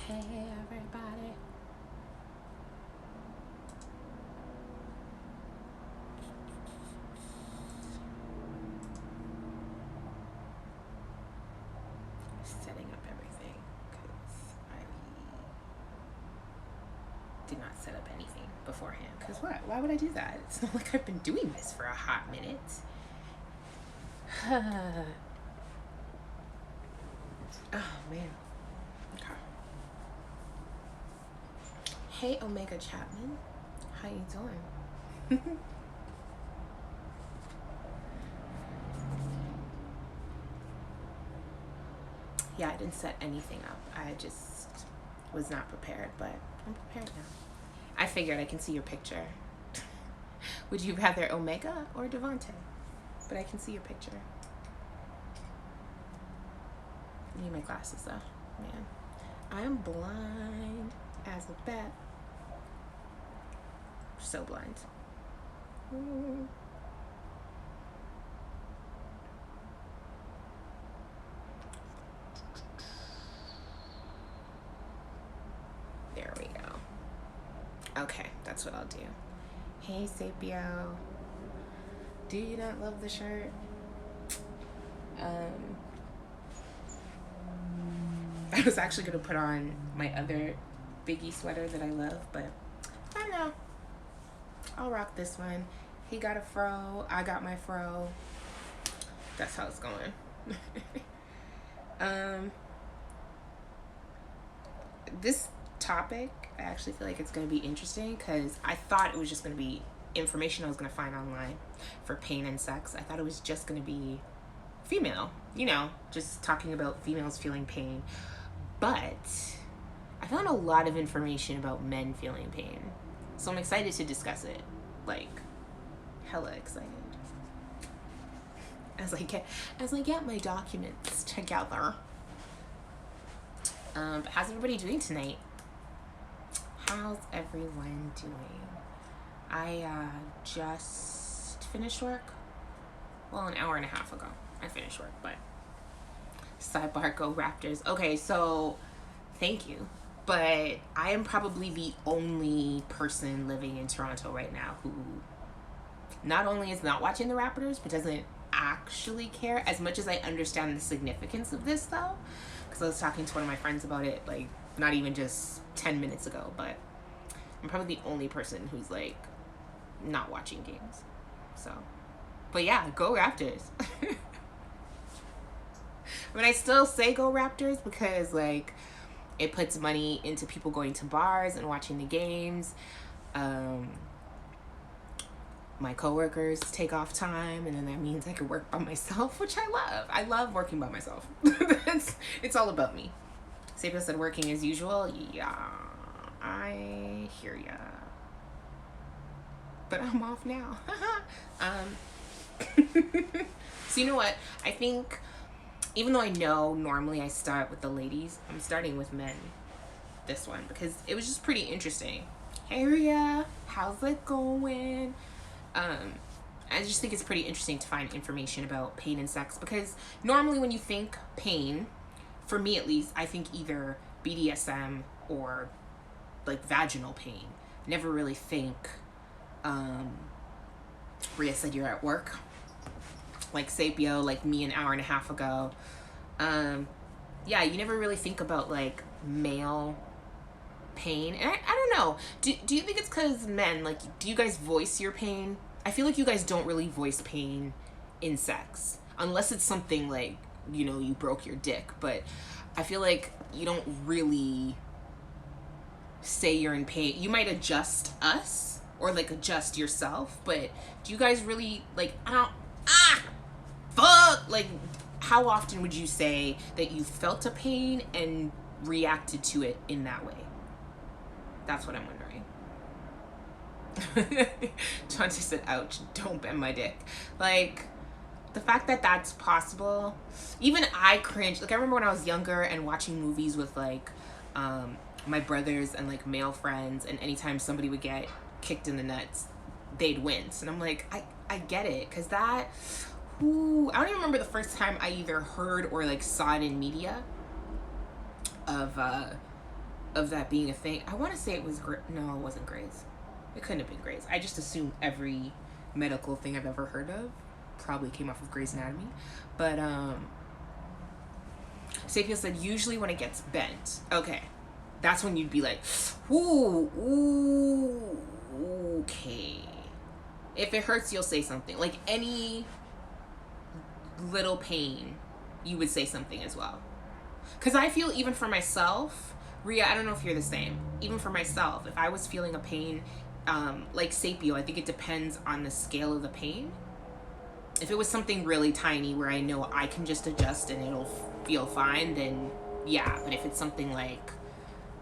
Hey everybody. Setting up everything because I did not set up anything beforehand. Because what? Why would I do that? It's not like I've been doing this for a hot minute. Oh man. Okay. Hey Omega Chapman. How you doing? Yeah, I didn't set anything up. I just was not prepared, but I'm prepared now. I figured I can see your picture. Would you rather Omega or Devonte? But I can see your picture. I need my glasses though, man. I'm blind as a bat. So blind. There we go. Okay, that's what I'll do. Hey Sapio. Do you not love the shirt? I was actually going to put on my other Biggie sweater that I love, but I don't know. I'll rock this one. He got a fro. I got my fro. That's how it's going. This topic, I actually feel like it's going to be interesting because I thought it was just going to be information I was going to find online for pain and sex. I thought it was just going to be female, just talking about females feeling pain. But I found a lot of information about men feeling pain. So I'm excited to discuss it. Like, hella excited. As I get my documents together. But how's everybody doing tonight? How's everyone doing? I just finished work. Well, an hour and a half ago I finished work, but sidebar, go Raptors. Okay, so thank you. But I am probably the only person living in Toronto right now who not only is not watching the Raptors, but doesn't actually care as much as I understand the significance of this, though. Because I was talking to one of my friends about it, like, not even just 10 minutes ago, but I'm probably the only person who's, like, not watching games. So, but yeah, go Raptors. I mean, I still say go Raptors because, like, it puts money into people going to bars and watching the games. My coworkers take off time, and then that means I can work by myself, which I love. I love working by myself. It's all about me. Sapio said working as usual. Yeah, I hear ya. But I'm off now. So you know what? I think even though I know normally I start with the ladies, I'm starting with men this one because it was just pretty interesting. Hey Ria, how's it going? I just think it's pretty interesting to find information about pain and sex because normally when you think pain, for me at least, I think either BDSM or like vaginal pain. Never really think, Ria said you're at work. Like Sapio, like me an hour and a half ago. Yeah, you never really think about like male pain. And I don't know. Do you think it's because men, like, do you guys voice your pain? I feel like you guys don't really voice pain in sex. Unless it's something like, you broke your dick. But I feel like you don't really say you're in pain. You might adjust us or like adjust yourself. But do you guys really like, fuck, like, how often would you say that you felt a pain and reacted to it in that way? That's what I'm wondering. Chauncey said, ouch, don't bend my dick. Like, the fact that that's possible, even I cringe. Like, I remember when I was younger and watching movies with, like, my brothers and, like, male friends, and anytime somebody would get kicked in the nuts, they'd wince. And I'm like, I get it, because that... Ooh, I don't even remember the first time I either heard or like saw it in media of of that being a thing. I want to say it was no, it wasn't Grace. It couldn't have been Grace. I just assumed every medical thing I've ever heard of probably came off of Grey's Anatomy. But Sapio said usually when it gets bent, okay, that's when you'd be like, ooh, okay. If it hurts, you'll say something. Like any little pain, you would say something as well. Because I feel even for myself, Rhea, I don't know if you're the same. Even for myself, if I was feeling a pain, like Sapio, I think it depends on the scale of the pain. If it was something really tiny where I know I can just adjust and it'll feel fine, then yeah. But if it's something like,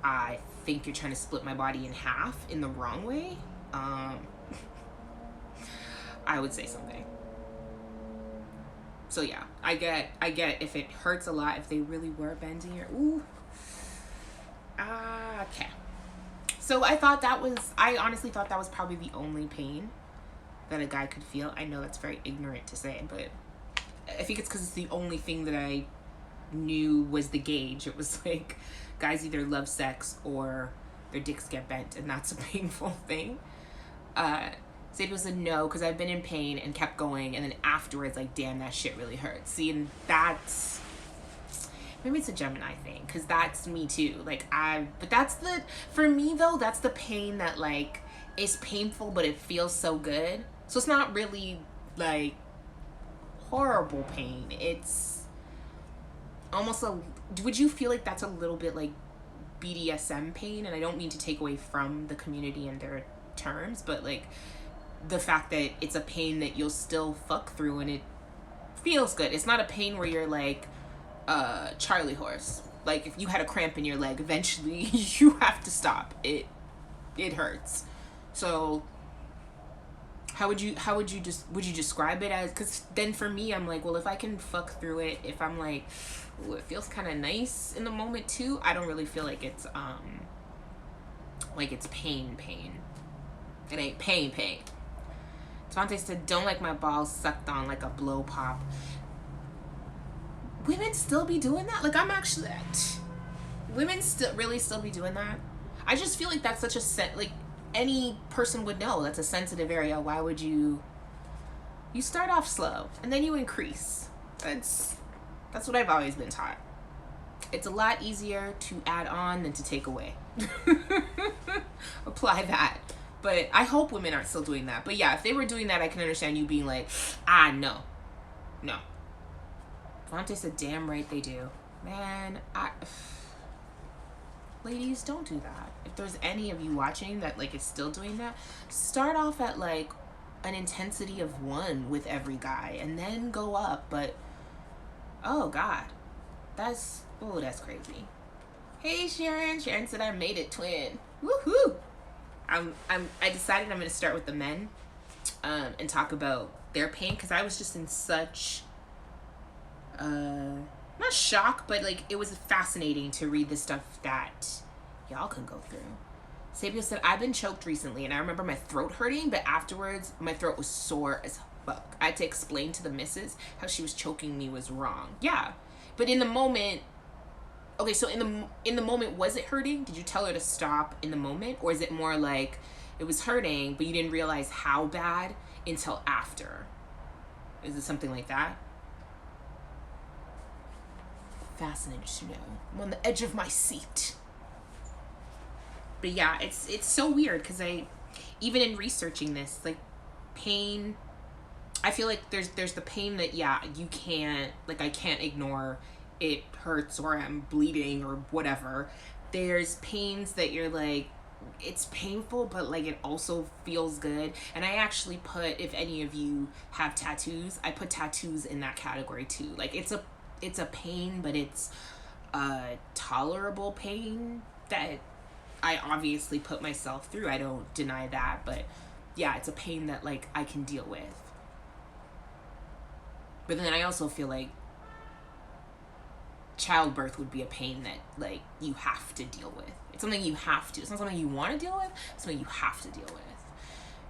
I think you're trying to split my body in half in the wrong way, I would say something. So yeah, I get if it hurts a lot, if they really were bending your, ooh. Okay. So I honestly thought that was probably the only pain that a guy could feel. I know that's very ignorant to say, but I think it's because it's the only thing that I knew was the gauge. It was like, guys either love sex or their dicks get bent, and that's a painful thing. Sadie was a no, because I've been in pain and kept going, and then afterwards, like, damn, that shit really hurts. See, and that's, maybe it's a Gemini thing, because that's me too. Like, but that's for me though, that's the pain that, like, is painful, but it feels so good. So it's not really, like, horrible pain. It's almost would you feel like that's a little bit like BDSM pain? And I don't mean to take away from the community and their terms, but, like, the fact that it's a pain that you'll still fuck through and it feels good. It's not a pain where you're like Charlie horse. Like, if you had a cramp in your leg, eventually you have to stop. It hurts. So would you describe it as? Because then for me, I'm like, well, if I can fuck through it, if I'm like, ooh, it feels kind of nice in the moment too, I don't really feel like it's pain. It ain't pain. Devontae said, don't like my balls sucked on like a blow pop. Women still be doing that? Like, women still be doing that? I just feel like that's such a like, any person would know that's a sensitive area. Why would you start off slow and then you increase? That's what I've always been taught. It's a lot easier to add on than to take away. Apply that. But I hope women aren't still doing that. But yeah, if they were doing that, I can understand you being like, no. Devontae said, damn right they do. Man, ladies, don't do that. If there's any of you watching that, like, is still doing that, start off at, like, an intensity of 1 with every guy and then go up. But, oh, God. That's crazy. Hey, Sharon. Sharon said I made it, twin. Woohoo! I decided I'm going to start with the men and talk about their pain, because I was just in such not shock, but, like, it was fascinating to read the stuff that y'all can go through. Sapio said, I've been choked recently, and I remember my throat hurting, but afterwards my throat was sore as fuck. I had to explain to the missus how she was choking me was wrong. Yeah, but in the moment, okay, so in the moment, was it hurting? Did you tell her to stop in the moment? Or is it more like it was hurting, but you didn't realize how bad until after? Is it something like that? Fascinated to know. I'm on the edge of my seat. But yeah, it's so weird, because even in researching this, like, pain, I feel like there's the pain that, yeah, you can't, like, I can't ignore. It hurts, or I'm bleeding, or whatever. There's pains that you're like, it's painful, but, like, it also feels good. And I actually put, if any of you have tattoos, I put tattoos in that category too. Like, it's a pain, but it's a tolerable pain that I obviously put myself through. I don't deny that, but yeah, it's a pain that, like, I can deal with. But then I also feel like childbirth would be a pain that, like, you have to deal with. It's something you have to. It's not something you want to deal with. It's something you have to deal with.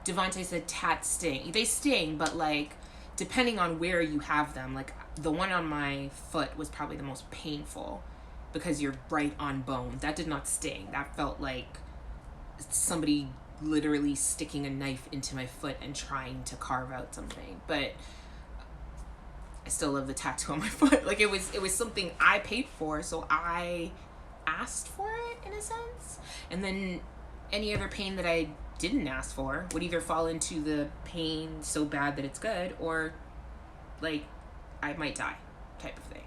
Devontae said tats sting. They sting, but, like, depending on where you have them, like, the one on my foot was probably the most painful. because you're right on bone. That did not sting. That felt like somebody literally sticking a knife into my foot and trying to carve out something. But I still love the tattoo on my foot. Like, it was something I paid for, so I asked for it in a sense. And then any other pain that I didn't ask for would either fall into the pain so bad that it's good, or like I might die type of thing.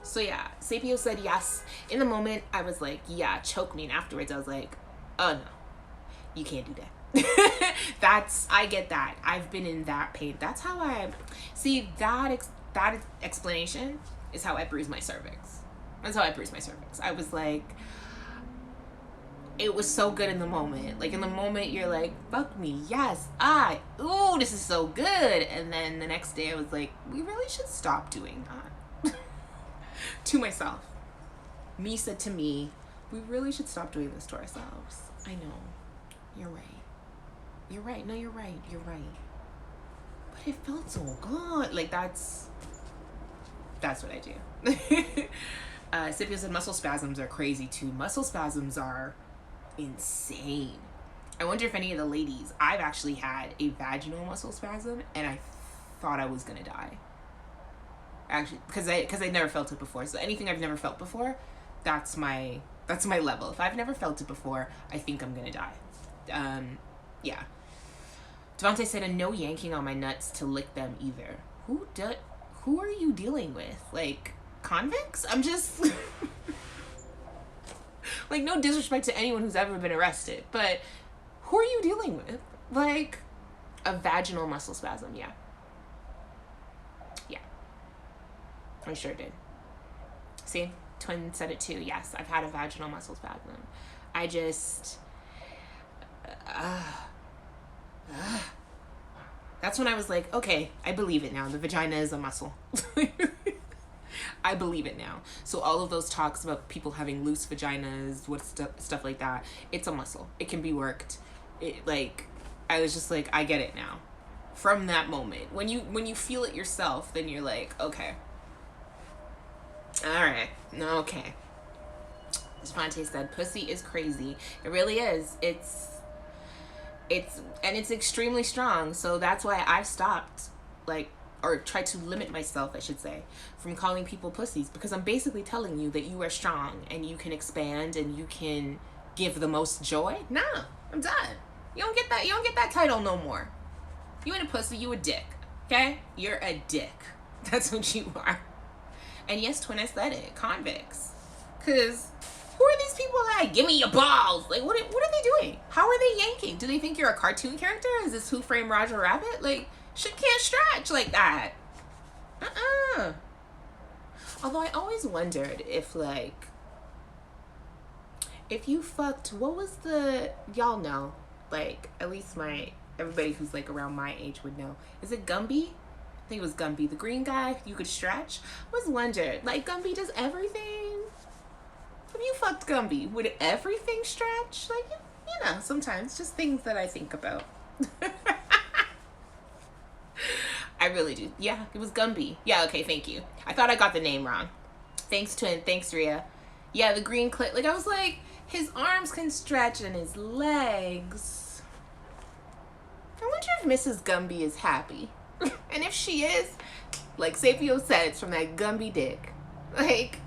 So yeah, Sapio said yes. In the moment, I was like, yeah, choke me. And afterwards, I was like, oh no, you can't do that. I get that. I've been in that pain. That's how I see that explanation is how I bruise my cervix. That's how I bruise my cervix. I was like, it was so good in the moment. Like, in the moment, you're like, fuck me, yes, ooh, this is so good. And then the next day, I was like, we really should stop doing that. To myself. Me said to me, we really should stop doing this to ourselves. I know. You're right. You're right. No, you're right. You're right. But it felt so good. Like, that's what I do. Scipio said muscle spasms are crazy too. Muscle spasms are insane. I wonder if any of the ladies, I've actually had a vaginal muscle spasm and I thought I was gonna die. Actually, because I never felt it before. So anything I've never felt before, that's my level. If I've never felt it before, I think I'm gonna die. Yeah. Devontae said, and no yanking on my nuts to lick them either. Who are you dealing with? Like, convicts? I'm just like, no disrespect to anyone who's ever been arrested, but who are you dealing with? Like, a vaginal muscle spasm. Yeah. I sure did. See, Twin said it too. Yes, I've had a vaginal muscle spasm. I just, that's when I was like, okay, I believe it now. The vagina is a muscle. I believe it now. So all of those talks about people having loose vaginas, stuff like that, it's a muscle. It can be worked. I was just like, I get it now. From that moment, when you feel it yourself, then you're like, okay. All right. Okay. Devontae said, pussy is crazy. It really is. It's extremely strong. So that's why I've stopped, or tried to limit myself, I should say, from calling people pussies, because I'm basically telling you that you are strong and you can expand and you can give the most joy. Nah, I'm done. You don't get that title no more. You ain't a pussy, you a dick. Okay? You're a dick. That's what you are. And yes, Twin, I said it. Convicts. Because who are these people like, give me your balls? Like, what are they doing? How are they yanking? Do they think you're a cartoon character? Is this Who Framed Roger Rabbit? Like, shit can't stretch like that. Although I always wondered if you fucked, what was y'all know, like, at least everybody who's like around my age would know. Is it Gumby? I think it was Gumby, the green guy you could stretch. I was wondered, like, Gumby does everything. If you fucked Gumby, would everything stretch? Like, you know, sometimes just things that I think about. I really do. Yeah, it was Gumby. Yeah, okay, thank you. I thought I got the name wrong. Thanks, Twin. Thanks, Rhea. Yeah, the green clit. Like, I was like, his arms can stretch and his legs. I wonder if Mrs. Gumby is happy. And if she is, like Sapio said, it's from that Gumby dick. Like,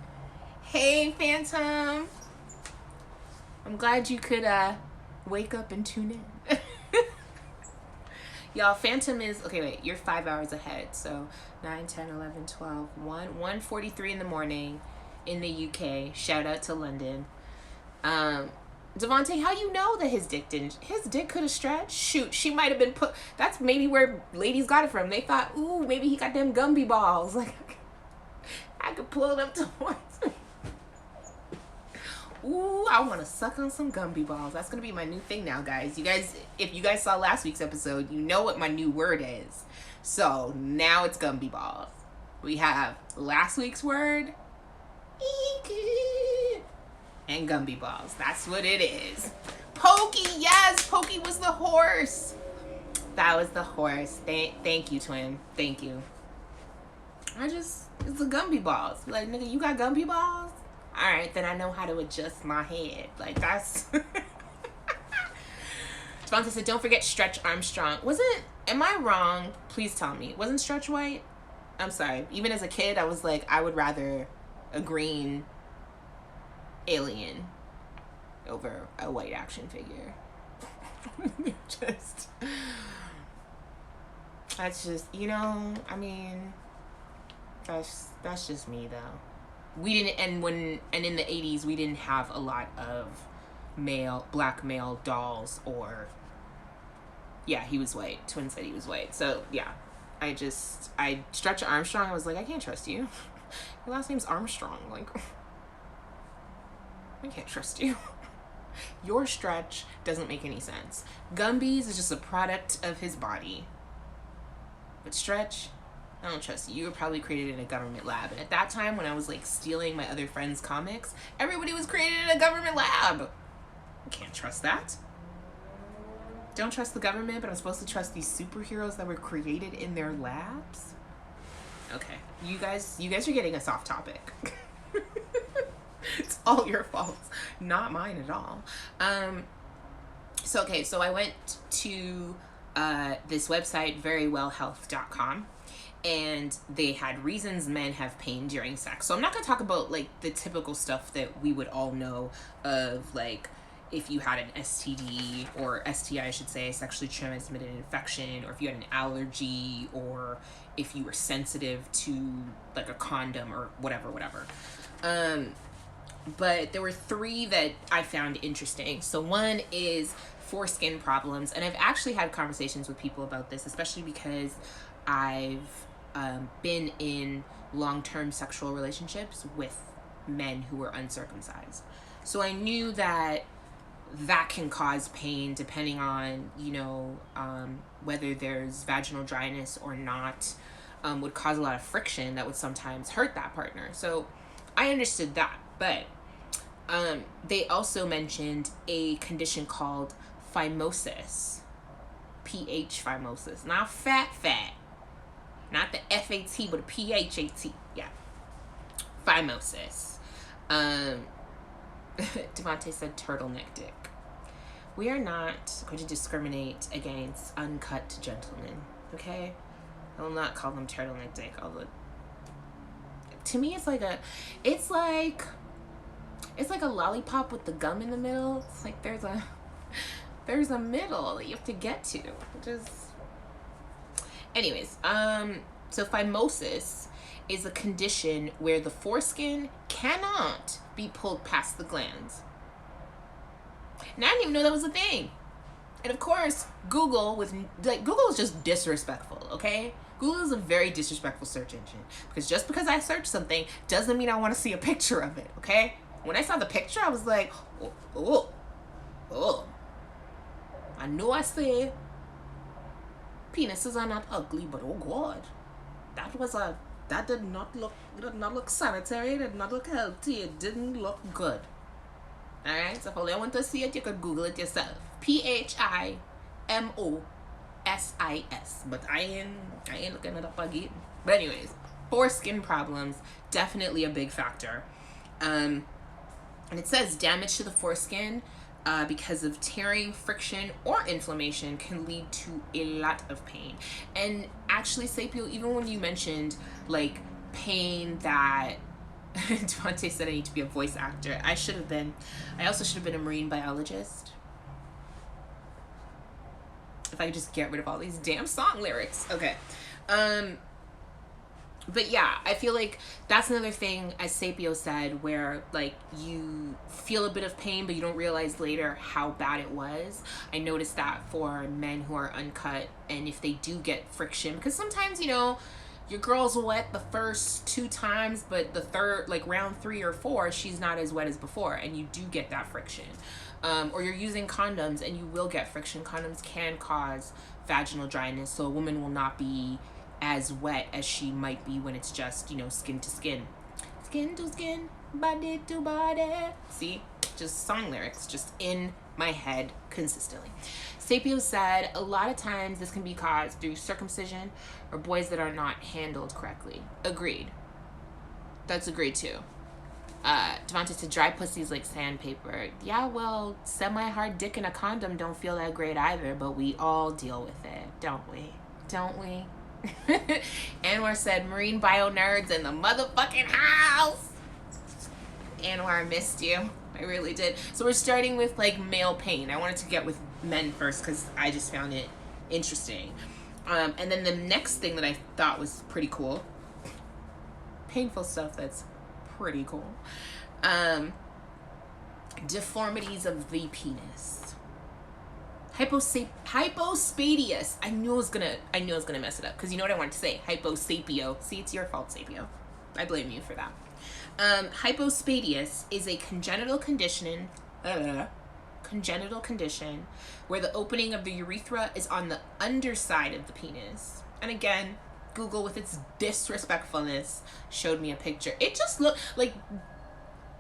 hey, Phantom. I'm glad you could wake up and tune in. Y'all, Phantom is, okay, wait, you're 5 hours ahead. So 9, 10, 11, 12, 1:43 in the morning in the UK. Shout out to London. Devontae, how you know that his dick could have stretched? Shoot, she might have been that's maybe where ladies got it from. They thought, ooh, maybe he got them Gumby balls. Like, I could pull them towards me. Ooh, I want to suck on some Gumby balls. That's going to be my new thing now, guys. If you guys saw last week's episode, you know what my new word is. So, now it's Gumby balls. We have last week's word, and Gumby balls. That's what it is. Pokey, yes, Pokey was the horse. That was the horse. Thank you, Twin. Thank you. it's the Gumby balls. Like, nigga, you got Gumby balls? All right, then I know how to adjust my head. Like, that's... Devontae said, don't forget Stretch Armstrong. Am I wrong? Please tell me. Wasn't Stretch white? I'm sorry. Even as a kid, I was like, I would rather a green alien over a white action figure. That's just, I mean, that's just me though. We didn't, and in the 80s, we didn't have a lot of black male dolls or, yeah, he was white. Twin said he was white. So yeah, I Stretch Armstrong, I was like, I can't trust you. Your last name's Armstrong. Like, I can't trust you. Your Stretch doesn't make any sense. Gumby's is just a product of his body. But Stretch, I don't trust you. You were probably created in a government lab. And at that time, when I was like stealing my other friends' comics, everybody was created in a government lab. I can't trust that. Don't trust the government, but I'm supposed to trust these superheroes that were created in their labs? Okay. You guys are getting us off topic. It's all your fault, not mine at all. So I went to this website, verywellhealth.com, and they had reasons men have pain during sex. So I'm not going to talk about like the typical stuff that we would all know of, like if you had an STD or STI, I should say, sexually transmitted infection, or if you had an allergy, or if you were sensitive to like a condom or whatever. But there were 3 that I found interesting. So one is foreskin problems. And I've actually had conversations with people about this, especially because I've been in long-term sexual relationships with men who were uncircumcised. So I knew that can cause pain depending on, whether there's vaginal dryness or not, would cause a lot of friction that would sometimes hurt that partner. So I understood that. But they also mentioned a condition called phimosis. PH phimosis. Not fat. Not the FAT, but a PHAT. Yeah. Phimosis. Devontae said turtleneck dick. We are not going to discriminate against uncut gentlemen, okay? I will not call them turtleneck dick. To me, it's like a lollipop with the gum in the middle. It's like there's a middle that you have to get to. Anyways, so phimosis is a condition where the foreskin cannot be pulled past the glands. And I didn't even know that was a thing. And of course, Google is just disrespectful, okay? Google is a very disrespectful search engine, because just because I search something doesn't mean I want to see a picture of it, okay? When I saw the picture, I was like, oh. I know I say penises are not ugly, but oh God, that did not look sanitary. It did not look healthy. It didn't look good. All right. So if you want to see it, you could Google it yourself. PHIMOSIS. But I ain't looking it up again. But anyways, foreskin problems, definitely a big factor. And it says damage to the foreskin because of tearing, friction, or inflammation can lead to a lot of pain. And actually, Sapio, even when you mentioned like pain that Devontae said I need to be a voice actor, I also should have been a marine biologist. If I could just get rid of all these damn song lyrics. Okay. But yeah, I feel like that's another thing, as Sapio said, where like you feel a bit of pain, but you don't realize later how bad it was. I noticed that for men who are uncut, and if they do get friction, because sometimes, your girl's wet the first 2 times, but the third, like round 3 or 4, she's not as wet as before, and you do get that friction. Or you're using condoms and you will get friction. Condoms can cause vaginal dryness, so a woman will not be as wet as she might be when it's just, skin to skin. Skin to skin, body to body. See? Just song lyrics just in my head consistently. Sapio said, a lot of times this can be caused through circumcision or boys that are not handled correctly. Agreed. That's agreed too. Devontae said, dry pussies like sandpaper. Yeah, well, semi-hard dick in a condom don't feel that great either, but we all deal with it, don't we? Don't we? Anwar said, marine bio nerds in the motherfucking house. Anwar, missed you. I really did. So we're starting with like male pain. I wanted to get with men first because I just found it interesting. And then the next thing that I thought was pretty cool, painful stuff that's pretty cool, deformities of the penis. Hypospadias. I knew I was gonna mess it up because you know what I wanted to say. Hyposapio. See, it's your fault, Sapio. I blame you for that. Hypospadias is a congenital condition where the opening of the urethra is on the underside of the penis. And again, Google, with its disrespectfulness, showed me a picture. It just looked like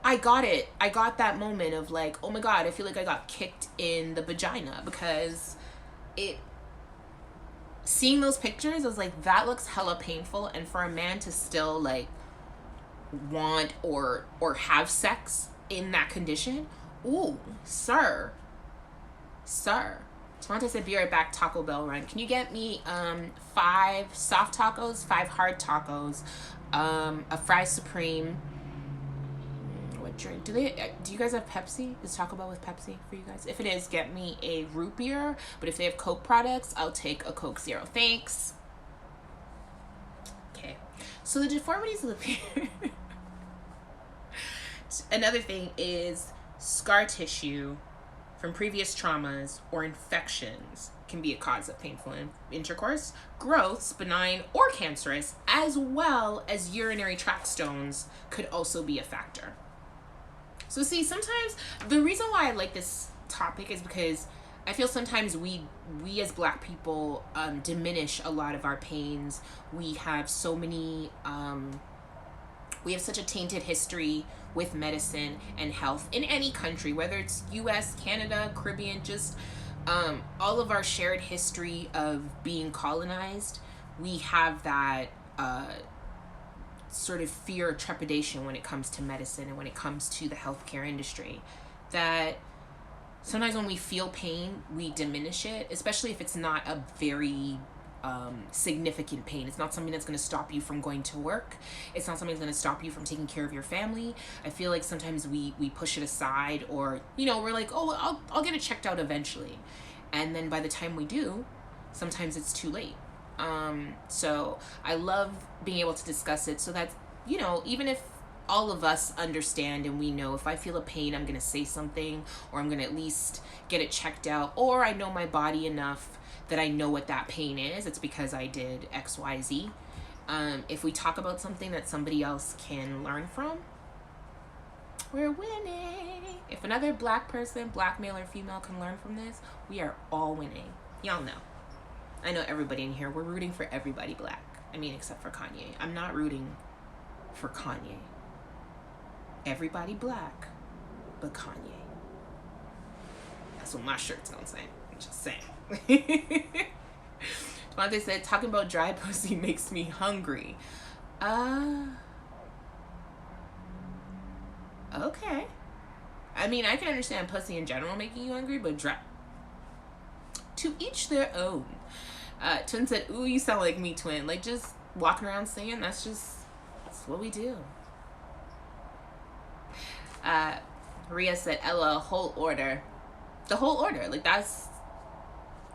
I got it. I got that moment of like, oh my God, I feel like I got kicked in the vagina, because seeing those pictures, I was like, that looks hella painful. And for a man to still like want or have sex in that condition, ooh, sir. Devontae said, be right back, Taco Bell run. Can you get me 5 soft tacos, 5 hard tacos, a fry supreme? What drink? Do you guys have Pepsi? Is Taco Bell with Pepsi for you guys? If it is, get me a root beer. But if they have Coke products, I'll take a Coke Zero. Thanks. Okay. So the deformities of the penis. Another thing is scar tissue from previous traumas or infections can be a cause of painful intercourse. Growths, benign or cancerous, as well as urinary tract stones, could also be a factor. So see, sometimes the reason why I like this topic is because I feel sometimes we as Black people diminish a lot of our pains. We have so many, we have such a tainted history with medicine and health in any country, whether it's US, Canada, Caribbean, just all of our shared history of being colonized. We have that sort of fear or trepidation when it comes to medicine and when it comes to the healthcare industry, that sometimes when we feel pain, we diminish it, especially if it's not a very significant pain. It's not something that's going to stop you from going to work. It's not something that's going to stop you from taking care of your family. I feel like sometimes we push it aside, or, you know, we're like, oh, I'll get it checked out eventually. And then by the time we do, sometimes it's too late. So I love being able to discuss it so that, you know, even if all of us understand and we know, if I feel a pain, I'm going to say something, or I'm going to at least get it checked out, or I know my body enough that I know what that pain is. It's because I did XYZ. If we talk about something that somebody else can learn from, we're winning. If another Black person, Black male or female, can learn from this, we are all winning. Y'all know. I know everybody in here, we're rooting for everybody Black. I mean, except for Kanye. I'm not rooting for Kanye. Everybody Black, but Kanye. That's what my shirt's gonna say. I'm just saying. Devontae said, talking about dry pussy makes me hungry. Okay. I mean, I can understand pussy in general making you hungry, but dry... To each their own. Twin said, ooh, you sound like me, Twin. Like, just walking around singing, that's what we do. Maria said, Ella, whole order. The whole order. Like, that's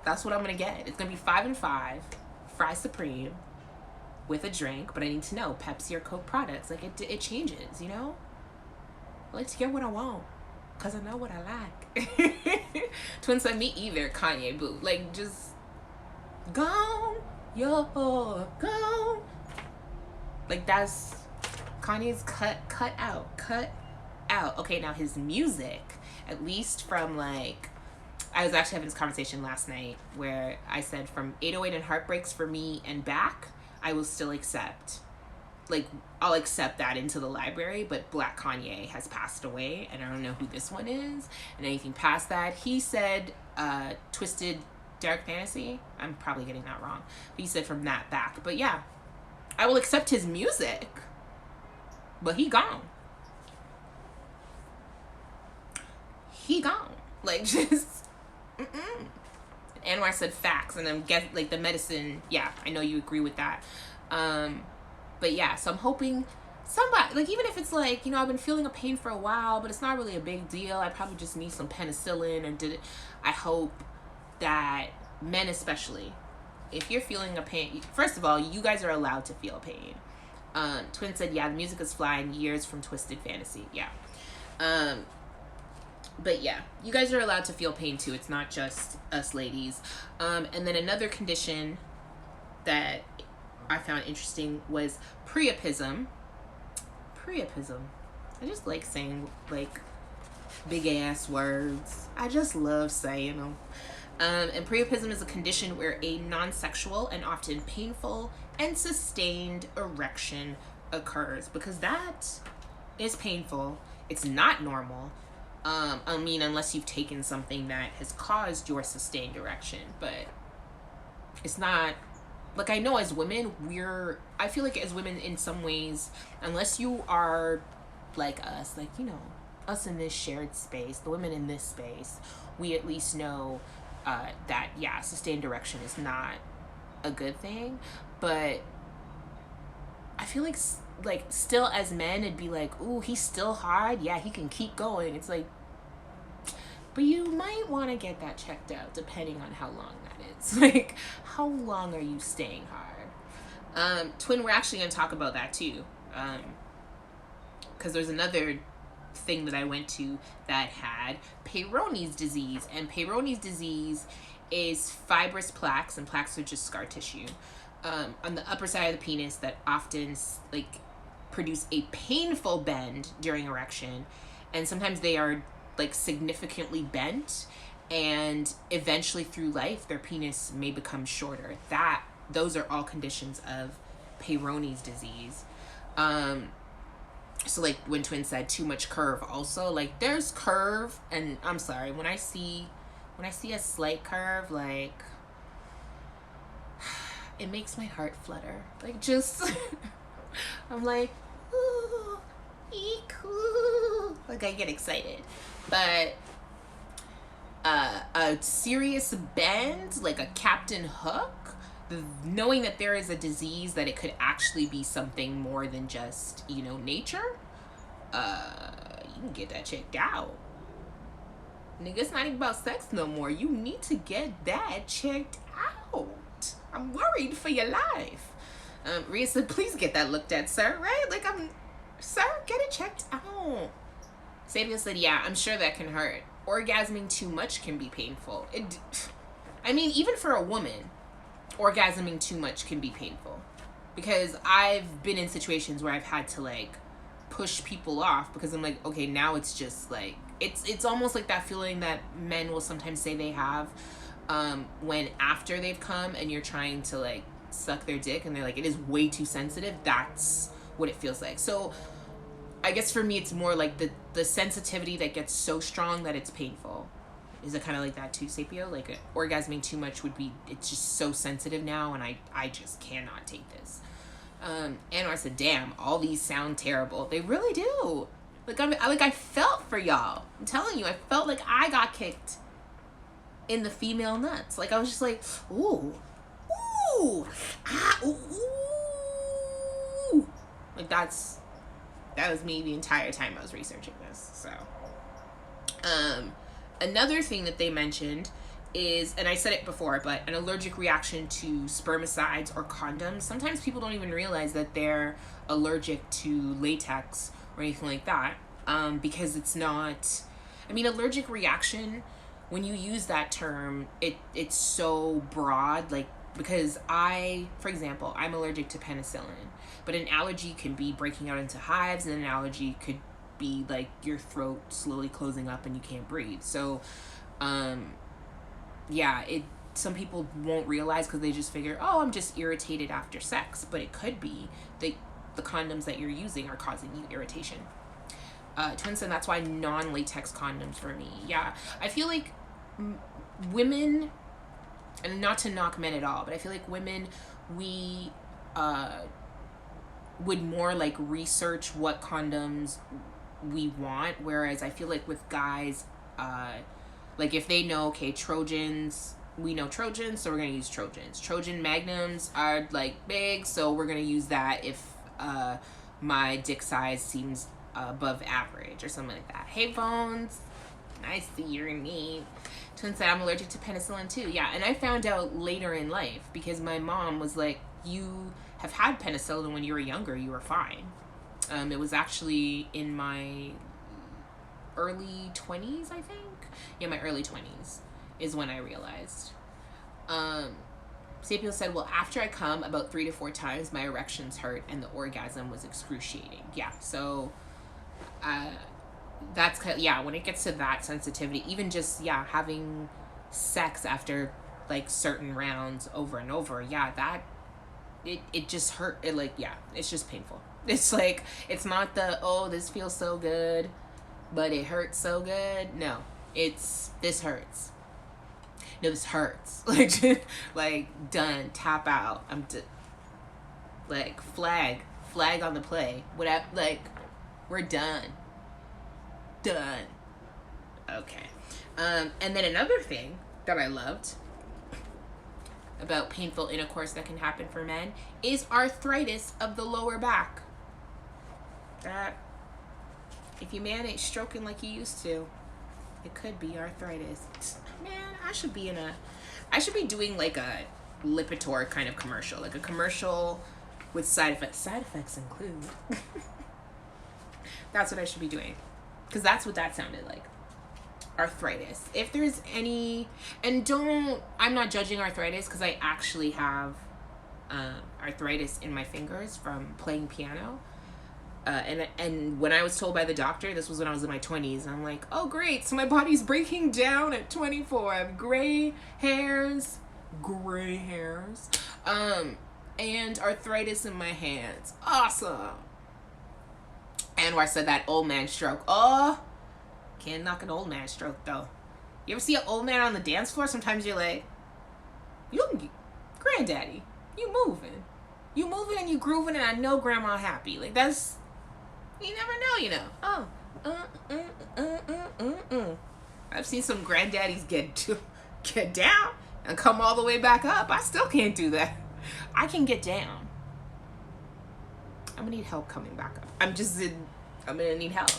what I'm gonna get. It's gonna be 5 and 5, fry supreme, with a drink, but I need to know Pepsi or Coke products. Like, it changes, you know? I like to get what I want, because I know what I like. Twin said, me either, Kanye, boo. Like, just, gone, you're gone. Like, that's, Kanye's cut out. Okay, now his music, at least from, like, I was actually having this conversation last night where I said from 808 and Heartbreaks for me and back, I will still accept. Like, I'll accept that into the library, but Black Kanye has passed away, and I don't know who this one is. And anything past that, he said Twisted Dark Fantasy. I'm probably getting that wrong. But he said from that back. But yeah, I will accept his music. But he gone. He gone. Like, just... Anwar said facts, and I'm guess like the medicine. Yeah, I know you agree with that. But yeah, so I'm hoping somebody, like, even if it's like, I've been feeling a pain for a while, but it's not really a big deal. I probably just need some penicillin or I hope that men especially, if you're feeling a pain, first of all, you guys are allowed to feel pain. Twin said, yeah, the music is flying, years from Twisted Fantasy. Yeah. But yeah, you guys are allowed to feel pain too. It's not just us ladies. And then another condition that I found interesting was priapism. Priapism. I just like saying like big ass words. I just love saying them. And priapism is a condition where a non-sexual and often painful and sustained erection occurs, because that is painful. It's not normal. I mean, unless you've taken something that has caused your sustained erection, but it's not, like, I know as women, I feel like as women in some ways, unless you are like us, like, us in this shared space, the women in this space, we at least know that, yeah, sustained erection is not a good thing. But I feel like still as men, it'd be like, ooh, he's still hard, yeah, he can keep going. It's like, but you might want to get that checked out depending on how long that is. Like, how long are you staying hard? Twin, we're actually going to talk about that too, because there's another thing that I went to that had Peyronie's disease, and Peyronie's disease is fibrous plaques, and plaques are just scar tissue on the upper side of the penis that often like produce a painful bend during erection, and sometimes they are like significantly bent, and eventually through life their penis may become shorter. Those are all conditions of Peyronie's disease. So like when Twin said too much curve, also like there's curve, and I'm sorry, when I see a slight curve, like it makes my heart flutter. Like, just I'm like, ooh, cool. Like, I get excited. But a serious bend, like a Captain Hook, knowing that there is a disease, that it could actually be something more than just, nature, you can get that checked out. Nigga, it's not even about sex no more. You need to get that checked out. I'm worried for your life. Rhea said, please get that looked at, sir, right? Like, sir, get it checked out. Sabia said, yeah, I'm sure that can hurt. Orgasming too much can be painful. I mean, even for a woman, orgasming too much can be painful. Because I've been in situations where I've had to, like, push people off, because I'm like, okay, now it's just, like, it's almost like that feeling that men will sometimes say they have when after they've come and you're trying to, like, suck their dick, and they're like, it is way too sensitive. That's what it feels like. So I guess for me, it's more like the sensitivity that gets so strong that it's painful. Is it kind of like that too, Sapio? Like, orgasming too much would be, it's just so sensitive now, and I just cannot take this. Anwar said, damn, all these sound terrible. They really do. Like, I felt for y'all. I'm telling you, I felt like I got kicked in the female nuts. Like, I was just like, ooh, ooh. Like, that was me the entire time I was researching this. So, another thing that they mentioned is, and I said it before, but an allergic reaction to spermicides or condoms. Sometimes people don't even realize that they're allergic to latex or anything like that, because it's not, I mean, allergic reaction, when you use that term, it's so broad, like, because for example, I'm allergic to penicillin, but an allergy can be breaking out into hives, and an allergy could be like your throat slowly closing up and you can't breathe. So, yeah, some people won't realize because they just figure, oh, I'm just irritated after sex, but it could be the condoms that you're using are causing you irritation. Twin said that's why non-latex condoms for me. Yeah, I feel like women, and not to knock men at all, but I feel like women, we would more like research what condoms we want, whereas I feel like with guys, like if they know, okay, Trojans, we know Trojans, so we're gonna use Trojans. Trojan magnums are like big, so we're gonna use that if my dick size seems above average or something like that. Hey Bones, I see your name. Twin said I'm allergic to penicillin too. Yeah, and I found out later in life because my mom was like, you have had penicillin when you were younger, you were fine. It was actually in my early 20s, I think. Yeah, my early 20s is when I realized. Sapio said, well, after I come about 3 to 4 times, my erections hurt and the orgasm was excruciating. Yeah, so that's kind of, yeah, when it gets to that sensitivity, even just, yeah, having sex after like certain rounds over and over, yeah, that it just hurt. It like, yeah, it's just painful. It's like, it's not the, oh, this feels so good, but it hurts so good. No, it's, this hurts. No, this hurts. Like done, tap out. I'm like flag on the play. Whatever, like we're done. Okay. And then another thing that I loved about painful intercourse that can happen for men is arthritis of the lower back. That if your man ain't stroking like he used to, it could be arthritis. Man, I should be doing like a Lipitor kind of commercial, like a commercial with side effects. Side effects include. That's what I should be doing, because that's what that sounded like. Arthritis. If there's any, and I'm not judging arthritis because I actually have arthritis in my fingers from playing piano. And when I was told by the doctor, this was when I was in my 20s, and I'm like, oh great, so my body's breaking down at 24. I have gray hairs, and arthritis in my hands. Awesome. Anwar said that old man stroke. Oh, can't knock an old man stroke though. You ever see an old man on the dance floor? Sometimes you're like, granddaddy, you moving and you grooving, and I know grandma happy. Like that's, you never know, you know. Oh, I've seen some granddaddies get down and come all the way back up. I still can't do that. I can get down. I'm gonna need help coming back up. I'm gonna need help.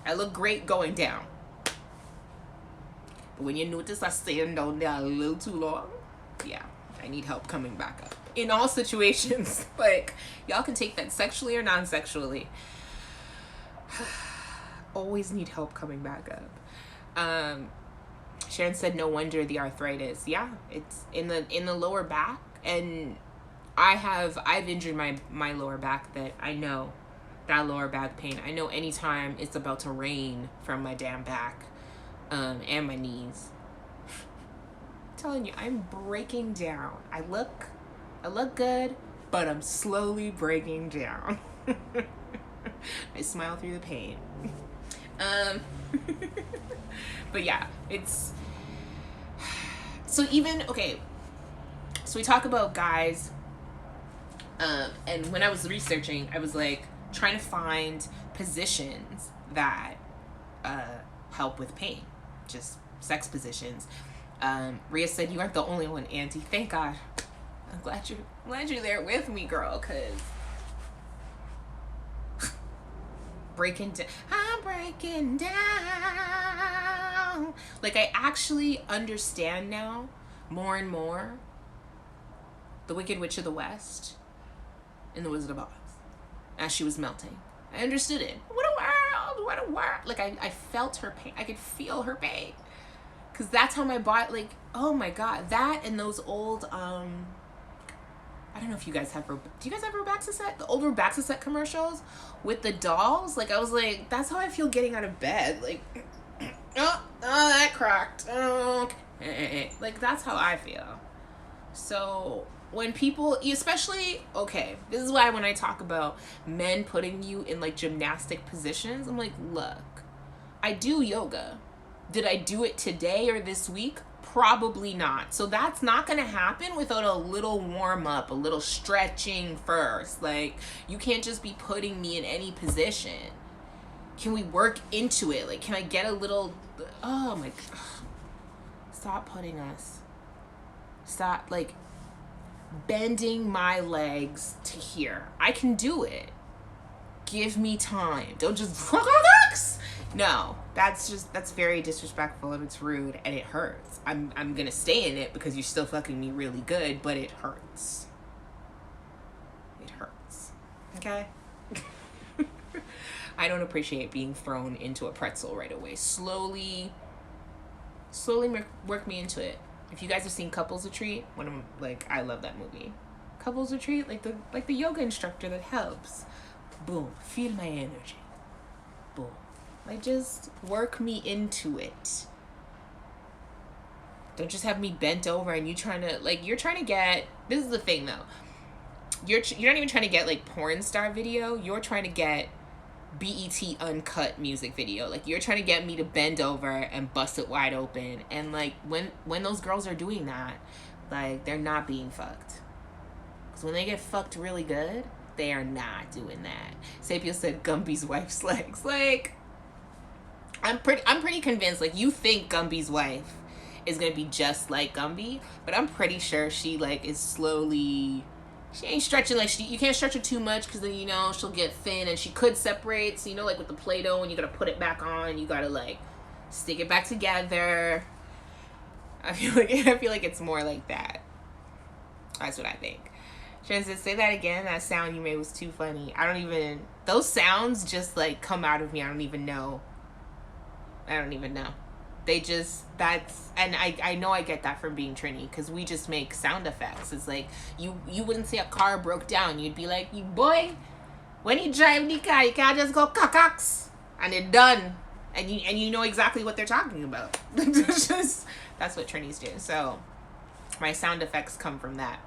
I look great going down, but when you notice I staying down there a little too long, yeah, I need help coming back up. In all situations, like, y'all can take that sexually or non-sexually. Always need help coming back up. Sharon said, no wonder the arthritis. Yeah, it's in the lower back, and I've injured my lower back, that I know that lower back pain. I know anytime it's about to rain from my damn back, and my knees. I'm telling you, I'm breaking down. I look good, but I'm slowly breaking down. I smile through the pain. But yeah, it's, so even, okay, so we talk about guys, and when I was researching, I was like trying to find positions that help with pain, just sex positions. Rhea said, you aren't the only one, Auntie. Thank God. I'm glad you're there with me, girl, because I'm breaking down. Like, I actually understand now more and more the Wicked Witch of the West and the Wizard of Oz as she was melting. I understood it. What a world. Like, I felt her pain. I could feel her pain, because that's how my body, like, oh my God, that and those old I don't know if you guys have, do you guys have Robaxaset? The old Robaxaset commercials with the dolls? Like, I was like, that's how I feel getting out of bed. Like, oh, that cracked. Oh, okay. Like, that's how I feel. So, when people, especially, okay, this is why when I talk about men putting you in, like, gymnastic positions, I'm like, look, I do yoga. Did I do it today or this week? Probably not. So that's not going to happen without a little warm up, a little stretching first. Like, you can't just be putting me in any position. Can we work into it? Like, can I get a little, oh my God. Stop putting us. Stop, like, bending my legs to here. I can do it. Give me time. Don't just, no, that's very disrespectful and it's rude and it hurts. I'm gonna stay in it because you're still fucking me really good, but it hurts. It hurts. Okay? I don't appreciate being thrown into a pretzel right away. Slowly work me into it. If you guys have seen Couples Retreat, I love that movie. Couples Retreat, like the yoga instructor that helps. Boom, feel my energy. Boom. Like, just work me into it. Don't just have me bent over and you're trying to get, this is the thing though. You're not even trying to get like porn star video. You're trying to get BET uncut music video. Like, you're trying to get me to bend over and bust it wide open. And like, when those girls are doing that, like, they're not being fucked. Because when they get fucked really good, they are not doing that. Sapio said Gumby's wife's legs. Like, I'm pretty convinced, like, you think Gumby's wife is gonna be just like Gumby, but I'm pretty sure she, like, is slowly, she ain't stretching, like, you can't stretch her too much because then, you know, she'll get thin and she could separate. So, you know, like with the Play-Doh, when you gotta put it back on, you gotta, like, stick it back together. I feel like it's more like that. That's what I think. Transit, say that again. That sound you made was too funny. Those sounds just, like, come out of me. I don't even know. They just, and I know I get that from being Trini, because we just make sound effects. It's like, you wouldn't say a car broke down. You'd be like, you boy, when you drive the car, you can't just go cocks, and it's done. And you know exactly what they're talking about. That's what Trinis do. So my sound effects come from that.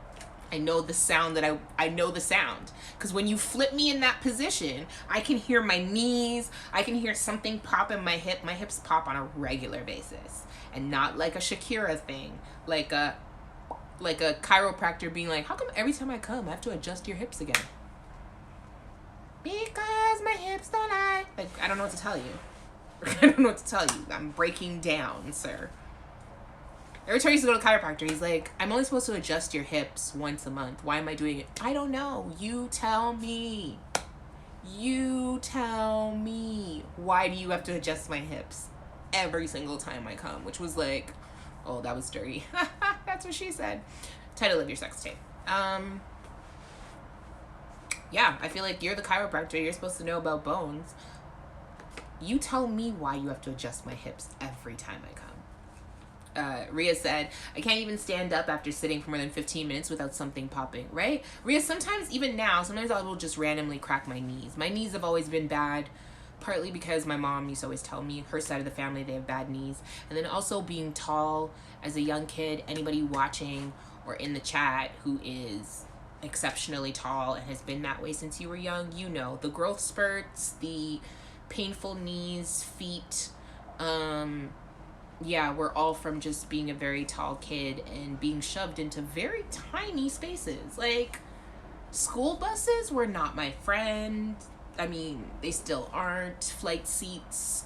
I know the sound I know the sound. Because when you flip me in that position, I can hear my knees. I can hear something pop in my hip. My hips pop on a regular basis. And not like a Shakira thing. Like a chiropractor being like, how come every time I come, I have to adjust your hips again? Because my hips don't lie. Like, I don't know what to tell you. I don't know what to tell you. I'm breaking down, sir. Every time I used to go to a chiropractor, he's like, I'm only supposed to adjust your hips once a month. Why am I doing it? I don't know. You tell me. You tell me. Why do you have to adjust my hips every single time I come? Which was like, oh, that was dirty. That's what she said. Title of your sex tape. Yeah, I feel like you're the chiropractor. You're supposed to know about bones. You tell me why you have to adjust my hips every time I come. Rhea said, I can't even stand up after sitting for more than 15 minutes without something popping, right? Rhea, sometimes, even now, sometimes I will just randomly crack my knees. My knees have always been bad, partly because my mom used to always tell me, her side of the family, they have bad knees. And then also being tall as a young kid, anybody watching or in the chat who is exceptionally tall and has been that way since you were young, you know, the growth spurts, the painful knees, feet, yeah, we're all from just being a very tall kid and being shoved into very tiny spaces. Like, school buses were not my friend. I mean, they still aren't. Flight seats,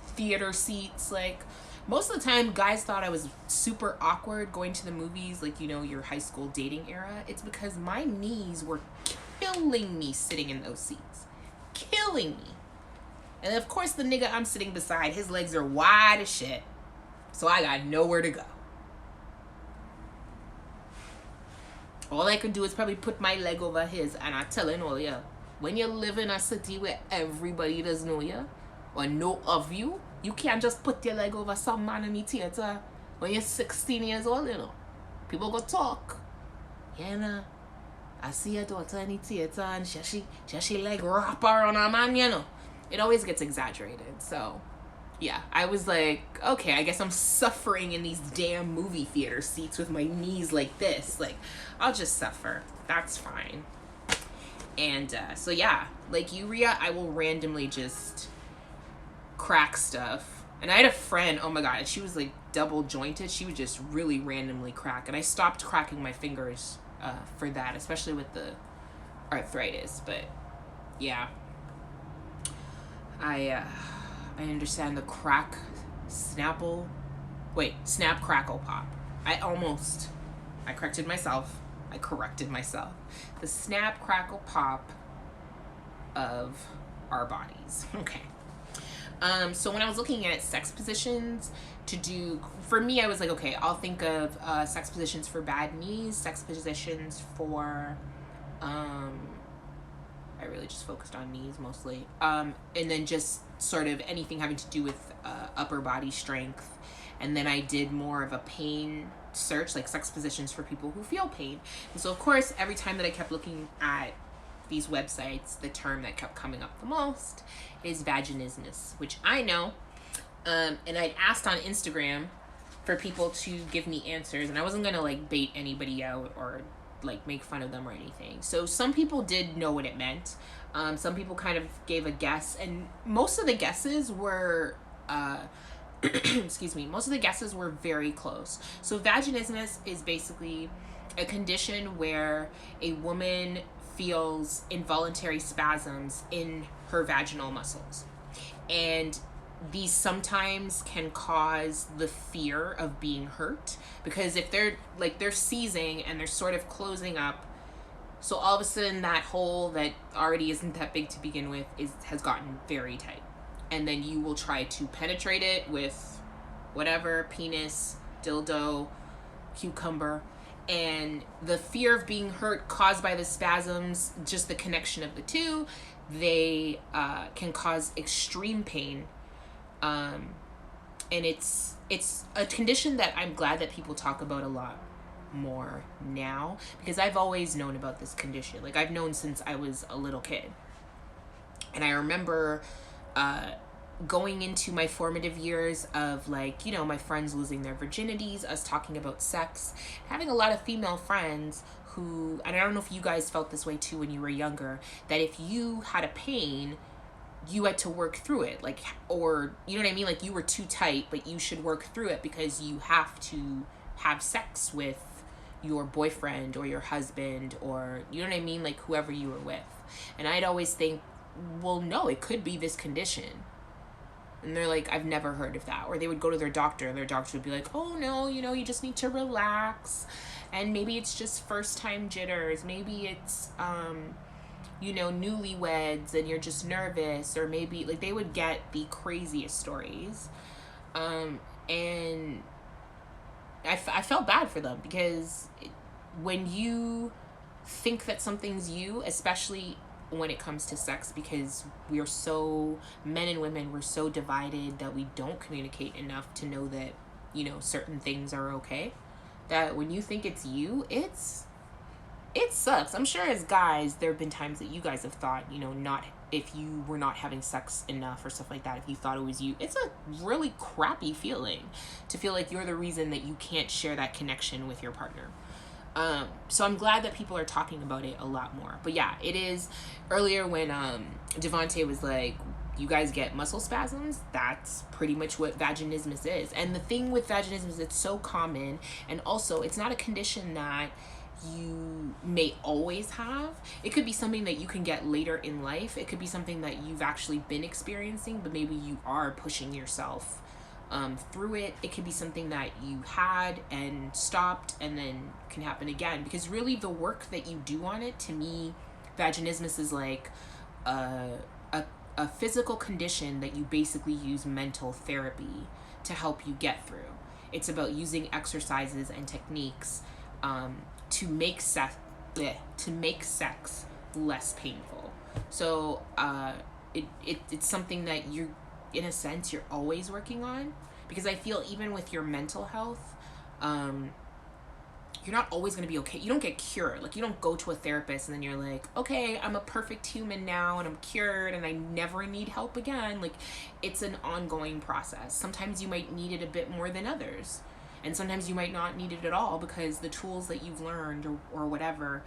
theater seats. Like, most of the time, guys thought I was super awkward going to the movies, like, you know, your high school dating era. It's because my knees were killing me sitting in those seats. Killing me. And of course, the nigga I'm sitting beside, his legs are wide as shit. So I got nowhere to go. All I could do is probably put my leg over his, and I telling all ya, when you live in a city where everybody does know you or know of you, you can't just put your leg over some man in the theater when you're 16 years old, you know. People go talk. Yeah, nah. I see your daughter in the theater and she leg wrap around a man, you know. It always gets exaggerated, so... yeah, I was like, okay, I guess I'm suffering in these damn movie theater seats with my knees like this. Like, I'll just suffer. That's fine. And so, yeah, like you, Rhea, I will randomly just crack stuff. And I had a friend, oh my God, she was like double jointed, she would just really randomly crack. And I stopped cracking my fingers for that, especially with the arthritis. But yeah, I understand the snap, crackle, pop. I corrected myself. The snap, crackle, pop of our bodies. Okay. So when I was looking at sex positions to do, for me, I was like, okay, I'll think of sex positions for bad knees, sex positions for, I really just focused on knees mostly. And then just sort of anything having to do with upper body strength. And then I did more of a pain search, like sex positions for people who feel pain. And so, of course, every time that I kept looking at these websites, the term that kept coming up the most is vaginismus, which I know. And I asked on Instagram for people to give me answers, and I wasn't gonna like bait anybody out or like make fun of them or anything. So some people did know what it meant. Some people kind of gave a guess, and most of the guesses were most of the guesses were very close. So vaginismus is basically a condition where a woman feels involuntary spasms in her vaginal muscles, and these sometimes can cause the fear of being hurt, because if they're seizing and they're sort of closing up, so all of a sudden that hole that already isn't that big to begin with has gotten very tight, and then you will try to penetrate it with whatever, penis, dildo, cucumber. And the fear of being hurt caused by the spasms, just the connection of the two, they can cause extreme pain. And it's a condition that I'm glad that people talk about a lot more now, because I've always known about this condition. Like, I've known since I was a little kid. And I remember going into my formative years of, like, you know, my friends losing their virginities, us talking about sex, having a lot of female friends who, and I don't know if you guys felt this way too when you were younger, that if you had a pain, you had to work through it, like, or, you know what I mean? Like, you were too tight, but you should work through it because you have to have sex with your boyfriend or your husband, or, you know what I mean? Like, whoever you were with. And I'd always think, well, no, it could be this condition. And they're like, I've never heard of that. Or they would go to their doctor, and their doctor would be like, oh, no, you know, you just need to relax. And maybe it's just first-time jitters. Maybe it's, you know, newlyweds, and you're just nervous. Or maybe, like, they would get the craziest stories. And I felt bad for them, because when you think that something's you, especially when it comes to sex, because we are so, men and women, we're so divided that we don't communicate enough to know that, you know, certain things are okay, that when you think it's you, it sucks. I'm sure as guys, there have been times that you guys have thought, you know, not, if you were not having sex enough or stuff like that, if you thought it was you, it's a really crappy feeling to feel like you're the reason that you can't share that connection with your partner. So I'm glad that people are talking about it a lot more. But yeah, it is. Earlier when Devontae was like, you guys get muscle spasms, that's pretty much what vaginismus is. And the thing with vaginismus is it's so common, and also it's not a condition that you may always have. It could be something that you can get later in life. It could be something that you've actually been experiencing, but maybe you are pushing yourself through it. It could be something that you had and stopped and then can happen again, because really the work that you do on it, to me, vaginismus is like a physical condition that you basically use mental therapy to help you get through. It's about using exercises and techniques to make sex less painful. So it's something that you're, in a sense, you're always working on, because I feel even with your mental health, you're not always going to be okay. You don't get cured. Like, you don't go to a therapist and then you're like, okay, I'm a perfect human now and I'm cured and I never need help again. Like, it's an ongoing process. Sometimes you might need it a bit more than others, and sometimes you might not need it at all, because the tools that you've learned or whatever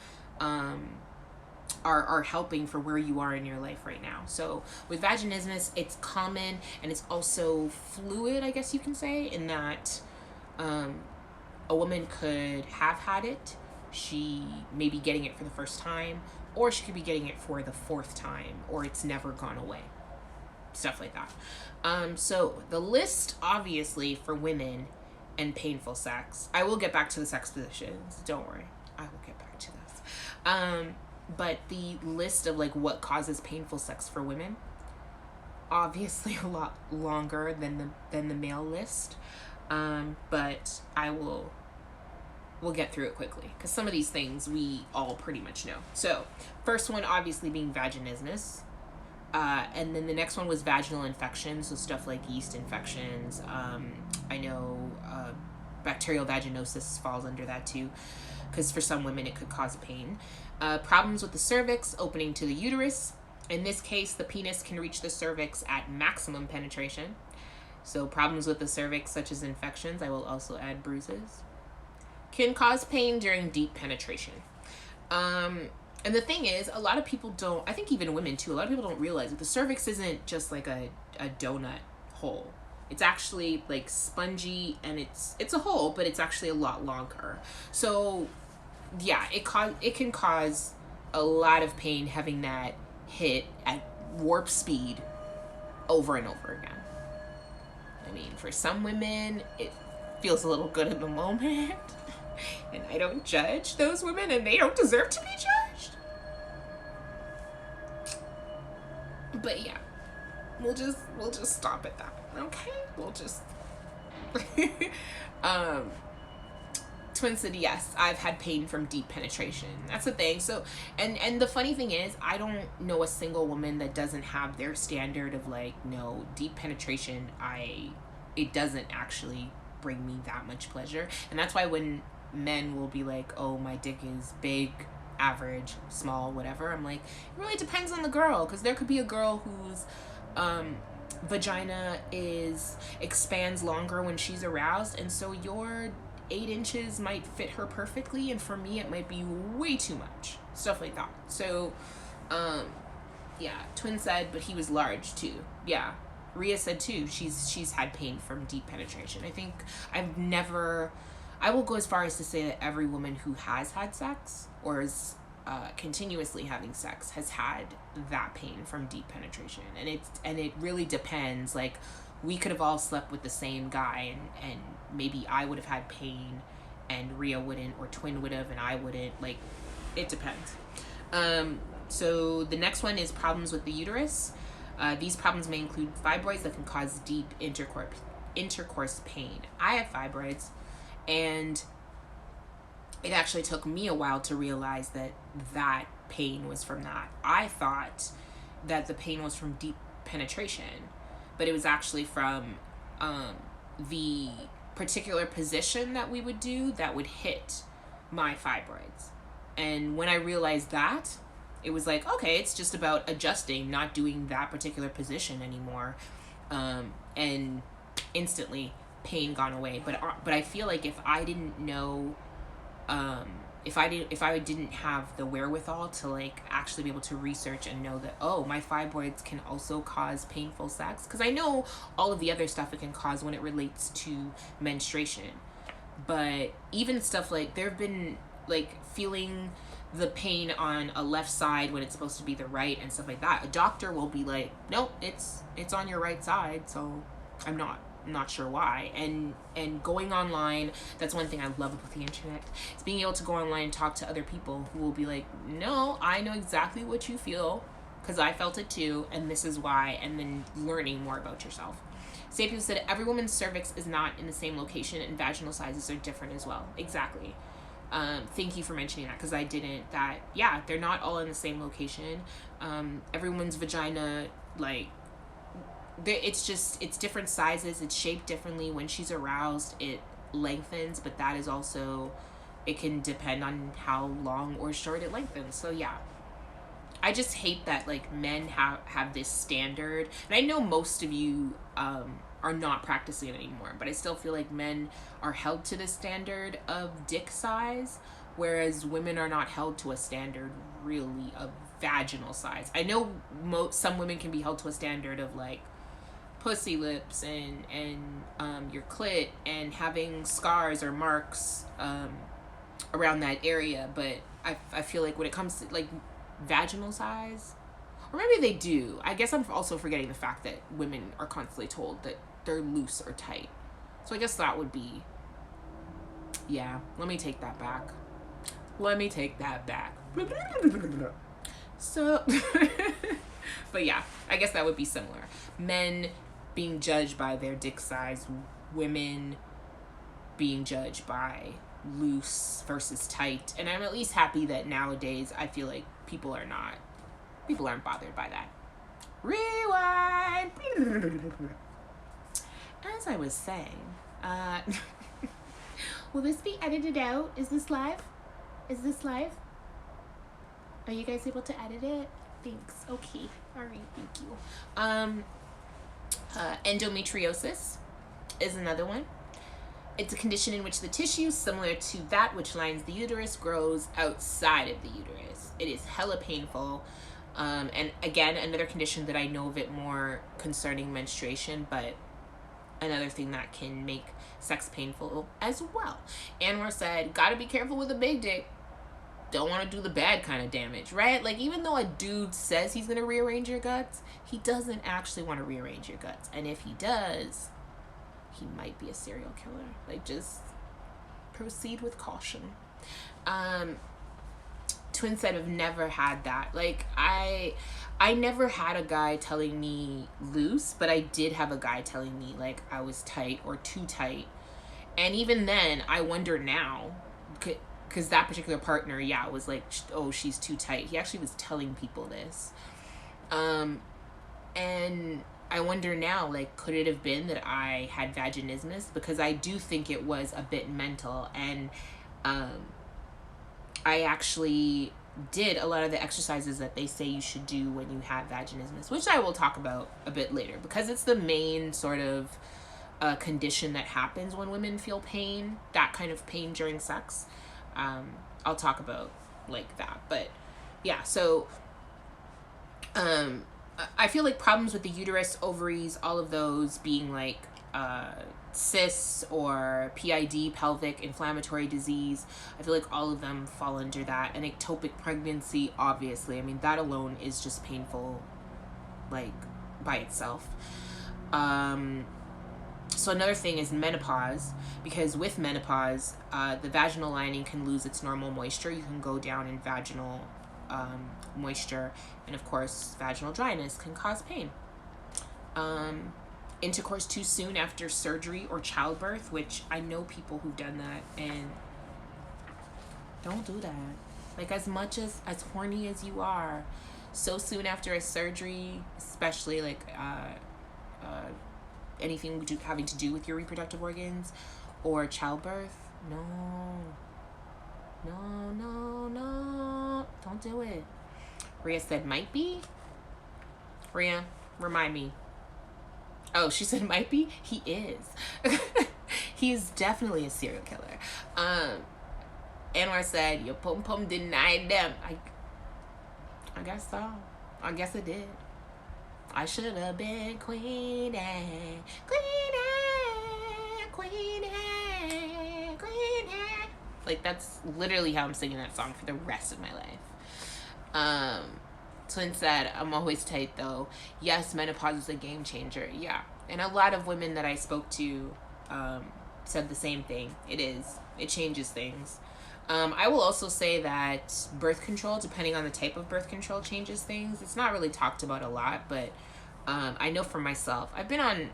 are helping for where you are in your life right now. So with vaginismus, it's common, and it's also fluid, I guess you can say, in that A woman could have had it, she may be getting it for the first time, or she could be getting it for the fourth time, or it's never gone away. Stuff like that. So the list, obviously, for women and painful sex, I will get back to the sex positions, don't worry, I will get back to this. But the list of like what causes painful sex for women, obviously a lot longer than the male list. But we'll get through it quickly, because some of these things we all pretty much know. So first one obviously being vaginismus, and then the next one was vaginal infections, so stuff like yeast infections. I know bacterial vaginosis falls under that too, because for some women it could cause pain. Problems with the cervix, opening to the uterus. In this case, the penis can reach the cervix at maximum penetration. So problems with the cervix, such as infections, I will also add bruises, can cause pain during deep penetration. And the thing is, a lot of people don't, I think even women too, a lot of people don't realize that the cervix isn't just like a donut hole. It's actually like spongy, and it's a hole, but it's actually a lot longer. So yeah, it can cause a lot of pain having that hit at warp speed over and over again. I mean, for some women, it feels a little good in the moment, and I don't judge those women, and they don't deserve to be judged. But yeah, we'll just stop at that, okay? We'll just Twin said, yes, I've had pain from deep penetration. That's the thing. So, and the funny thing is, I don't know a single woman that doesn't have their standard of like, no, deep penetration, it doesn't actually bring me that much pleasure. And that's why when men will be like, oh, my dick is big, average, small, whatever, I'm like, it really depends on the girl, because there could be a girl whose vagina expands longer when she's aroused, and so your 8 inches might fit her perfectly, and for me it might be way too much, stuff like that. So yeah, Twin said, but he was large too. Yeah, Rhea said too, she's had pain from deep penetration. I think I will go as far as to say that every woman who has had sex or is continuously having sex has had that pain from deep penetration, and it really depends. Like, we could have all slept with the same guy, and maybe I would have had pain and Rhea wouldn't, or Twin would have and I wouldn't. Like, it depends. So the next one is problems with the uterus. These problems may include fibroids that can cause deep intercourse pain. I have fibroids, and it actually took me a while to realize that pain was from that. I thought that the pain was from deep penetration, but it was actually from the particular position that we would do that would hit my fibroids. And when I realized that, it was like, okay, it's just about adjusting, not doing that particular position anymore, and instantly pain gone away. But I feel like if I didn't know, if I didn't have the wherewithal to like actually be able to research and know that, oh, my fibroids can also cause painful sex, because I know all of the other stuff it can cause when it relates to menstruation. But even stuff like, there have been like feeling the pain on a left side when it's supposed to be the right and stuff like that. A doctor will be like, nope, it's on your right side, so I'm not sure why. And going online, that's one thing I love about the internet, is being able to go online and talk to other people who will be like, no, I know exactly what you feel, because I felt it too, and this is why, and then learning more about yourself. Sapio said, every woman's cervix is not in the same location, and vaginal sizes are different as well. Exactly. Thank you for mentioning that, because I didn't. Yeah, they're not all in the same location. Everyone's vagina, like, it's different sizes, it's shaped differently. When she's aroused, it lengthens, but that is also, it can depend on how long or short it lengthens. So yeah, I just hate that like men have this standard, and I know most of you are not practicing it anymore, but I still feel like men are held to the standard of dick size, whereas women are not held to a standard really of vaginal size. I know some women can be held to a standard of like pussy lips and your clit and having scars or marks around that area. But I feel like when it comes to like vaginal size, or maybe they do. I guess I'm also forgetting the fact that women are constantly told that they're loose or tight. So I guess that would be, yeah, let me take that back. So, but yeah, I guess that would be similar. Men being judged by their dick size, women being judged by loose versus tight. And I'm at least happy that nowadays I feel like people aren't bothered by that. Rewind. As I was saying, will this be edited out? Is this live? Are you guys able to edit it? Thanks. Okay. All right. Thank you. Endometriosis is another one. It's a condition in which the tissue, similar to that which lines the uterus, grows outside of the uterus. It is hella painful. And again, another condition that I know a bit more concerning menstruation, but another thing that can make sex painful as well. Anwar said, gotta be careful with a big dick. Don't want to do the bad kind of damage, right? Like, even though a dude says he's gonna rearrange your guts, he doesn't actually want to rearrange your guts. And if he does, he might be a serial killer. Like, just proceed with caution. Twin said, I've never had that. Like, I never had a guy telling me loose, but I did have a guy telling me like I was tight or too tight. And even then, I wonder now, because that particular partner, yeah, was like, oh, she's too tight. He actually was telling people this. And I wonder now, like, could it have been that I had vaginismus? Because I do think it was a bit mental. And I actually did a lot of the exercises that they say you should do when you have vaginismus, which I will talk about a bit later, because it's the main sort of condition that happens when women feel pain, that kind of pain during sex. I'll talk about like that. But yeah, so I feel like problems with the uterus, ovaries, all of those being like cysts or PID, pelvic inflammatory disease, I feel like all of them fall under that. And ectopic pregnancy, obviously, I mean, that alone is just painful, like, by itself. So another thing is menopause, because with menopause, the vaginal lining can lose its normal moisture. You can go down in vaginal moisture, and of course, vaginal dryness can cause pain. Intercourse too soon after surgery or childbirth, which I know people who've done that, and don't do that. Like, as much as horny as you are, so soon after a surgery, especially like anything having to do with your reproductive organs or childbirth, no, don't do it. Rhea said might be. Rhea, remind me. Oh, she said might be? He is. He is definitely a serial killer. Anwar said, your pum-pum denied them. I guess so. I guess it did. I should have been queen. Like, that's literally how I'm singing that song for the rest of my life. Twin said, I'm always tight though. Yes, menopause is a game changer. Yeah. And a lot of women that I spoke to said the same thing. It is. It changes things. I will also say that birth control, depending on the type of birth control, changes things. It's not really talked about a lot, but I know for myself, I've been on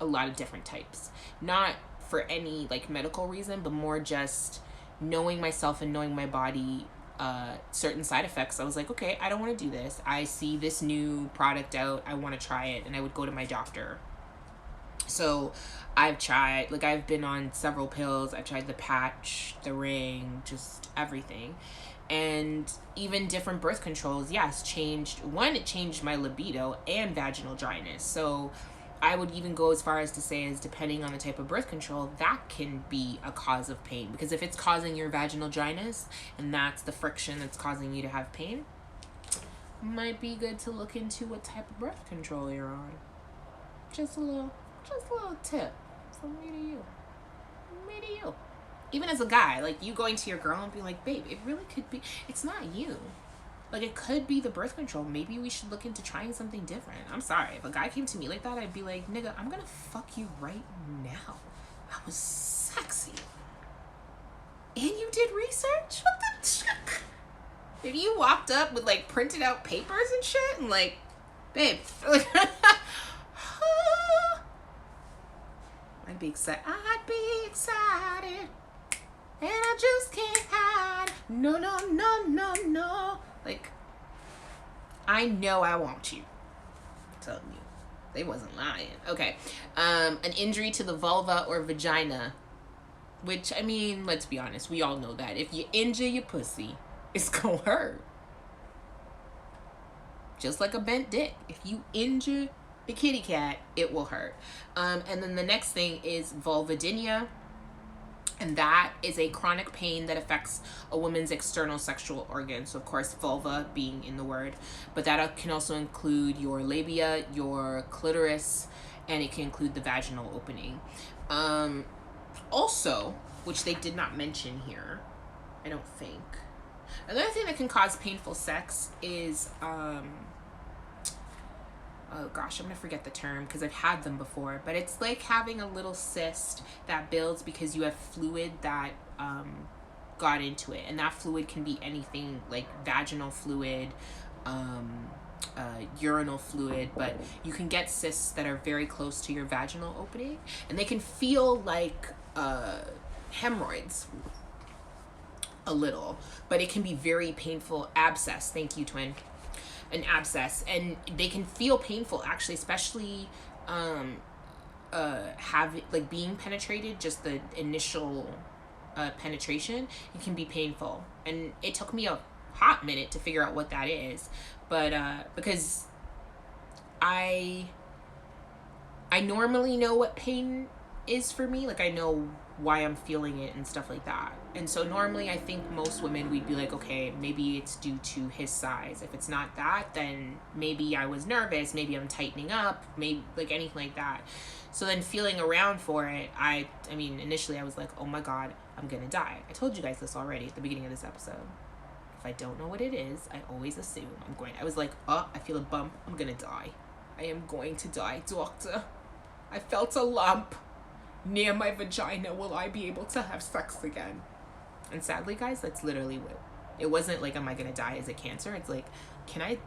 a lot of different types. Not for any like medical reason, but more just knowing myself and knowing my body, certain side effects. I was like, okay, I don't want to do this. I see this new product out, I want to try it, and I would go to my doctor. So I've tried, like, I've been on several pills. I've tried the patch, the ring, just everything. And even different birth controls, yes, changed. One, it changed my libido and vaginal dryness. So I would even go as far as to say, as depending on the type of birth control, that can be a cause of pain. Because if it's causing your vaginal dryness, and that's the friction that's causing you to have pain, might be good to look into what type of birth control you're on. Just a little tip. So me to you. Me to you. Even as a guy, like, you going to your girl and being like, babe, it really could be, it's not you. Like, it could be the birth control. Maybe we should look into trying something different. I'm sorry. If a guy came to me like that, I'd be like, nigga, I'm gonna fuck you right now. That was sexy. And you did research? What the fuck? If you walked up with, like, printed out papers and shit and, like, babe, like, I'd be excited. And I just can't hide. No, no, no, no, no. Like, I know I want you. I'm telling you. They wasn't lying. Okay. An injury to the vulva or vagina. Which, I mean, let's be honest. We all know that. If you injure your pussy, it's gonna hurt. Just like a bent dick. If you injure the kitty cat, it will hurt. And then the next thing is vulvodynia. And that is a chronic pain that affects a woman's external sexual organs. So, of course, vulva being in the word. But that can also include your labia, your clitoris, and it can include the vaginal opening. Also, which they did not mention here, I don't think. Another thing that can cause painful sex is, oh gosh, I'm gonna forget the term because I've had them before, but it's like having a little cyst that builds because you have fluid that got into it, and that fluid can be anything like vaginal fluid, urinal fluid, but you can get cysts that are very close to your vaginal opening, and they can feel like hemorrhoids a little, but it can be very painful. Abscess, thank you, twin. An abscess, and they can feel painful actually, especially being penetrated, just the initial penetration, it can be painful. And it took me a hot minute to figure out what that is, but because I normally know what pain is for me, like I know why I'm feeling it and stuff like that. And so normally I think most women, we'd be like, okay, maybe it's due to his size. If it's not that, then maybe I was nervous, maybe I'm tightening up, maybe like anything like that. So then feeling around for it, I mean, initially I was like, oh my God, I'm gonna die. I told you guys this already at the beginning of this episode. If I don't know what it is, I always assume I was like, oh, I feel a bump, I'm gonna die. I am going to die, doctor. I felt a lump near my vagina. Will I be able to have sex again? And sadly, guys, that's literally what it wasn't. Like, am I gonna die? Is it cancer? It's like, can I,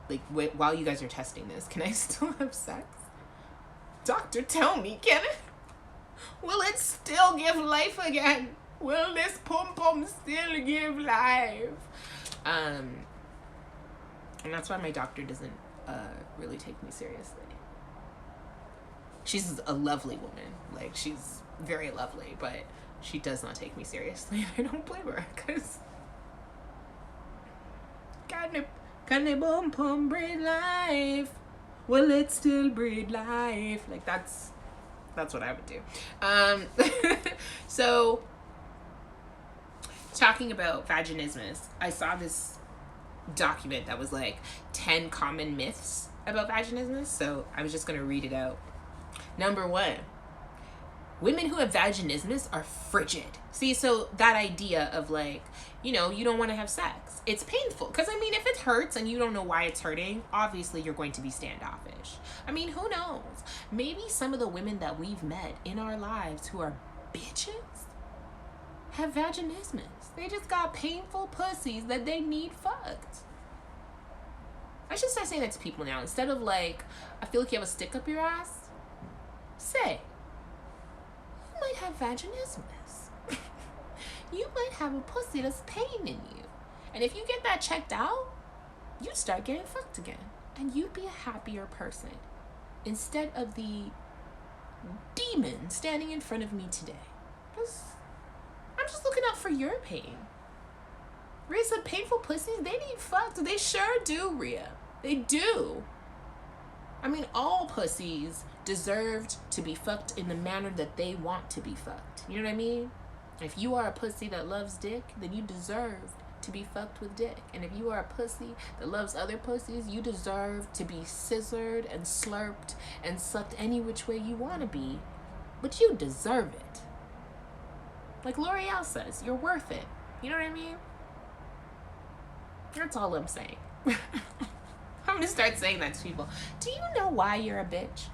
like, while you guys are testing this, can I still have sex? Doctor, tell me, can it? Will it still give life again? Will this pom pom still give life? And that's why my doctor doesn't really take me seriously. She's a lovely woman. Like, she's very lovely, but she does not take me seriously. I don't blame her, because can the boom boom breed life? Will it still breed life? Like, that's what I would do. So, talking about vaginismus, I saw this document that was like 10 common myths about vaginismus, so I was just going to read it out. Number 1, women who have vaginismus are frigid. See, so that idea of like, you know, you don't want to have sex. It's painful. Because, I mean, if it hurts and you don't know why it's hurting, obviously you're going to be standoffish. I mean, who knows? Maybe some of the women that we've met in our lives who are bitches have vaginismus. They just got painful pussies that they need fucked. I should start saying that to people now. Instead of like, I feel like you have a stick up your ass, say, you might have vaginismus. You might have a pussy that's paining you. And if you get that checked out, you'd start getting fucked again. And you'd be a happier person. Instead of the demon standing in front of me today. I'm just looking out for your pain. Rhea said painful pussies, they need fucked. They sure do, Rhea. They do. I mean, all pussies deserved to be fucked in the manner that they want to be fucked. You know what I mean? If you are a pussy that loves dick, then you deserve to to be fucked with dick. And if you are a pussy that loves other pussies, you deserve to be scissored and slurped and sucked any which way you want to be. But you deserve it. Like L'Oreal says, you're worth it. You know what I mean? That's all I'm saying. I'm going to start saying that to people. Do you know why you're a bitch?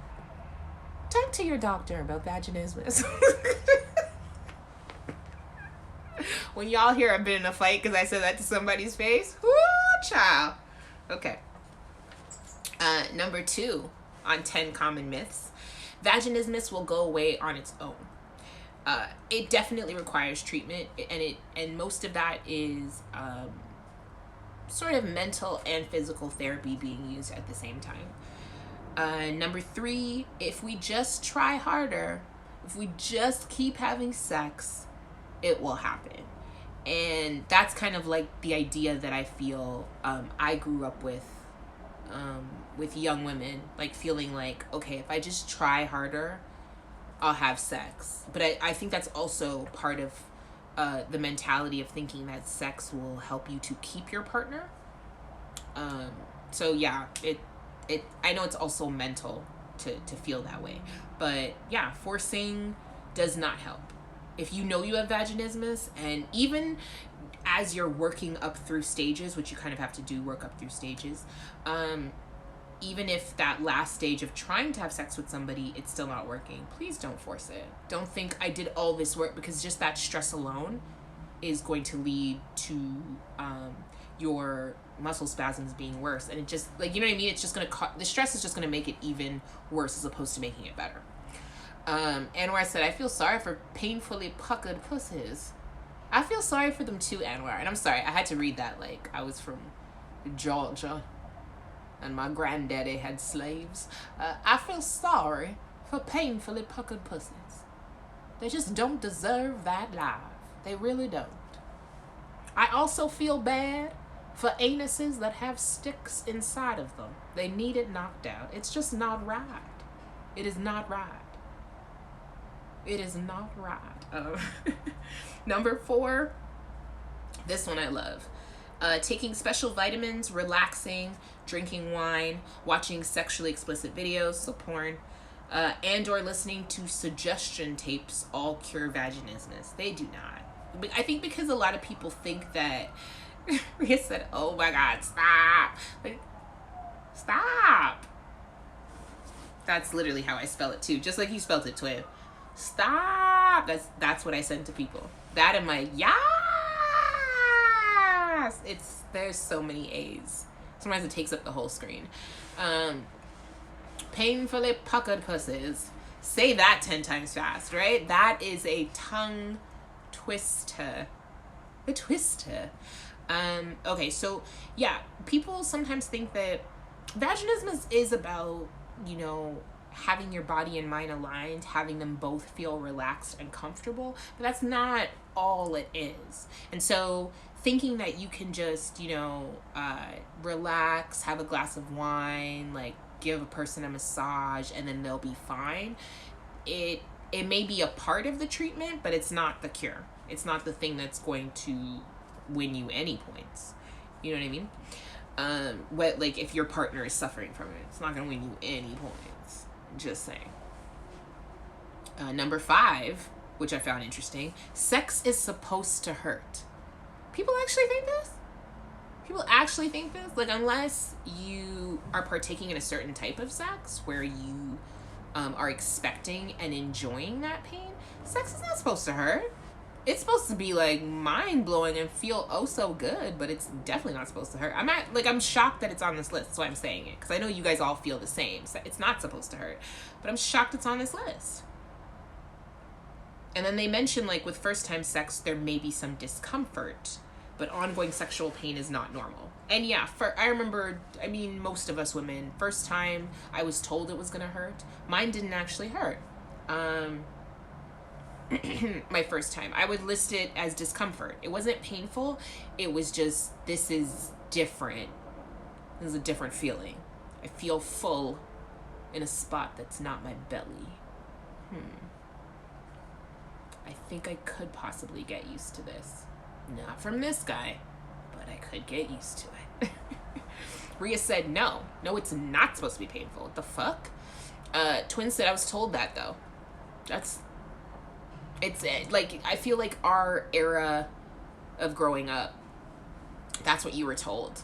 Talk to your doctor about vaginismus. When y'all hear I've been in a fight because I said that to somebody's face, whoo, child. Okay. Number 2 on 10 common myths. Vaginismus will go away on its own. It definitely requires treatment, and most of that is sort of mental and physical therapy being used at the same time. Number 3, if we just try harder, if we just keep having sex, it will happen. And that's kind of like the idea that I feel I grew up with young women, like feeling like, okay, if I just try harder, I'll have sex. But I think that's also part of the mentality of thinking that sex will help you to keep your partner. So yeah, I know it's also mental to feel that way. But yeah, forcing does not help. If you know you have vaginismus, and even as you're working up through stages, which you kind of have to do, work up through stages, even if that last stage of trying to have sex with somebody, it's still not working, please don't force it. Don't think I did all this work, because just that stress alone is going to lead to your muscle spasms being worse. And it just, like, you know what I mean? It's just going to, the stress is just going to make it even worse as opposed to making it better. Anwar said, I feel sorry for painfully puckered pussies. I feel sorry for them too, Anwar. And I'm sorry, I had to read that like I was from Georgia and my granddaddy had slaves. I feel sorry for painfully puckered pussies. They just don't deserve that life. They really don't. I also feel bad for anuses that have sticks inside of them. They need it knocked out. It's just not right. It is not right. It is not right. Number 4, this one I love. Taking special vitamins, relaxing, drinking wine, watching sexually explicit videos, so porn, and or listening to suggestion tapes all cure vaginismus. They do not. I think because a lot of people think that he said, oh my God, stop. Like, stop. That's literally how I spell it too. Just like you spelled it, twin. Stop. That's what I send to people. That and my yes. There's so many A's. Sometimes it takes up the whole screen. Painfully puckered pussies. Say that 10 times fast, right? That is a tongue twister. A twister. Okay, so yeah, people sometimes think that vaginismus is about, you know, having your body and mind aligned, having them both feel relaxed and comfortable, but that's not all it is. And so thinking that you can just, you know, relax, have a glass of wine, like give a person a massage, and then they'll be fine, it may be a part of the treatment, but it's not the cure. It's not the thing that's going to win you any points. You know what I mean? Like if your partner is suffering from it, it's not going to win you any points. Just saying. Number 5, which I found interesting, sex is supposed to hurt. People actually think this? People actually think this? Like, unless you are partaking in a certain type of sex where you are expecting and enjoying that pain, sex is not supposed to hurt. It's supposed to be like mind-blowing and feel oh so good, but it's definitely not supposed to hurt. I'm shocked that it's on this list, so I'm saying it, because I know you guys all feel the same. So it's not supposed to hurt, but I'm shocked it's on this list. And then they mention, like, with first-time sex, there may be some discomfort, but ongoing sexual pain is not normal. And yeah, I remember, most of us women, first time I was told it was gonna hurt, mine didn't actually hurt. My first time, I would list it as discomfort. It wasn't painful. It was just, this is different. This is a different feeling. I feel full in a spot that's not my belly. I think I could possibly get used to this. Not from this guy, but I could get used to it. Rhea said, no, it's not supposed to be painful. What the fuck? Twin said, I was told that, though. It's like, I feel like our era of growing up, that's what you were told.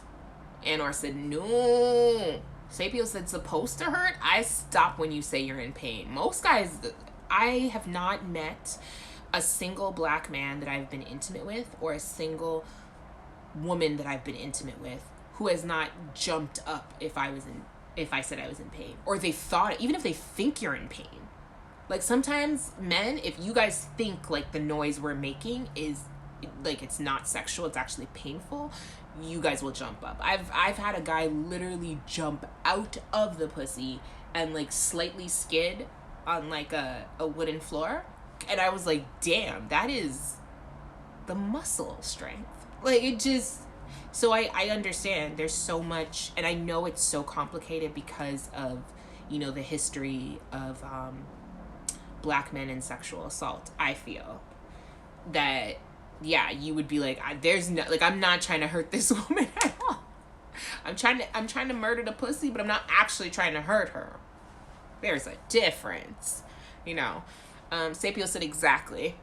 Anor said, no. Sapio said, supposed to hurt? I stop when you say you're in pain. Most guys, I have not met a single black man that I've been intimate with, or a single woman that I've been intimate with, who has not jumped up if I said I was in pain, or they thought, even if they think you're in pain. Like, sometimes men, if you guys think like the noise we're making is like, it's not sexual, it's actually painful, you guys will jump up. I've had a guy literally jump out of the pussy and like slightly skid on like a wooden floor, and I was like, damn, that is the muscle strength. Like, it just, so I understand there's so much, and I know it's so complicated because of, you know, the history of black men and sexual assault. I feel that, yeah, you would be like, there's no, like, I'm not trying to hurt this woman at all. I'm trying to murder the pussy, but I'm not actually trying to hurt her. There's a difference, you know. Sapio said, exactly.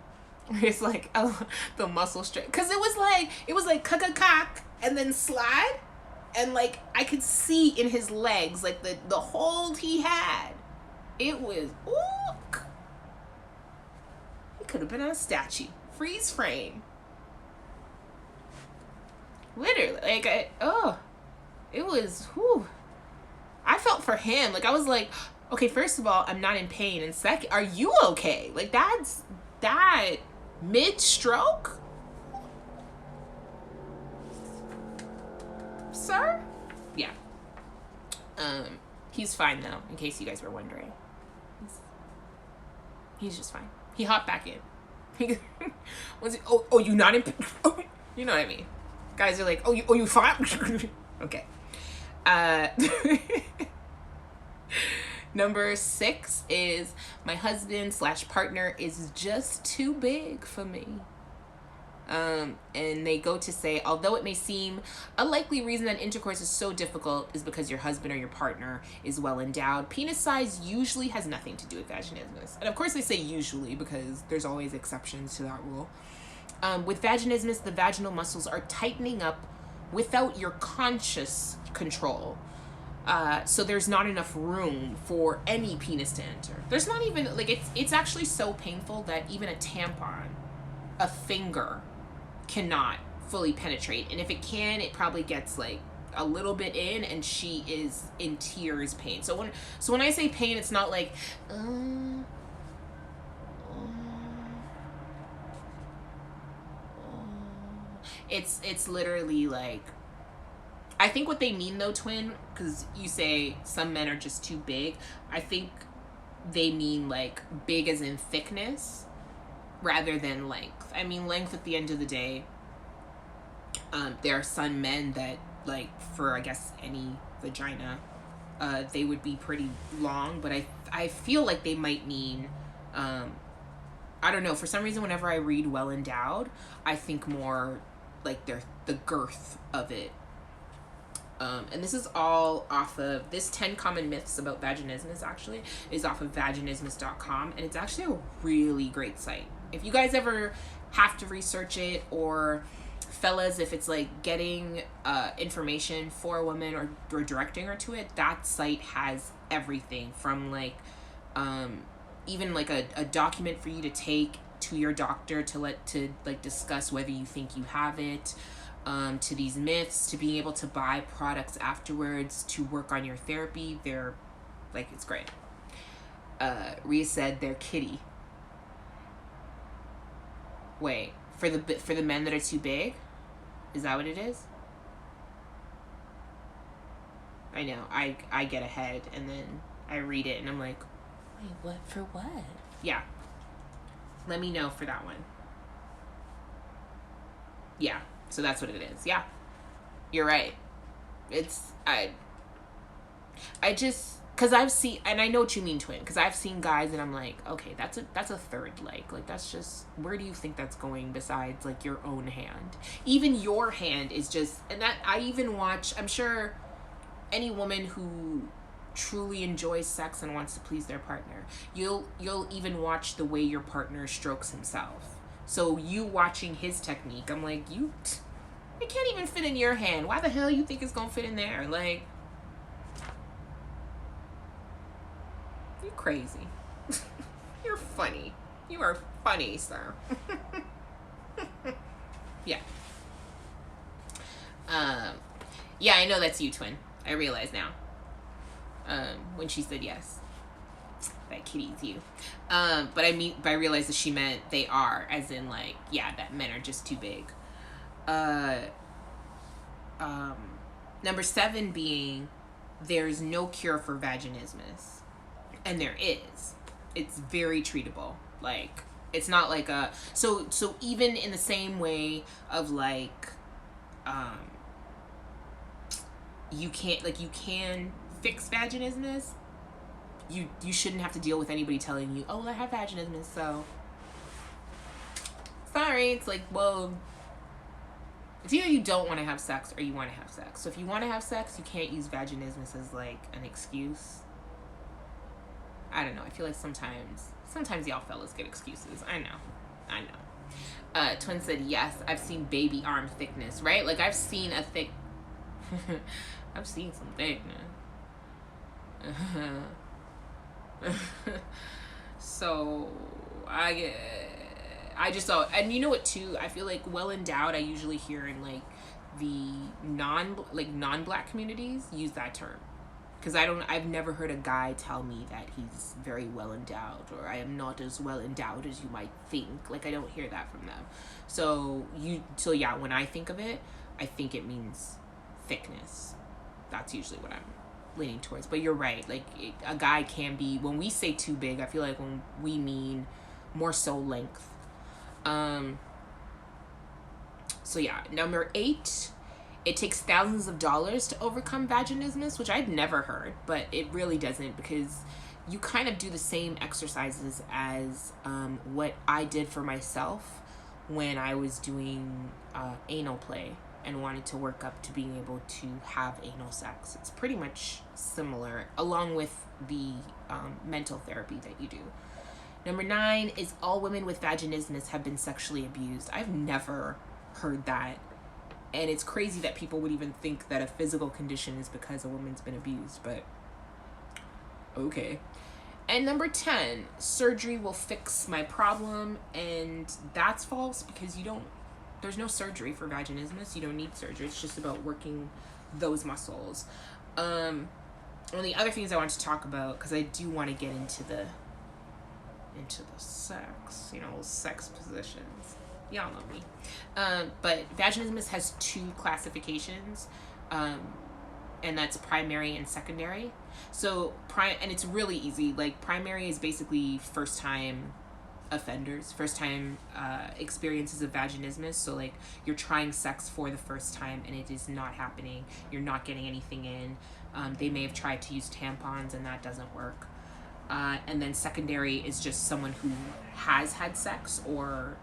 It's like, oh, the muscle strength, because it was like cock and then slide, and like I could see in his legs like the hold he had. It was, ooh, he could have been on a statue, freeze frame. Literally, like, it was, whew. I felt for him. Like, I was like, okay, first of all, I'm not in pain, and second, are you okay? Like, that mid-stroke? Sir? Yeah. He's fine, though, in case you guys were wondering. He's just fine. He hopped back in. Was it, oh, you not in pain? You know what I mean. Guys are like, oh, you fine? Okay. Number 6 is, my husband/partner is just too big for me. And they go to say, although it may seem a likely reason that intercourse is so difficult is because your husband or your partner is well endowed, penis size usually has nothing to do with vaginismus. And of course they say usually because there's always exceptions to that rule. With vaginismus, the vaginal muscles are tightening up without your conscious control. So there's not enough room for any penis to enter. There's not even, like, it's actually so painful that even a tampon, a finger, cannot fully penetrate. And if it can, it probably gets like a little bit in, and she is in tears pain. So when I say pain, it's not like, it's literally like, I think what they mean though, twin, because you say some men are just too big, I think they mean like big as in thickness rather than length. I mean, length at the end of the day, there are some men that, like, for I guess any vagina, they would be pretty long, but I feel like they might mean, I don't know, for some reason whenever I read well endowed, I think more like the girth of it. And this is all off of, this 10 common myths about vaginismus actually is off of vaginismus.com, and it's actually a really great site. If you guys ever have to research it, or fellas, if it's like getting information for a woman or directing her to it, that site has everything from like even like a document for you to take to your doctor to discuss whether you think you have it, to these myths, to being able to buy products afterwards to work on your therapy. They're like, it's great. Rhea said they're kitty. Wait, for the men that are too big? Is that what it is? I know, I get ahead and then I read it and I'm like, wait, what, for what? Yeah. Let me know for that one. Yeah, so that's what it is. Yeah, you're right. It's, I just, Because I've seen, and I know what you mean, twin, because I've seen guys and I'm like, okay, that's a third leg. Like, that's just, where do you think that's going besides, like, your own hand? Even your hand is just, and that, I even watch, I'm sure any woman who truly enjoys sex and wants to please their partner, you'll even watch the way your partner strokes himself. So you watching his technique, I'm like, it can't even fit in your hand. Why the hell you think it's gonna fit in there? Like, you crazy. You're funny. You are funny, sir. Yeah. Yeah, I know that's you, twin. I realize now. When she said yes. That kitty's you. But I realized that she meant they are, as in, like, yeah, that men are just too big. Number 7 being, there's no cure for vaginismus. And there is. It's very treatable. Like, it's not like a, so even in the same way of, like, you can fix vaginismus. You shouldn't have to deal with anybody telling you, oh, I have vaginismus, so sorry. It's like, well, it's either you don't want to have sex or you want to have sex. So if you want to have sex, you can't use vaginismus as, like, an excuse. I don't know. I feel like sometimes y'all fellas get excuses. I know. Twin said, yes, I've seen baby arm thickness, right? Like, I've seen a thick, I've seen some thickness. So, I just saw, and you know what, too? I feel like well endowed, I usually hear in, like, the non-black communities use that term. Because I've never heard a guy tell me that he's very well endowed, or I am not as well endowed as you might think. Like, I don't hear that from them. So yeah, when I think of it, I think it means thickness. That's usually what I'm leaning towards. But you're right. Like, a guy can be, when we say too big, I feel like when we mean more so length. So yeah, number 8. It takes thousands of dollars to overcome vaginismus, which I've never heard, but it really doesn't, because you kind of do the same exercises as what I did for myself when I was doing anal play and wanted to work up to being able to have anal sex. It's pretty much similar, along with the mental therapy that you do. Number 9 is all women with vaginismus have been sexually abused. I've never heard that. And it's crazy that people would even think that a physical condition is because a woman's been abused, but okay. And number 10, surgery will fix my problem, and that's false, because there's no surgery for vaginismus. You don't need surgery. It's just about working those muscles. One of the other things I want to talk about, because I do want to get into the sex, sex positions. Y'all know me. But vaginismus has 2 classifications, and that's primary and secondary. So and it's really easy. Like, primary is basically first-time offenders, first-time experiences of vaginismus. So, like, you're trying sex for the first time and it is not happening. You're not getting anything in. They may have tried to use tampons and that doesn't work. And then secondary is just someone who has had sex or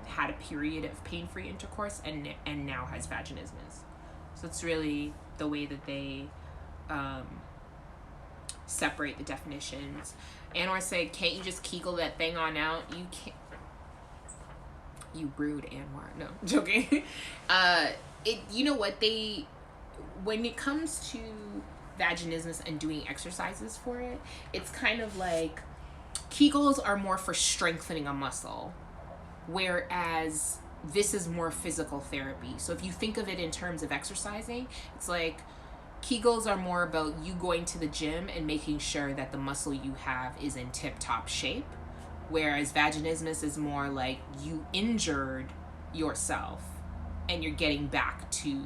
had a period of pain-free intercourse and now has vaginismus. So it's really the way that they separate the definitions. Anwar said, can't you just Kegel that thing on out? You can't. You rude, Anwar. No, joking. You know what, when it comes to vaginismus and doing exercises for it, it's kind of like Kegels are more for strengthening a muscle, whereas this is more physical therapy. So if you think of it in terms of exercising, it's like Kegels are more about you going to the gym and making sure that the muscle you have is in tip-top shape, whereas vaginismus is more like you injured yourself and you're getting back to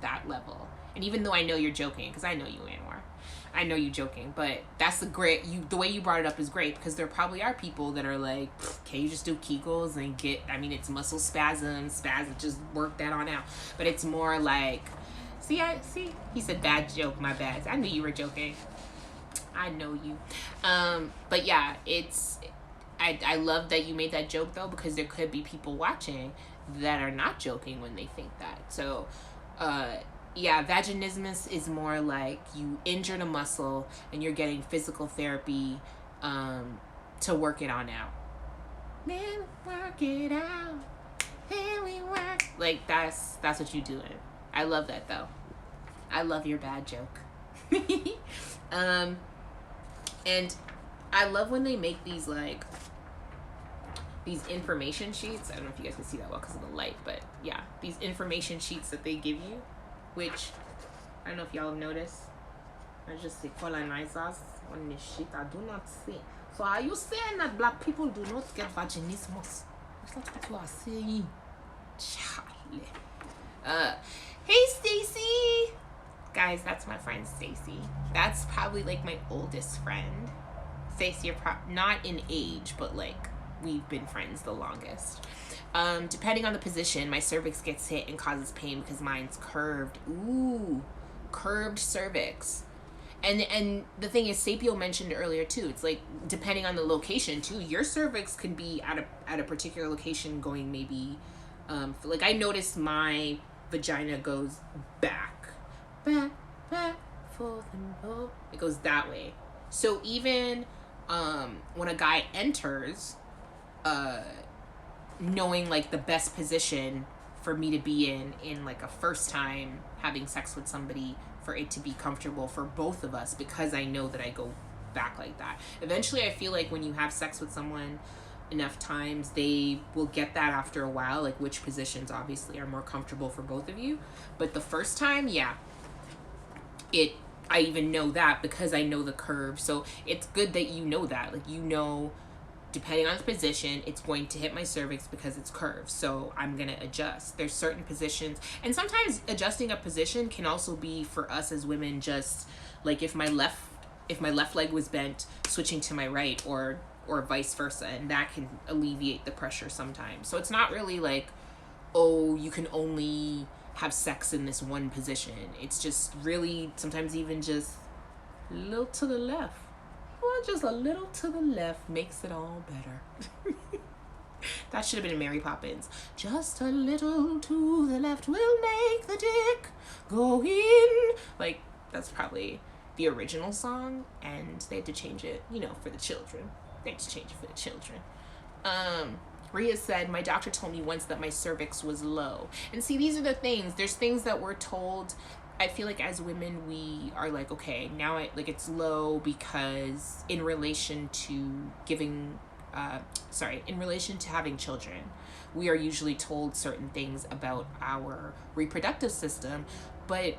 that level. And even though I know you're joking, because I know you, Anwar, I know you joking, but that's the way you brought it up is great, because there probably are people that are like, can you just do Kegels and it's muscle spasms, just work that on out. But it's more like See, he said bad joke, my bad. I knew you were joking. I know you. But yeah, I love that you made that joke though, because there could be people watching that are not joking when they think that. So yeah, vaginismus is more like you injured a muscle and you're getting physical therapy to work it on out. Then work it out. Then we work. Like that's what you doing. I love that though. I love your bad joke. And I love when they make these like these information sheets. I don't know if you guys can see that well because of the light, but yeah, these information sheets that they give you, which I don't know if y'all have noticed. I just say colonizers on this shit. I do not see. So are you saying that black people do not get vaginismus? That's not what you are saying. Charlie. Hey Stacy. Guys, that's my friend Stacy. That's probably like my oldest friend. Stacy, you're not in age, but like we've been friends the longest. Depending on the position, my cervix gets hit and causes pain because mine's curved. Ooh, curved cervix. And the thing is, Sapio mentioned earlier too. It's like depending on the location too. Your cervix could be at a particular location going maybe, like I noticed my vagina goes back, forth and forth. It goes that way. So even when a guy enters, knowing like the best position for me to be in like a first time having sex with somebody, for it to be comfortable for both of us, because I know that I go back like that. Eventually I feel like when you have sex with someone enough times, they will get that after a while, like which positions obviously are more comfortable for both of you. But the first time, yeah, I even know that because I know the curve. So it's good that you know that, like, you know, depending on the position, it's going to hit my cervix because it's curved. So I'm going to adjust. There's certain positions. And sometimes adjusting a position can also be for us as women, just like if my left leg was bent, switching to my right, or vice versa. And that can alleviate the pressure sometimes. So it's not really like, oh, you can only have sex in this one position. It's just really sometimes even just a little to the left. Well, just a little to the left makes it all better. That should have been Mary Poppins. Just a little to the left will make the dick go in. Like, that's probably the original song, and they had to change it, you know, for the children. They had to change it for the children. Rhea said, my doctor told me once that my cervix was low. And see, these are the things. There's things that we're told. I feel like as women, we are like, okay, now it's low because in relation to in relation to having children, we are usually told certain things about our reproductive system, but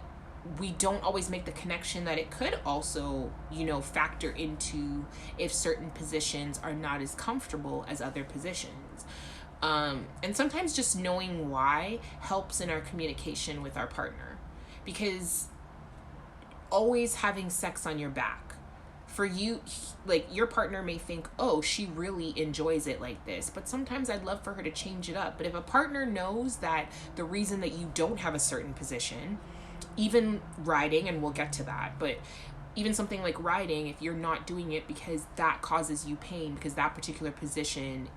we don't always make the connection that it could also, you know, factor into if certain positions are not as comfortable as other positions. And sometimes just knowing why helps in our communication with our partner, because always having sex on your back, for you, like, your partner may think, oh, she really enjoys it like this, but sometimes I'd love for her to change it up. But if a partner knows that the reason that you don't have a certain position, even riding, and we'll get to that, but even something like riding, if you're not doing it because that causes you pain, because that particular position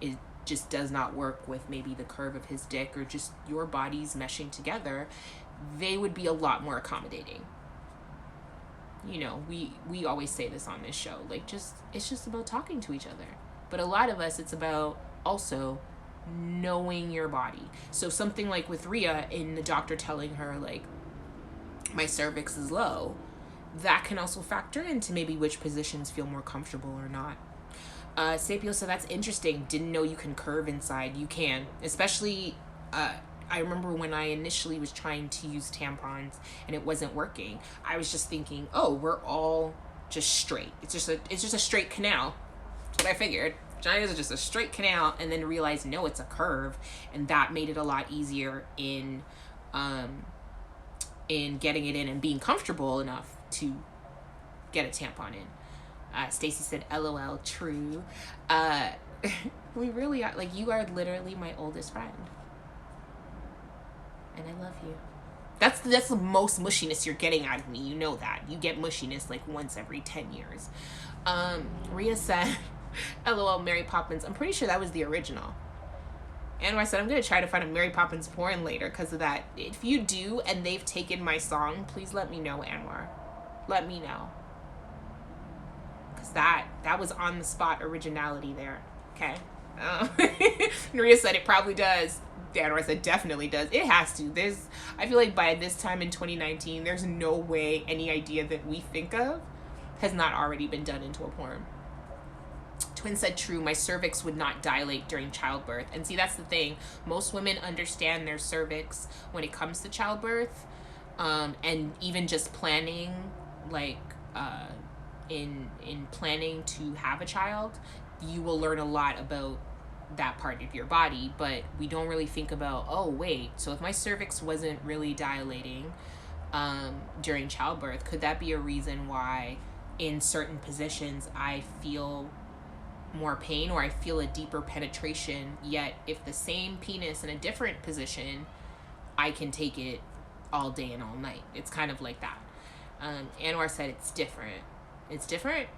just does not work with maybe the curve of his dick or just your bodies meshing together, they would be a lot more accommodating. You know, we always say this on this show, like, it's just about talking to each other. But a lot of us, it's about also knowing your body. So something like with Rhea, in the doctor telling her, like, my cervix is low, that can also factor into maybe which positions feel more comfortable or not. Sapio said, that's interesting. Didn't know you can curve inside. You can. Especially, I remember when I initially was trying to use tampons and it wasn't working. I was just thinking, oh, we're all just straight. It's just a straight canal. That's what I figured. Vaginas are just a straight canal, and then realized, no, it's a curve. And that made it a lot easier in getting it in and being comfortable enough to get a tampon in. Stacy said, LOL, true. We really are, like, you are literally my oldest friend. And I love you. That's the most mushiness you're getting out of me. You know that. You get mushiness like once every 10 years. Rhea said, LOL, Mary Poppins. I'm pretty sure that was the original. Anwar said, I'm going to try to find a Mary Poppins porn later because of that. If you do and they've taken my song, please let me know, Anwar. Let me know. Because that was on the spot originality there. Okay? Maria said it probably does. Anwar said definitely does. It has to. I feel like by this time in 2019, there's no way any idea that we think of has not already been done into a porn. Twin said, true, my cervix would not dilate during childbirth. And see, that's the thing. Most women understand their cervix when it comes to childbirth. And even just planning, like, in planning to have a child, you will learn a lot about that part of your body. But we don't really think about, oh, wait, so if my cervix wasn't really dilating during childbirth, could that be a reason why in certain positions I feel more pain or I feel a deeper penetration, yet if the same penis in a different position, I can take it all day and all night. It's kind of like that. Anwar said it's different. It's different?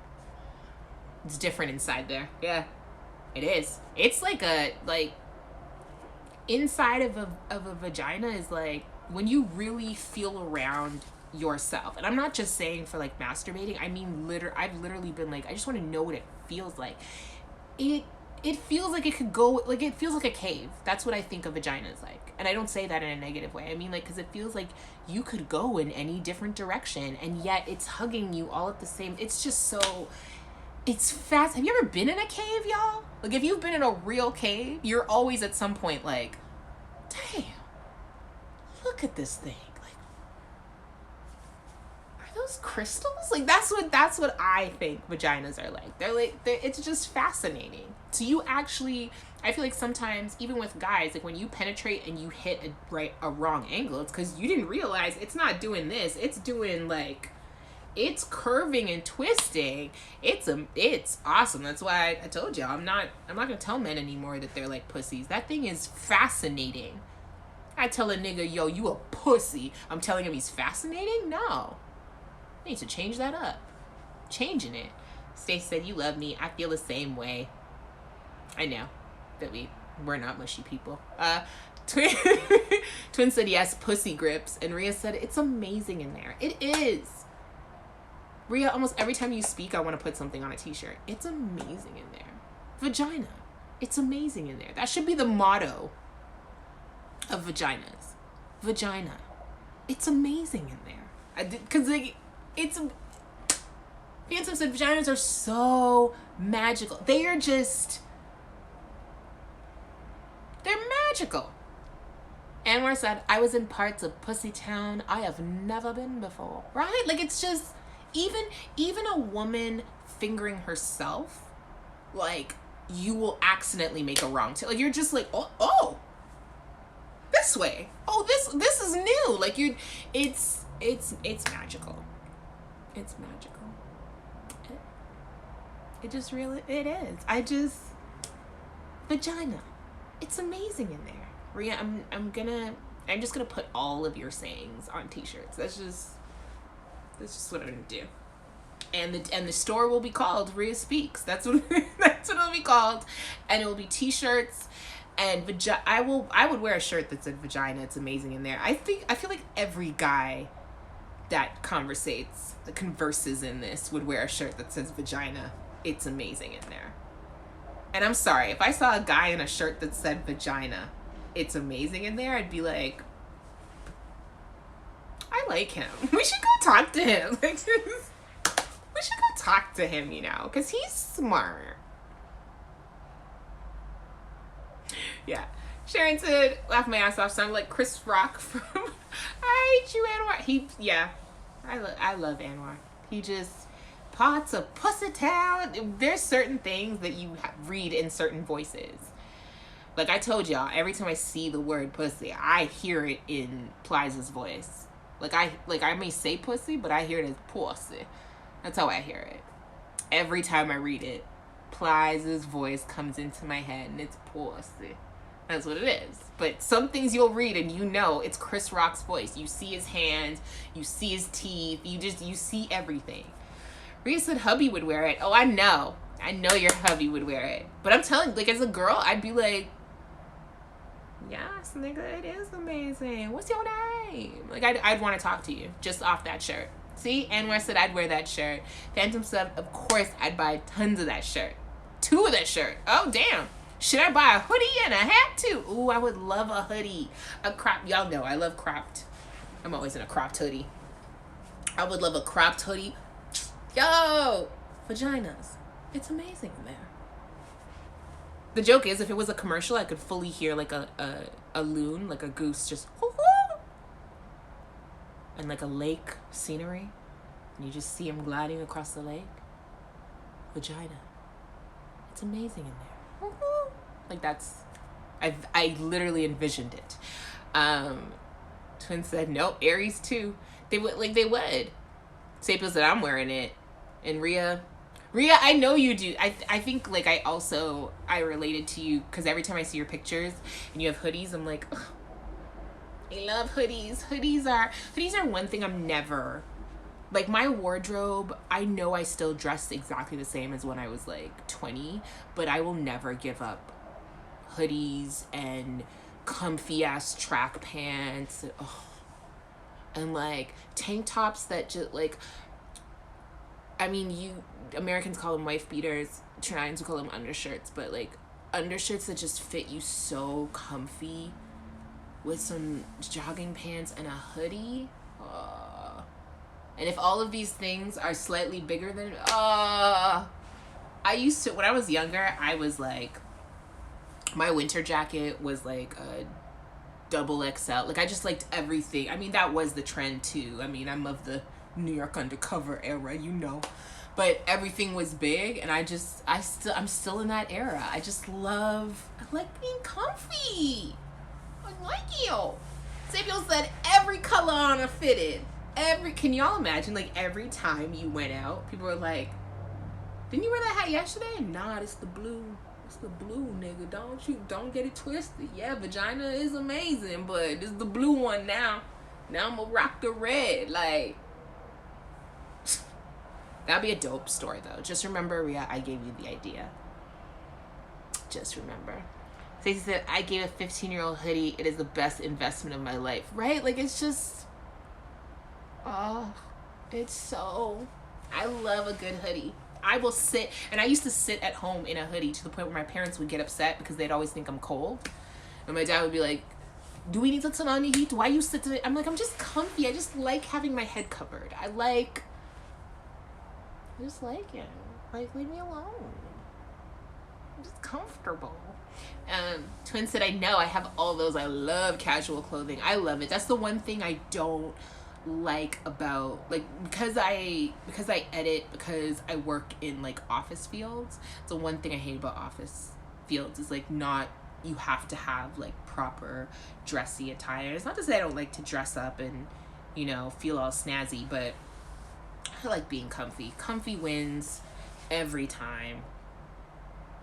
It's different inside there. Yeah, it is. It's like inside of a vagina is like when you really feel around yourself. And I'm not just saying for like masturbating. I mean, I've literally been like, I just want to know what it feels like. It feels like it could go, like it feels like a cave. That's what I think a vagina is like. And I don't say that in a negative way. I mean, like, because it feels like you could go in any different direction and yet it's hugging you all at the same. It's just so, it's fast. Have you ever been in a cave, y'all? Like, if you've been in a real cave, you're always at some point like, damn, look at this thing. Crystals, like that's what I think vaginas are like. It's just fascinating. So you actually, I feel like sometimes even with guys, like when you penetrate and you hit a wrong angle, it's because you didn't realize it's not doing this. It's doing like, it's curving and twisting. It's awesome. That's why I told y'all I'm not gonna tell men anymore that they're like pussies. That thing is fascinating. I tell a nigga, yo, you a pussy. I'm telling him he's fascinating? No. I need to change that up. Changing it. Stacey said, you love me. I feel the same way. I know that we're not mushy people. Twin said, yes, pussy grips. And Rhea said, it's amazing in there. It is. Rhea, almost every time you speak, I want to put something on a t-shirt. It's amazing in there. Vagina. It's amazing in there. That should be the motto of vaginas. Vagina. It's amazing in there. Because Handsome said vaginas are so magical. They're magical. Anwar said, I was in parts of Pussy Town I have never been before. Right? Like, it's just, even a woman fingering herself, like, you will accidentally make a wrong like, you're just like, oh, this way. Oh, this is new. Like, it's magical. It's magical. It just really, it is. Vagina. It's amazing in there. Rhea, I'm just gonna put all of your sayings on t-shirts. That's just what I'm gonna do. And the store will be called Rhea Speaks. That's what it'll be called. And it will be t-shirts and I would wear a shirt that said vagina. It's amazing in there. I feel like every guy that converses in this would wear a shirt that says vagina. It's amazing in there. And I'm sorry, if I saw a guy in a shirt that said vagina, it's amazing in there, I'd be like, I like him. We should go talk to him. We should go talk to him, because he's smart. Yeah. Sharon said, laugh my ass off, sound like Chris Rock from I Hate You, Anwar. I love Anwar. He just, parts of Pussy Town. There's certain things that you read in certain voices. Like I told y'all, every time I see the word pussy, I hear it in Pliza's voice. Like I may say pussy, but I hear it as pussy. That's how I hear it. Every time I read it, Pliza's voice comes into my head and it's pussy. That's what it is. But some things you'll read and you know it's Chris Rock's voice. You see his hands, you see his teeth, you see everything. Rhea said hubby would wear it. Oh, I know your hubby would wear it. But I'm telling you, like, as a girl, I'd be like, yes, nigga, it is amazing. What's your name? Like, I'd want to talk to you just off that shirt. See, Anwar said I'd wear that shirt. Phantom said, of course, I'd buy tons of that shirt. 2 of that shirt. Oh, damn. Should I buy a hoodie and a hat too? Ooh, I would love a hoodie. A crop. Y'all know I love cropped. I'm always in a cropped hoodie. I would love a cropped hoodie. Yo, vaginas. It's amazing in there. The joke is, if it was a commercial, I could fully hear like a loon, like a goose, just and like a lake scenery, and you just see him gliding across the lake. Vagina. It's amazing in there. Like, that's, I literally envisioned it. Twin said nope. Aries too. They would. Sapio said I'm wearing it, and Rhea, I know you do. I think like I related to you because every time I see your pictures and you have hoodies, I'm like, ugh, I love hoodies. Hoodies are one thing I'm never, like, my wardrobe, I know I still dress exactly the same as when I was like 20, but I will never give up hoodies and comfy ass track pants. Oh. And like tank tops that just like, I mean, you Americans call them wife beaters, Trinidadians call them undershirts, but like undershirts that just fit you so comfy with some jogging pants and a hoodie. And if all of these things are slightly bigger than, I used to, when I was younger, I was like, my winter jacket was like a double XL. Like, I just liked everything. I mean, that was the trend too. I mean, I'm of the New York undercover era, you know. But everything was big, and I'm still in that era. I like being comfy. I like you. Samuel said every color on a fitted. Can y'all imagine, like, every time you went out, people were like, didn't you wear that hat yesterday? Nah, it's the blue. It's the blue, nigga. Don't get it twisted. Yeah, vagina is amazing, but it's the blue one now. Now I'm gonna rock the red. Like, that'd be a dope story, though. Just remember, Rhea, I gave you the idea. Just remember. Stacey said, I gave a 15-year-old hoodie. It is the best investment of my life. Right? Like, it's just, oh, it's so, I love a good hoodie. I will sit, and I used to sit at home in a hoodie to the point where my parents would get upset because they'd always think I'm cold. And my dad would be like, do we need to turn on the heat? Why you sit to it? I'm like, I'm just comfy. I just like having my head covered. I just like it. Like, leave me alone. I'm just comfortable. Twin said, I know, I have all those. I love casual clothing. I love it. That's the one thing I don't like about, like, because I edit, because I work in like office fields. The one thing I hate about office fields is like, not, you have to have like proper dressy attire. It's not to say I don't like to dress up and, you know, feel all snazzy, but I like being comfy. Comfy wins every time.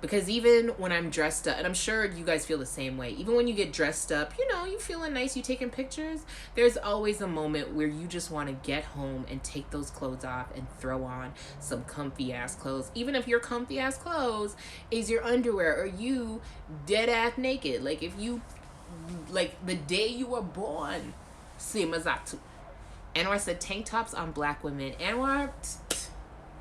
Because even when I'm dressed up, and I'm sure you guys feel the same way, even when you get dressed up, you know, you feeling nice, you taking pictures, there's always a moment where you just want to get home and take those clothes off and throw on some comfy ass clothes. Even if your comfy ass clothes is your underwear, or you dead ass naked. Like, if you, like, the day you were born, Simazatu. Anwar said tank tops on black women. Anwar,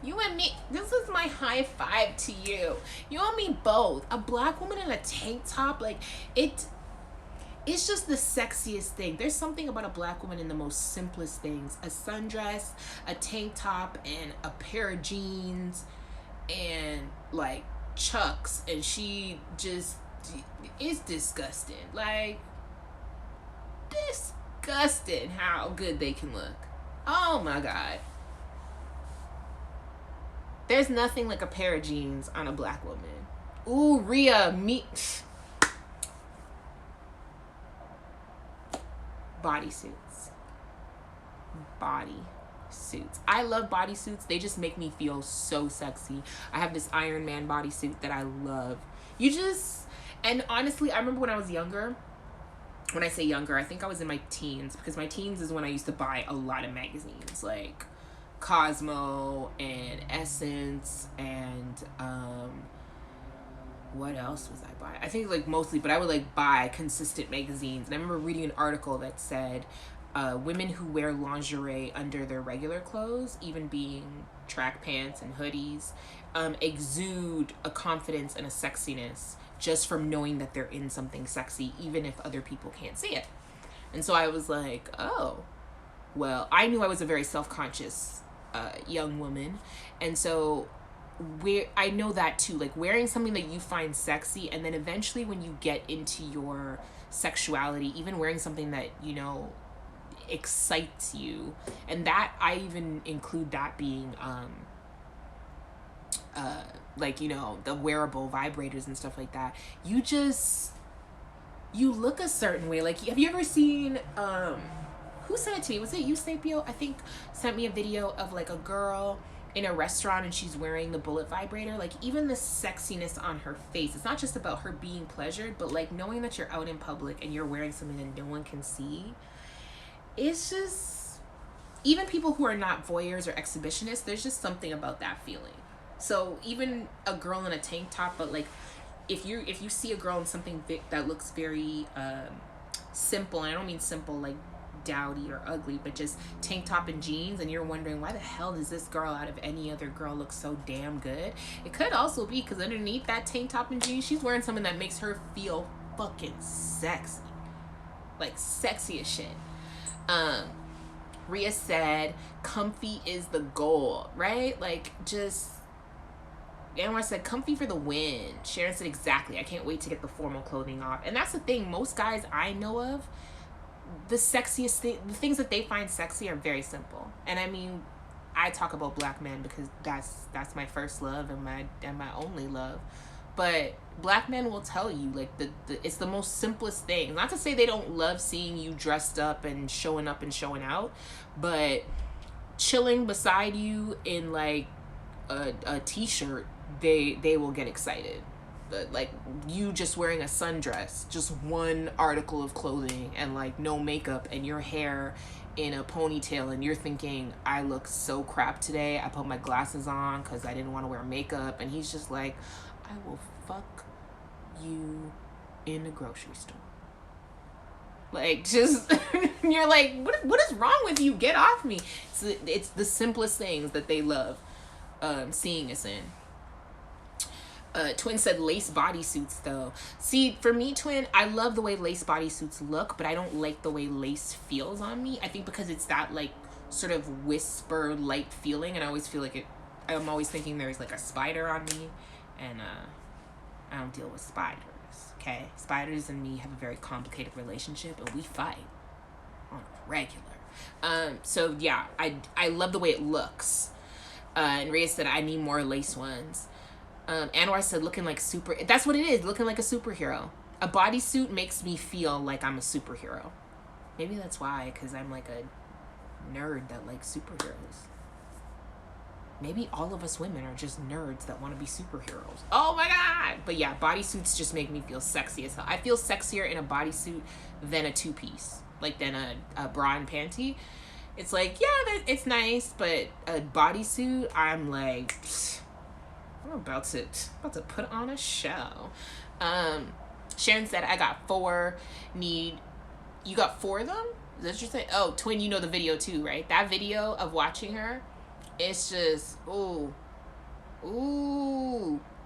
you and me, this is my high five to you. You and me both. A black woman in a tank top, like, it's just the sexiest thing. There's something about a black woman in the most simplest things. A sundress, a tank top, and a pair of jeans, and like Chucks, and she just is disgusting. Like, disgusting how good they can look. Oh my God. There's nothing like a pair of jeans on a black woman. Ooh, Rhea, me. Bodysuits. Bodysuits. I love bodysuits. They just make me feel so sexy. I have this Iron Man bodysuit that I love. And honestly, I remember when I was younger, when I say younger, I think I was in my teens, because my teens is when I used to buy a lot of magazines, like Cosmo and Essence and what else was I buying? I think like mostly, but I would like buy consistent magazines. And I remember reading an article that said women who wear lingerie under their regular clothes, even being track pants and hoodies, exude a confidence and a sexiness just from knowing that they're in something sexy, even if other people can't see it. And so I was like, oh, well, I knew I was a very self-conscious young woman. And so I know that too, like wearing something that you find sexy, and then eventually when you get into your sexuality, even wearing something that, you know, excites you. And that, I even include that being like, you know, the wearable vibrators and stuff like that. You look a certain way. Like, have you ever seen who sent it to me? Was it you, Sapio? I think sent me a video of like a girl in a restaurant and she's wearing the bullet vibrator. Like, even the sexiness on her face, it's not just about her being pleasured, but like knowing that you're out in public and you're wearing something that no one can see. It's just, even people who are not voyeurs or exhibitionists, there's just something about that feeling. So even a girl in a tank top, but like if you see a girl in something that looks very simple, and I don't mean simple like dowdy or ugly, but just tank top and jeans, and you're wondering, why the hell does this girl out of any other girl look so damn good? It could also be because underneath that tank top and jeans, she's wearing something that makes her feel fucking sexy. Like sexy as shit. Rhea said, comfy is the goal, right? Like, just, Anwar said, comfy for the win. Sharon said, exactly. I can't wait to get the formal clothing off. And that's the thing. Most guys I know of, the sexiest thing, the things that they find sexy are very simple. And I mean, I talk about black men because that's my first love and my only love. But black men will tell you, like, it's the most simplest thing. Not to say they don't love seeing you dressed up and showing out, but chilling beside you in like a t-shirt, they will get excited. But like you just wearing a sundress, just one article of clothing and like no makeup and your hair in a ponytail, and you're thinking, I look so crap today, I put my glasses on because I didn't want to wear makeup, and he's just like, I will fuck you in the grocery store. Like, just you're like, what is wrong with you? Get off me. It's the simplest things that they love seeing us in. Twin said lace bodysuits though. See, for me, Twin, I love the way lace bodysuits look, but I don't like the way lace feels on me. I think because it's that like sort of whisper light feeling, and I always feel like I'm always thinking there's like a spider on me, and I don't deal with spiders. Okay, spiders and me have a very complicated relationship, and we fight on a regular. So yeah, I love the way it looks. And Rhea said, I need more lace ones. Anwar said, looking like that's what it is, looking like a superhero. A bodysuit makes me feel like I'm a superhero. Maybe that's why, because I'm like a nerd that likes superheroes. Maybe all of us women are just nerds that want to be superheroes. Oh my god! But yeah, bodysuits just make me feel sexy as hell. I feel sexier in a bodysuit than a two-piece. Like, than a bra and panty. It's like, yeah, it's nice, but a bodysuit, I'm like, I'm about to put on a show. Sharon said, I got 4. You got 4 of them? Is that what you're saying? Oh, Twin, you know the video too, right? That video of watching her, it's just, ooh.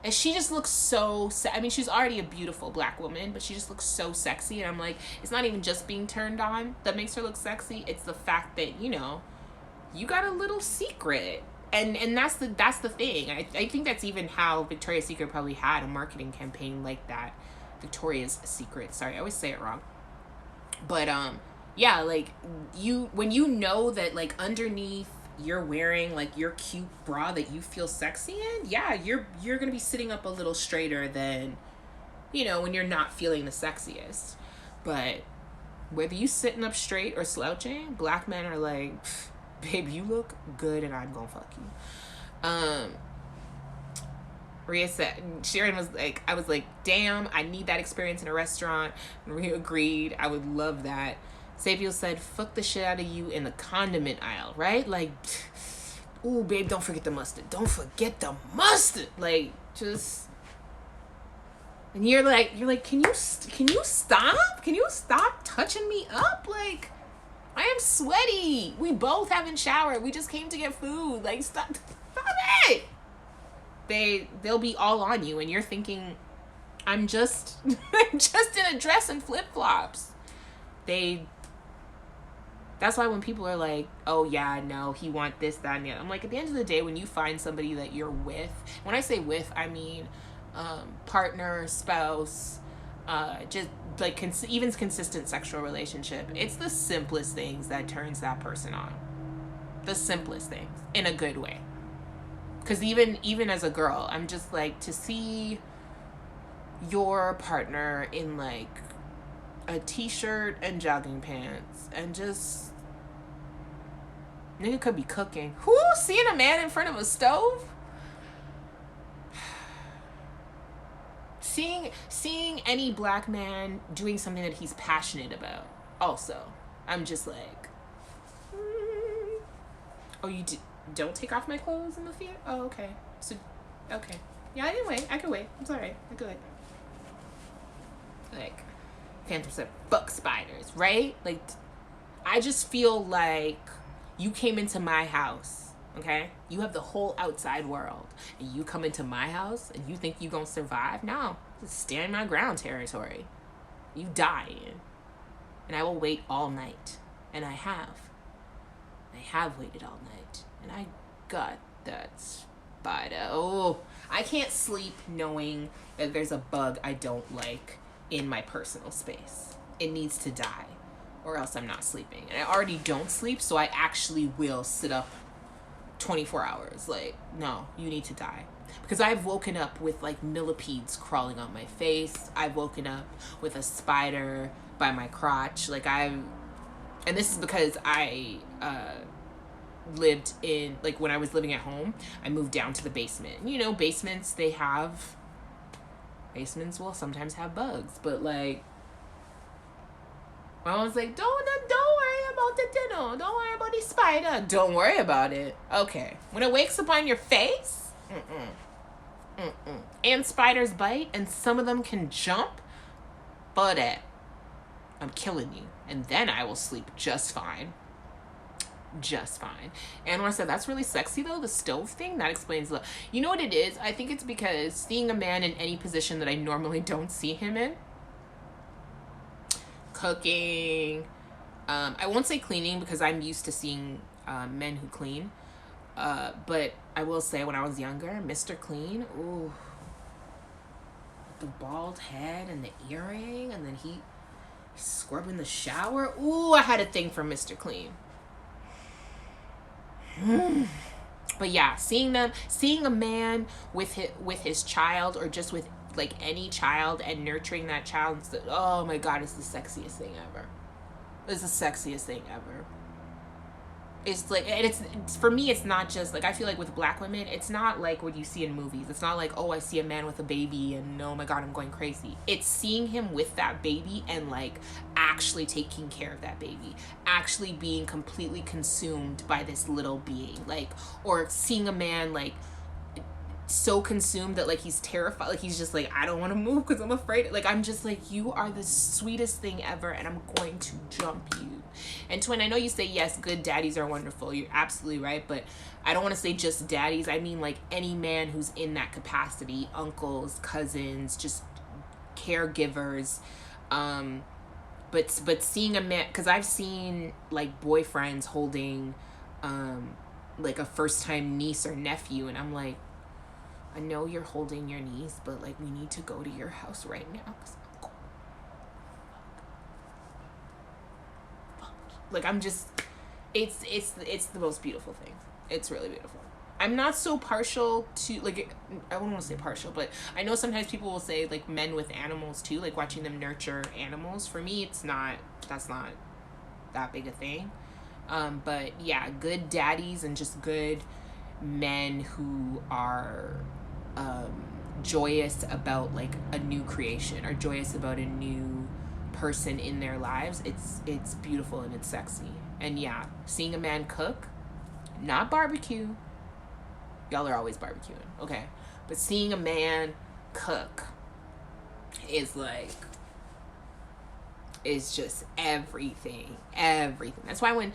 And she just looks so, I mean, she's already a beautiful black woman, but she just looks so sexy. And I'm like, it's not even just being turned on that makes her look sexy. It's the fact that, you know, you got a little secret. And that's the thing. I think that's even how Victoria's Secret probably had a marketing campaign like that. Victoria's Secret. Sorry, I always say it wrong. But yeah, like when you know that like underneath you're wearing like your cute bra that you feel sexy in, yeah, you're gonna be sitting up a little straighter than, you know, when you're not feeling the sexiest. But whether you sitting up straight or slouching, black men are like, babe, you look good and I'm gonna fuck you. Maria said, Sharon was like, I was like, damn, I need that experience in a restaurant. Maria agreed. I would love that. Sapio said, fuck the shit out of you in the condiment aisle, right? Like, ooh, babe, don't forget the mustard. Don't forget the mustard. Like, just, and you're like, can you stop? Can you stop touching me up? Like, I am sweaty. We both haven't showered. We just came to get food. Like, stop it. They'll be all on you, and you're thinking, I'm just in a dress and flip-flops. That's why when people are like, oh yeah, no, he want this, that, and the other. I'm like, at the end of the day, when you find somebody that you're with, when I say with, I mean partner, spouse, just like even consistent sexual relationship, it's the simplest things that turns that person on. The simplest things, in a good way. Because even as a girl, I'm just like, to see your partner in like a t-shirt and jogging pants and just, nigga could be cooking. Who? Seeing a man in front of a stove? Seeing any black man doing something that he's passionate about. Also, I'm just like, oh, you don't take off my clothes in the theater? Oh, okay. So, okay. Yeah, I can wait. I can wait. It's alright. I could like, Phantom said, fuck spiders, right? Like, I just feel like you came into my house, okay? You have the whole outside world, and you come into my house, and you think you gonna survive? No. It's stand my ground territory. You dying. And I will wait all night. And I have. I have waited all night. And I got that spider. Oh, I can't sleep knowing that there's a bug I don't like in my personal space. It needs to die, or else I'm not sleeping. And I already don't sleep, so I actually will sit up 24 hours. Like, no, you need to die. Because I've woken up with like millipedes crawling on my face. I've woken up with a spider by my crotch. Like, and this is because I lived in, like, when I was living at home, I moved down to the basement. You know, basements will sometimes have bugs, but like, I was like, don't worry about the dinner. Don't worry about the spider. Don't worry about it. Okay. When it wakes up on your face, and spiders bite, and some of them can jump, but I'm killing you. And then I will sleep just fine. Just fine. Anwar said, that's really sexy though, the stove thing. That explains the, you know what it is? I think it's because seeing a man in any position that I normally don't see him in, cooking, I won't say cleaning because I'm used to seeing men who clean, but I will say when I was younger, Mr. Clean, ooh, the bald head and the earring, and then he scrubbing the shower. Ooh, I had a thing for Mr. Clean. But yeah, seeing a man with his child, or just with like any child, and nurturing that child, oh my god, it's the sexiest thing ever. It's the sexiest thing ever. It's like, and it's for me, it's not just like, I feel like with black women, it's not like what you see in movies. It's not like, oh, I see a man with a baby and oh my god, I'm going crazy. It's seeing him with that baby and like actually taking care of that baby, actually being completely consumed by this little being, like, or seeing a man like so consumed that like he's terrified, like he's just like, I don't want to move because I'm afraid. Like, I'm just like, you are the sweetest thing ever, and I'm going to jump you. And Twin, I know you say yes, good daddies are wonderful, you're absolutely right, but I don't want to say just daddies. I mean like any man who's in that capacity, uncles, cousins, just caregivers. But seeing a man, because I've seen like boyfriends holding like a first time niece or nephew, and I'm like, I know you're holding your niece, but like, we need to go to your house right now, 'cause I'm cold. Like, I'm just, it's the most beautiful thing. It's really beautiful. I'm not so partial to, like, I wouldn't want to say partial, but I know sometimes people will say like men with animals too, like watching them nurture animals. For me, that's not that big a thing. But yeah, good daddies and just good men who are joyous about like a new creation or joyous about a new person in their lives, it's beautiful and it's sexy. And yeah, seeing a man cook, not barbecue. Y'all are always barbecuing, okay? But seeing a man cook is like, it's just everything. That's why when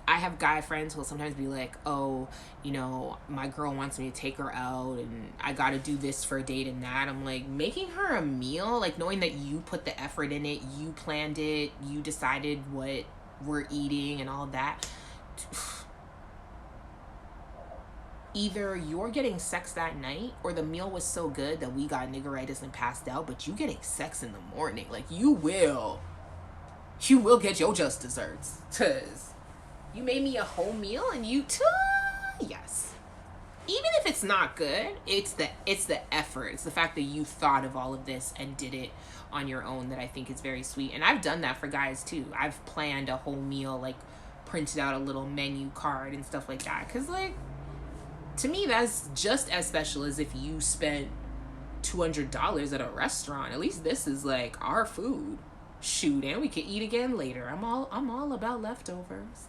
I have guy friends who'll sometimes be like, oh, you know, my girl wants me to take her out and I gotta do this for a date and that. I'm like, making her a meal, like knowing that you put the effort in it, you planned it, you decided what we're eating and all that. Either you're getting sex that night or the meal was so good that we got niggeritis and passed out, but you getting sex in the morning. Like, you will get your just desserts. 'Cause you made me a whole meal and you too, yes. Even if it's not good, it's the effort. It's the fact that you thought of all of this and did it on your own that I think is very sweet. And I've done that for guys too. I've planned a whole meal, like printed out a little menu card and stuff like that. 'Cause like, to me, that's just as special as if you spent $200 at a restaurant. At least this is like our food. Shoot, and we could eat again later. I'm all about leftovers.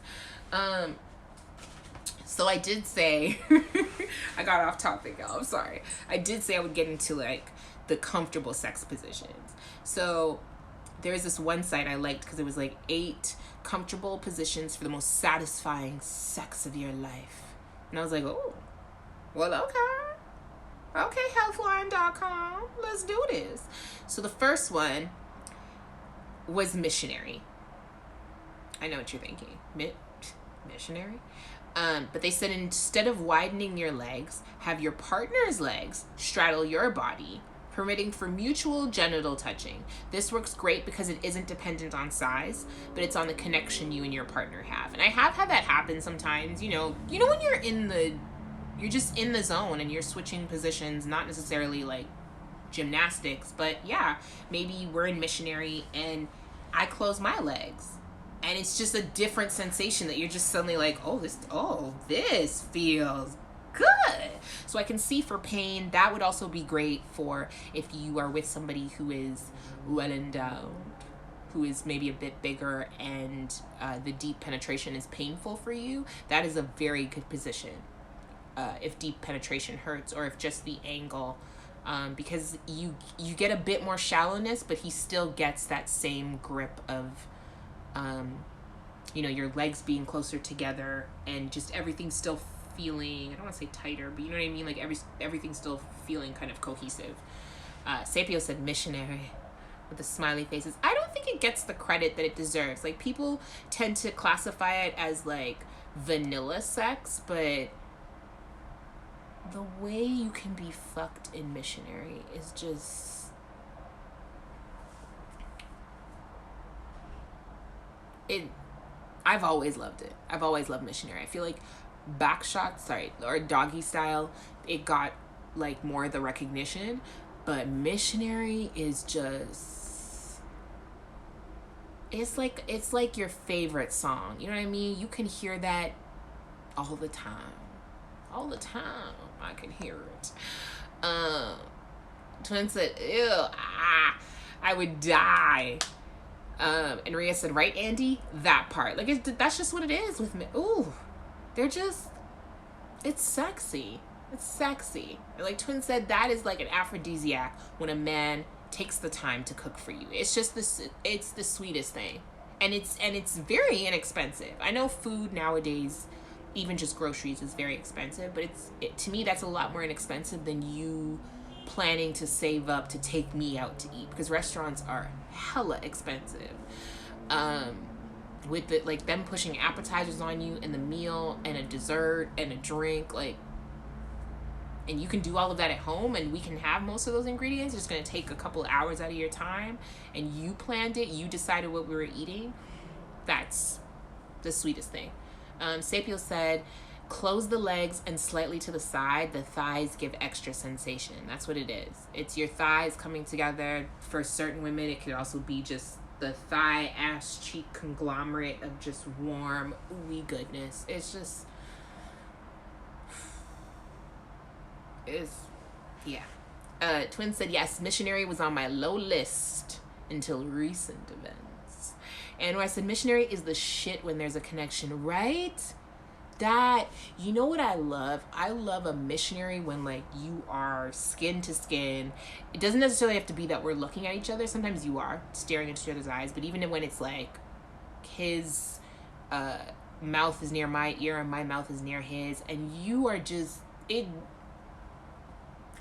So I did say, I got off topic, y'all. I'm sorry. I did say I would get into like the comfortable sex positions. So there's this one site I liked because it was like 8 comfortable positions for the most satisfying sex of your life. And I was like, oh, well, okay, healthline.com, let's do this. So the first one was missionary. I know what you're thinking. Missionary? But they said instead of widening your legs, have your partner's legs straddle your body, permitting for mutual genital touching. This works great because it isn't dependent on size, but it's on the connection you and your partner have. And I have had that happen sometimes. You know when you're just in the zone and you're switching positions, not necessarily like gymnastics, but yeah, maybe we're in missionary and I close my legs and it's just a different sensation that you're just suddenly like, this feels good. So I can see for pain, that would also be great for if you are with somebody who is well endowed, who is maybe a bit bigger and the deep penetration is painful for you. That is a very good position. If deep penetration hurts or if just the angle, because you get a bit more shallowness, but he still gets that same grip of, your legs being closer together and just everything still feeling, I don't want to say tighter, but you know what I mean? Like everything still feeling kind of cohesive. Sapio said missionary with the smiley faces. I don't think it gets the credit that it deserves. Like, people tend to classify it as like vanilla sex, but the way you can be fucked in missionary is just, I've always loved it. I've always loved missionary. I feel like back shots, or doggy style, it got like more of the recognition, but missionary is just, it's like your favorite song. You know what I mean? You can hear that all the time. I can hear it. Twin said, ew, I would die. And Rhea said, right, Andie? That part. Like, that's just what it is with me. Ooh, they're just, it's sexy. It's sexy. And like Twin said, that is like an aphrodisiac when a man takes the time to cook for you. It's just it's the sweetest thing. And it's very inexpensive. I know food nowadays, even just groceries, is very expensive, but to me that's a lot more inexpensive than you planning to save up to take me out to eat, because restaurants are hella expensive. With the, like, them pushing appetizers on you and the meal and a dessert and a drink, like, and you can do all of that at home and we can have most of those ingredients. It's going to take a couple of hours out of your time and you planned it, you decided what we were eating. That's the sweetest thing. Sapio said, close the legs and slightly to the side. The thighs give extra sensation. That's what it is. It's your thighs coming together. For certain women, it could also be just the thigh, ass, cheek conglomerate of just warm, ooey goodness. It's just, yeah. Twin said, yes, missionary was on my low list until recent events. And I said, missionary is the shit when there's a connection, right? That, you know what I love? I love a missionary when, like, you are skin to skin. It doesn't necessarily have to be that we're looking at each other. Sometimes you are staring into each other's eyes. But even when it's, like, his mouth is near my ear and my mouth is near his, and you are just,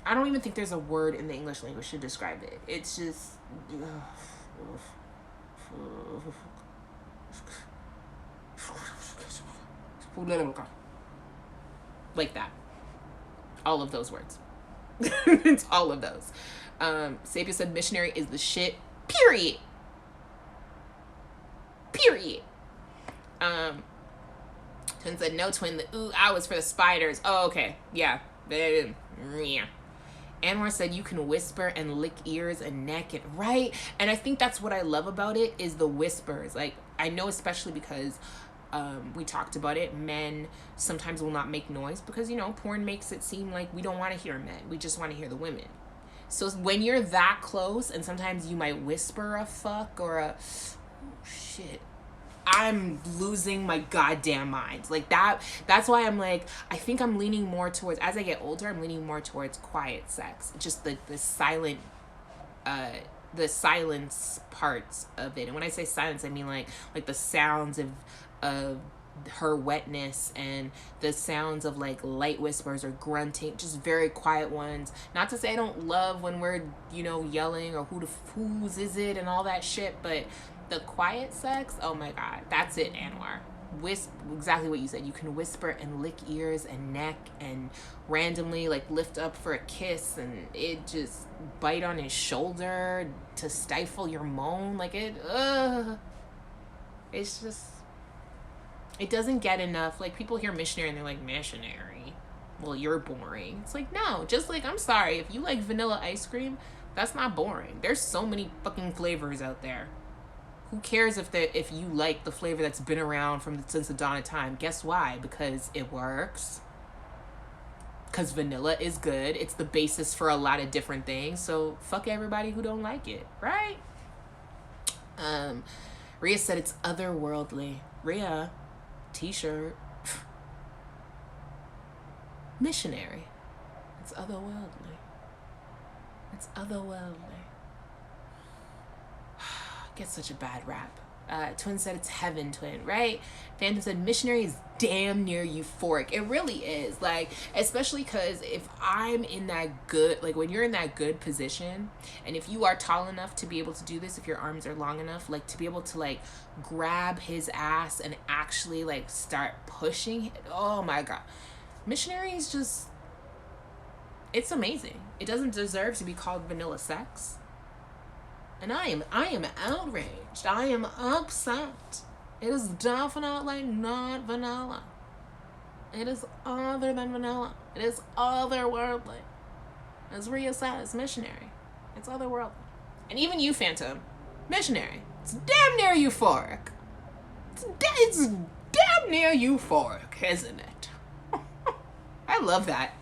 I don't even think there's a word in the English language to describe it. It's just... like that. All of those words. It's all of those. Sapia said missionary is the shit. Period. Period. Twin said no, twin. The ooh, I was for the spiders. Oh, okay. Yeah. Yeah. Anwar said you can whisper and lick ears and neck, and right. And I think that's what I love about it is the whispers. Like, I know, especially because we talked about it, men sometimes will not make noise because, you know, porn makes it seem like we don't want to hear men. We just want to hear the women. So when you're that close, and sometimes you might whisper a fuck or a, oh, shit, I'm losing my goddamn mind. Like that's why I'm like, I think I'm leaning more towards, as I get older, I'm leaning more towards quiet sex. Just the silent, the silence parts of it. And when I say silence, I mean like the sounds of her wetness and the sounds of like light whispers or grunting, just very quiet ones. Not to say I don't love when we're, you know, yelling or whose is it and all that shit, but the quiet sex, oh my god, that's it, Anwar. Exactly what you said. You can whisper and lick ears and neck and randomly like lift up for a kiss and it just bite on his shoulder to stifle your moan. Like it's just, it doesn't get enough. Like, people hear missionary and they're like, missionary, well, you're boring. It's like, no, just like, I'm sorry, if you like vanilla ice cream, that's not boring. There's so many fucking flavors out there. Who cares if you like the flavor that's been around since the dawn of time? Guess why? Because it works. Because vanilla is good. It's the basis for a lot of different things. So fuck everybody who don't like it, right? Rhea said it's otherworldly. Rhea, t-shirt. Missionary. It's otherworldly. It's otherworldly. Gets such a bad rap. Twin said it's heaven, twin, right? Phantom said missionary is damn near euphoric. It really is. Like, especially because if I'm in that good, like when you're in that good position, and if you are tall enough to be able to do this, if your arms are long enough, like to be able to like grab his ass and actually like start pushing it. Oh my god. Missionary is just, it's amazing. It doesn't deserve to be called vanilla sex. And I am outraged. I am upset. It is definitely not vanilla. It is other than vanilla. It is otherworldly. As Rhea says, missionary. It's otherworldly. And even you, Phantom, missionary. It's damn near euphoric. It's damn near euphoric, isn't it? I love that.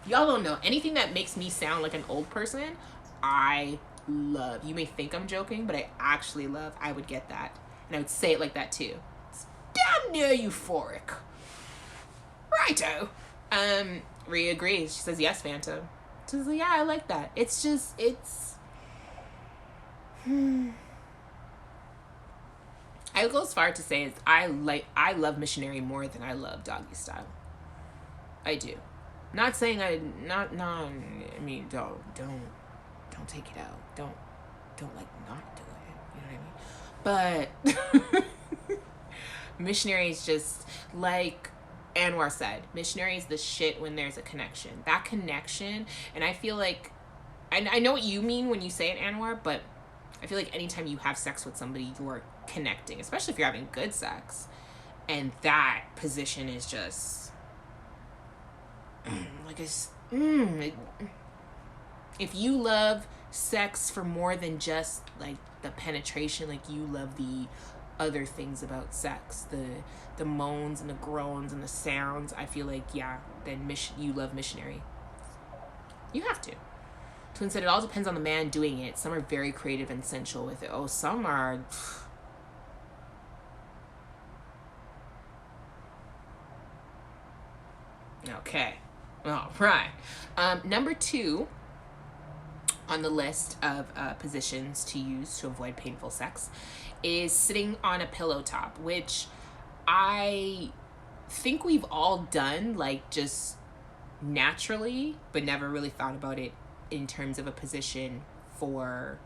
Y'all don't know. Anything that makes me sound like an old person, I love. You may think I'm joking, but I actually love. I would get that, and I would say it like that too. It's damn near euphoric. Righto. Rhea agrees. She says yes, Phantom. She's like, yeah, I like that. It's just, it's I go as far to say is I love missionary more than I love doggy style. I do. Not saying I mean don't take it out. Don't like not do it. You know what I mean? But missionary is just like Anwar said. Missionary is the shit when there's a connection. That connection, and I feel like I know what you mean when you say it, Anwar, but I feel like anytime you have sex with somebody, you are connecting, especially if you're having good sex, and that position is just like if you love sex for more than just like the penetration, like you love the other things about sex, the moans and the groans and the sounds, I feel like, yeah, then you love missionary. You have to. Twin said it all depends on the man doing it. Some are very creative and sensual with it. Oh, some are... Okay. All right. Number 2 on the list of positions to use to avoid painful sex is sitting on a pillow top, which I think we've all done, like, just naturally, but never really thought about it in terms of a position for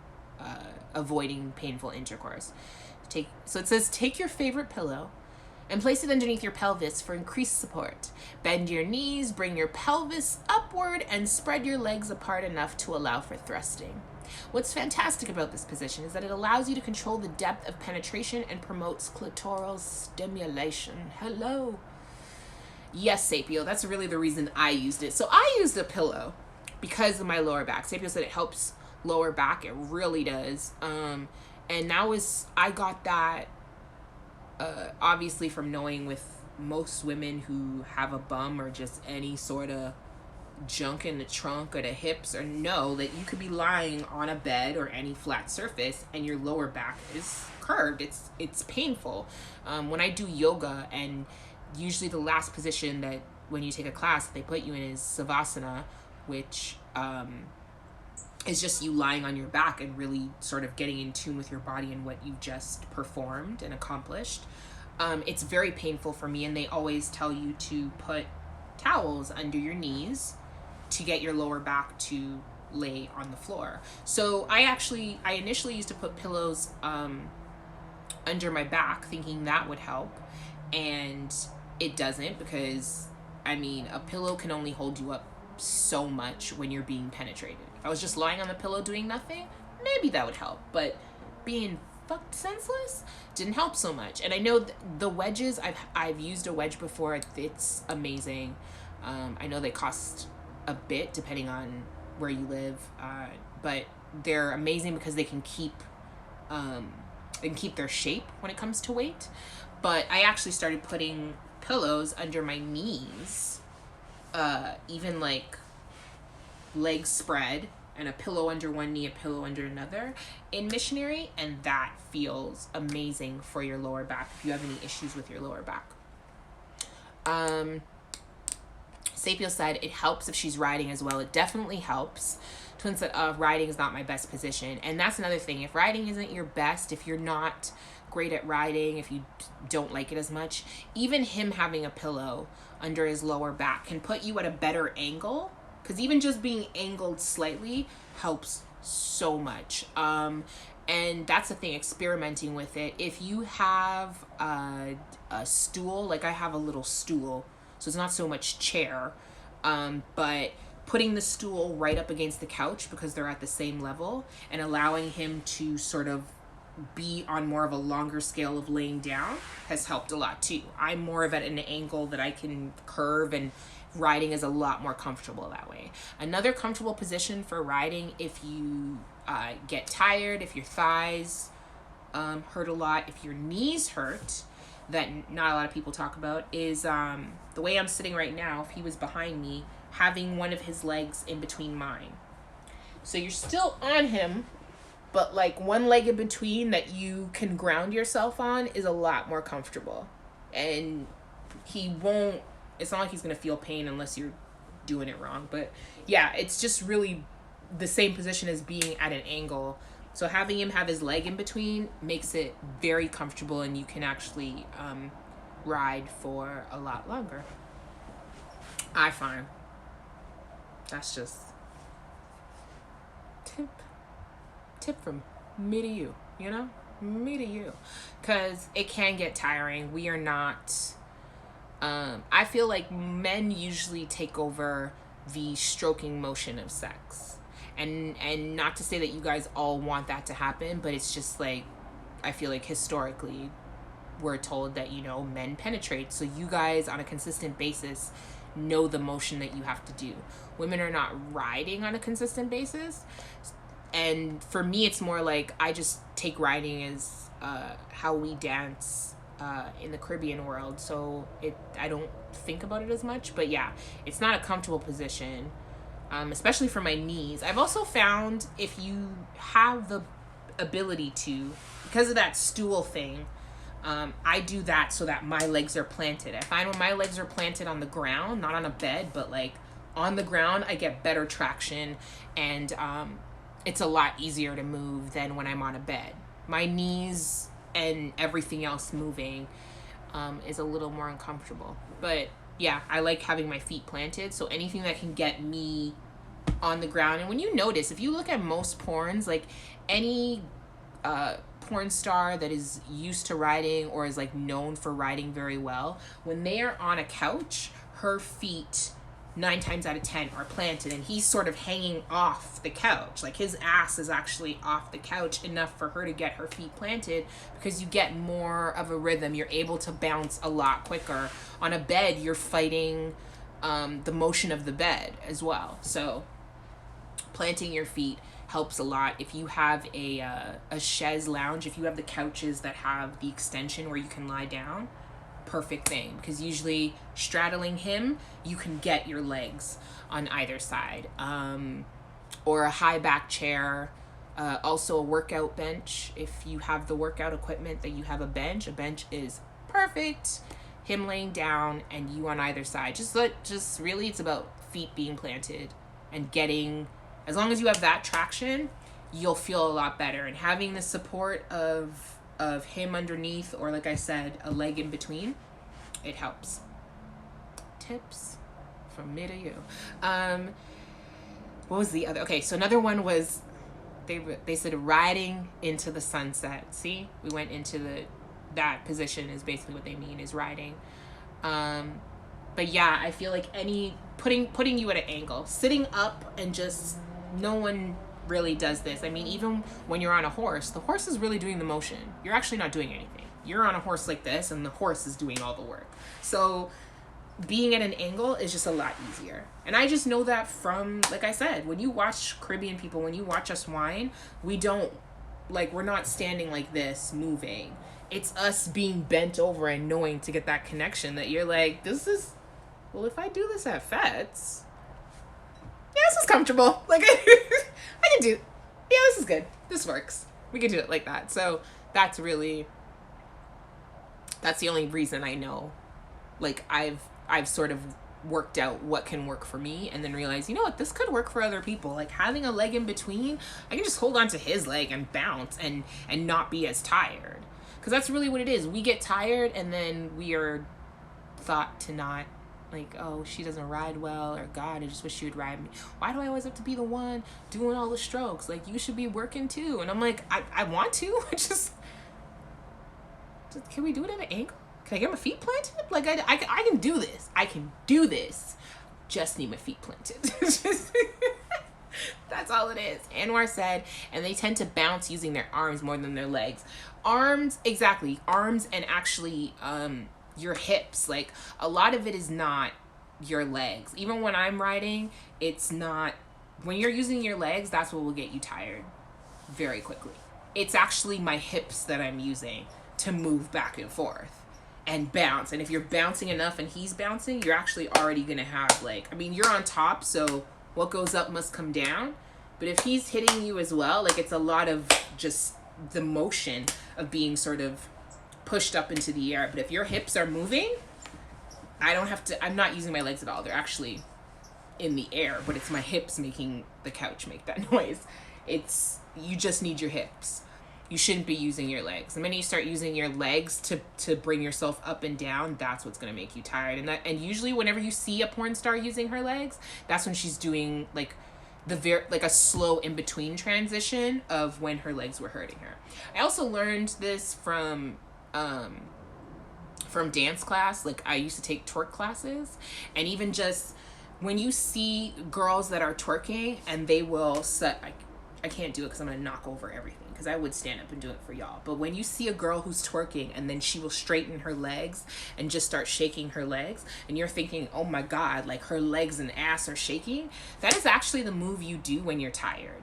avoiding painful intercourse. So it says, take your favorite pillow and place it underneath your pelvis for increased support. Bend your knees, bring your pelvis upward, and spread your legs apart enough to allow for thrusting. What's fantastic about this position is that it allows you to control the depth of penetration and promotes clitoral stimulation. Hello. Yes, Sapio, that's really the reason I used it. So I used a pillow because of my lower back. Sapio said it helps lower back. It really does. And I got that obviously from knowing with most women who have a bum or just any sort of junk in the trunk or the hips, or know that you could be lying on a bed or any flat surface and your lower back is curved. It's painful. When I do yoga, and usually the last position that when you take a class they put you in is savasana, which is just you lying on your back and really sort of getting in tune with your body and what you just performed and accomplished. It's very painful for me, and they always tell you to put towels under your knees to get your lower back to lay on the floor. So I initially used to put pillows under my back thinking that would help, and it doesn't, because I mean, a pillow can only hold you up so much when you're being penetrated. If I was just lying on the pillow doing nothing, maybe that would help, but being fucked senseless didn't help so much. And I know the wedges, I've used a wedge before. It's amazing. I know they cost a bit depending on where you live, but they're amazing because they can keep their shape when it comes to weight. But I actually started putting pillows under my knees, even like legs spread, and a pillow under one knee, a pillow under another in missionary, and that feels amazing for your lower back if you have any issues with your lower back. Sapio said it helps if she's riding as well. It definitely helps. Twin said, riding is not my best position. And that's another thing. If riding isn't your best, if you're not great at riding, if you don't like it as much, even him having a pillow under his lower back can put you at a better angle, because even just being angled slightly helps so much. And that's the thing, experimenting with it. If you have a stool, like I have a little stool, so it's not so much chair, but putting the stool right up against the couch because they're at the same level, and allowing him to sort of be on more of a longer scale of laying down has helped a lot too. I'm more of at an angle that I can curve, and riding is a lot more comfortable that way. Another comfortable position for riding, if you get tired, if your thighs hurt a lot, if your knees hurt, that not a lot of people talk about, is the way I'm sitting right now. If he was behind me, having one of his legs in between mine. So you're still on him, but like one leg in between that you can ground yourself on is a lot more comfortable. And it's not like he's going to feel pain unless you're doing it wrong. But yeah, it's just really the same position as being at an angle. So having him have his leg in between makes it very comfortable, and you can actually ride for a lot longer, I find. That's just tip from me to you, you know? Me to you. Because it can get tiring. We are not... I feel like men usually take over the stroking motion of sex. And not to say that you guys all want that to happen, but it's just like, I feel like historically we're told that, you know, men penetrate. So you guys on a consistent basis know the motion that you have to do. Women are not riding on a consistent basis. And for me, it's more like I just take riding as how we dance in the Caribbean world. So I don't think about it as much. But yeah, it's not a comfortable position. especially for my knees. I've also found if you have the ability to, because of that stool thing, I do that so that my legs are planted. I find when my legs are planted on the ground, not on a bed, but like on the ground, I get better traction, and it's a lot easier to move than when I'm on a bed. My knees and everything else moving is a little more uncomfortable. But yeah, I like having my feet planted, so anything that can get me on the ground. And when you notice, if you look at most porns, like any porn star that is used to riding or is like known for riding very well, when they are on a couch, her feet 9 times out of 10 are planted, and he's sort of hanging off the couch. Like his ass is actually off the couch enough for her to get her feet planted, because you get more of a rhythm. You're able to bounce a lot quicker. On a bed, you're fighting the motion of the bed as well. So planting your feet helps a lot. If you have a chaise lounge, if you have the couches that have the extension where you can lie down, perfect thing, because usually straddling him, you can get your legs on either side, or a high back chair, also a workout bench. If you have the workout equipment that you have a bench is perfect. Him laying down and you on either side. Just really, it's about feet being planted and getting, as long as you have that traction, you'll feel a lot better. And having the support of him underneath, or like I said, a leg in between, it helps. Tips from me to you. What was the other? Okay, so another one was they said riding into the sunset. See, we went into that position is basically what they mean, is riding. But yeah, I feel like putting you at an angle, sitting up, and just, no one really does this. I mean, even when you're on a horse, the horse is really doing the motion. You're actually not doing anything. You're on a horse like this, and the horse is doing all the work. So being at an angle is just a lot easier. And I just know that from, like I said, when you watch Caribbean people, when you watch us whine, we're not standing like this moving. It's us being bent over and knowing to get that connection that you're like, well, if I do this at Fets, yeah, this is comfortable. Like, I can do, yeah, this is good. This works. We can do it like that. So that's the only reason I know. Like, I've sort of worked out what can work for me, and then realized, you know what, this could work for other people. Like, having a leg in between, I can just hold on to his leg and bounce and not be as tired. Because that's really what it is. We get tired, and then we are thought to not, like, oh, she doesn't ride well, or God, I just wish she would ride me. Why do I always have to be the one doing all the strokes? Like, you should be working too. And I'm like, I want to. just can we do it at an angle? Can I get my feet planted? Like, I can do this. I can do this. Just need my feet planted. That's all it is. Anwar said, and they tend to bounce using their arms more than their legs. Arms, exactly. Arms, and actually your hips. Like, a lot of it is not your legs. Even when I'm riding, it's not. When you're using your legs, that's what will get you tired very quickly. It's actually my hips that I'm using to move back and forth and bounce. And if you're bouncing enough and he's bouncing, you're actually already going to have, like, I mean, you're on top, so what goes up must come down. But if he's hitting you as well, like, it's a lot of just the motion of being sort of pushed up into the air. But if your hips are moving, I'm not using my legs at all. They're actually in the air, but it's my hips making the couch make that noise. You just need your hips. You shouldn't be using your legs. The minute you start using your legs to bring yourself up and down, that's what's going to make you tired. And usually whenever you see a porn star using her legs, that's when she's doing like a slow in between transition of when her legs were hurting her. I also learned this from dance class. Like, I used to take twerk classes, and even just when you see girls that are twerking and they will I can't do it because I'm going to knock over everything, because I would stand up and do it for y'all. But when you see a girl who's twerking and then she will straighten her legs and just start shaking her legs, and you're thinking, oh my God, like her legs and ass are shaking, that is actually the move you do when you're tired.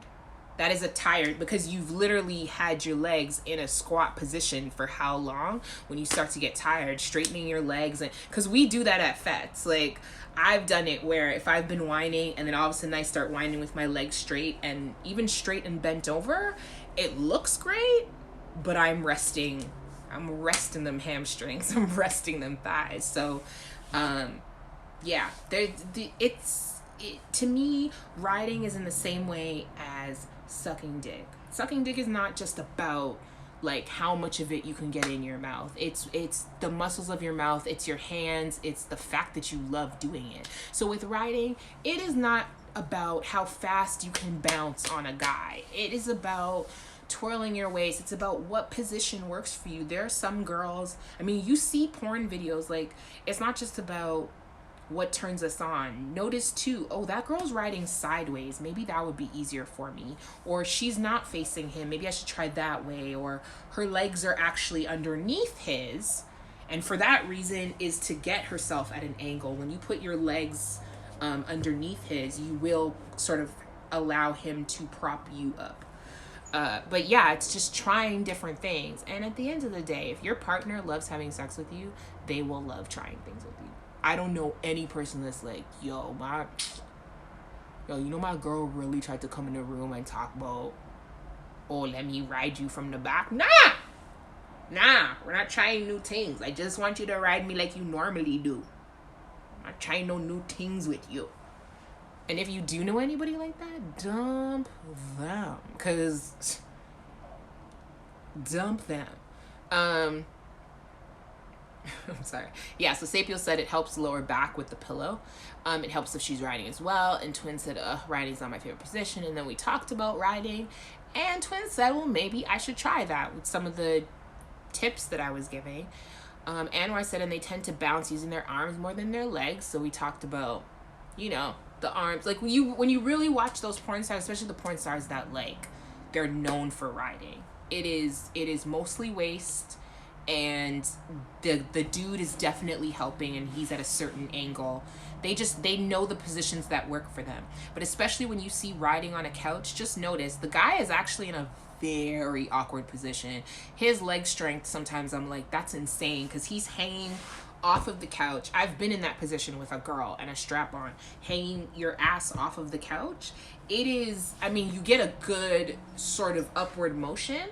That is a tired, because you've literally had your legs in a squat position for how long? When you start to get tired, straightening your legs, and because we do that at fets. Like, I've done it where if I've been whining and then all of a sudden I start whining with my legs straight and even straight and bent over, it looks great, but I'm resting them hamstrings, I'm resting them thighs. So yeah, to me, riding is in the same way as sucking dick. Sucking dick is not just about like how much of it you can get in your mouth. It's the muscles of your mouth, it's your hands, it's the fact that you love doing it. So with riding, it is not about how fast you can bounce on a guy. It is about twirling your waist. It's about what position works for you. There are some girls, I mean, you see porn videos, like, it's not just about what turns us on. Notice too, oh, that girl's riding sideways, maybe that would be easier for me. Or she's not facing him, maybe I should try that way. Or her legs are actually underneath his, and for that reason is to get herself at an angle. When you put your legs underneath his, you will sort of allow him to prop you up. But yeah, it's just trying different things. And at the end of the day, if your partner loves having sex with you, they will love trying things with you. I don't know any person that's like, yo, you know my girl really tried to come in the room and talk about, oh, let me ride you from the back. Nah, we're not trying new things. I just want you to ride me like you normally do. I'm not trying no new things with you. And if you do know anybody like that, dump them. I'm sorry. Yeah, so Sapio said it helps lower back with the pillow. It helps if she's riding as well. And Twin said, riding's not my favorite position. And then we talked about riding. And Twin said, well, maybe I should try that with some of the tips that I was giving. Anwar said, and they tend to bounce using their arms more than their legs. So we talked about, you know, the arms. Like, when you really watch those porn stars, especially the porn stars that, like, they're known for riding, it is mostly waist. And the dude is definitely helping, and he's at a certain angle. They know the positions that work for them. But especially when you see riding on a couch, just notice the guy is actually in a very awkward position. His leg strength, sometimes I'm like, that's insane, because he's hanging off of the couch. I've been in that position with a girl and a strap on, hanging your ass off of the couch. It is, I mean, you get a good sort of upward motion,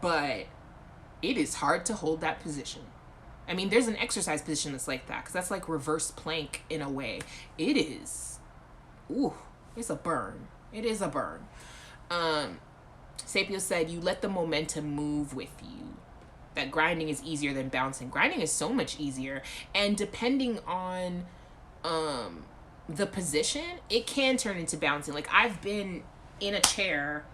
but it is hard to hold that position. I mean, there's an exercise position that's like that, because that's like reverse plank in a way. It is, it's a burn. It is a burn. Sapio said, you let the momentum move with you. That grinding is easier than bouncing. Grinding is so much easier. And depending on the position, it can turn into bouncing. Like, I've been in a chair,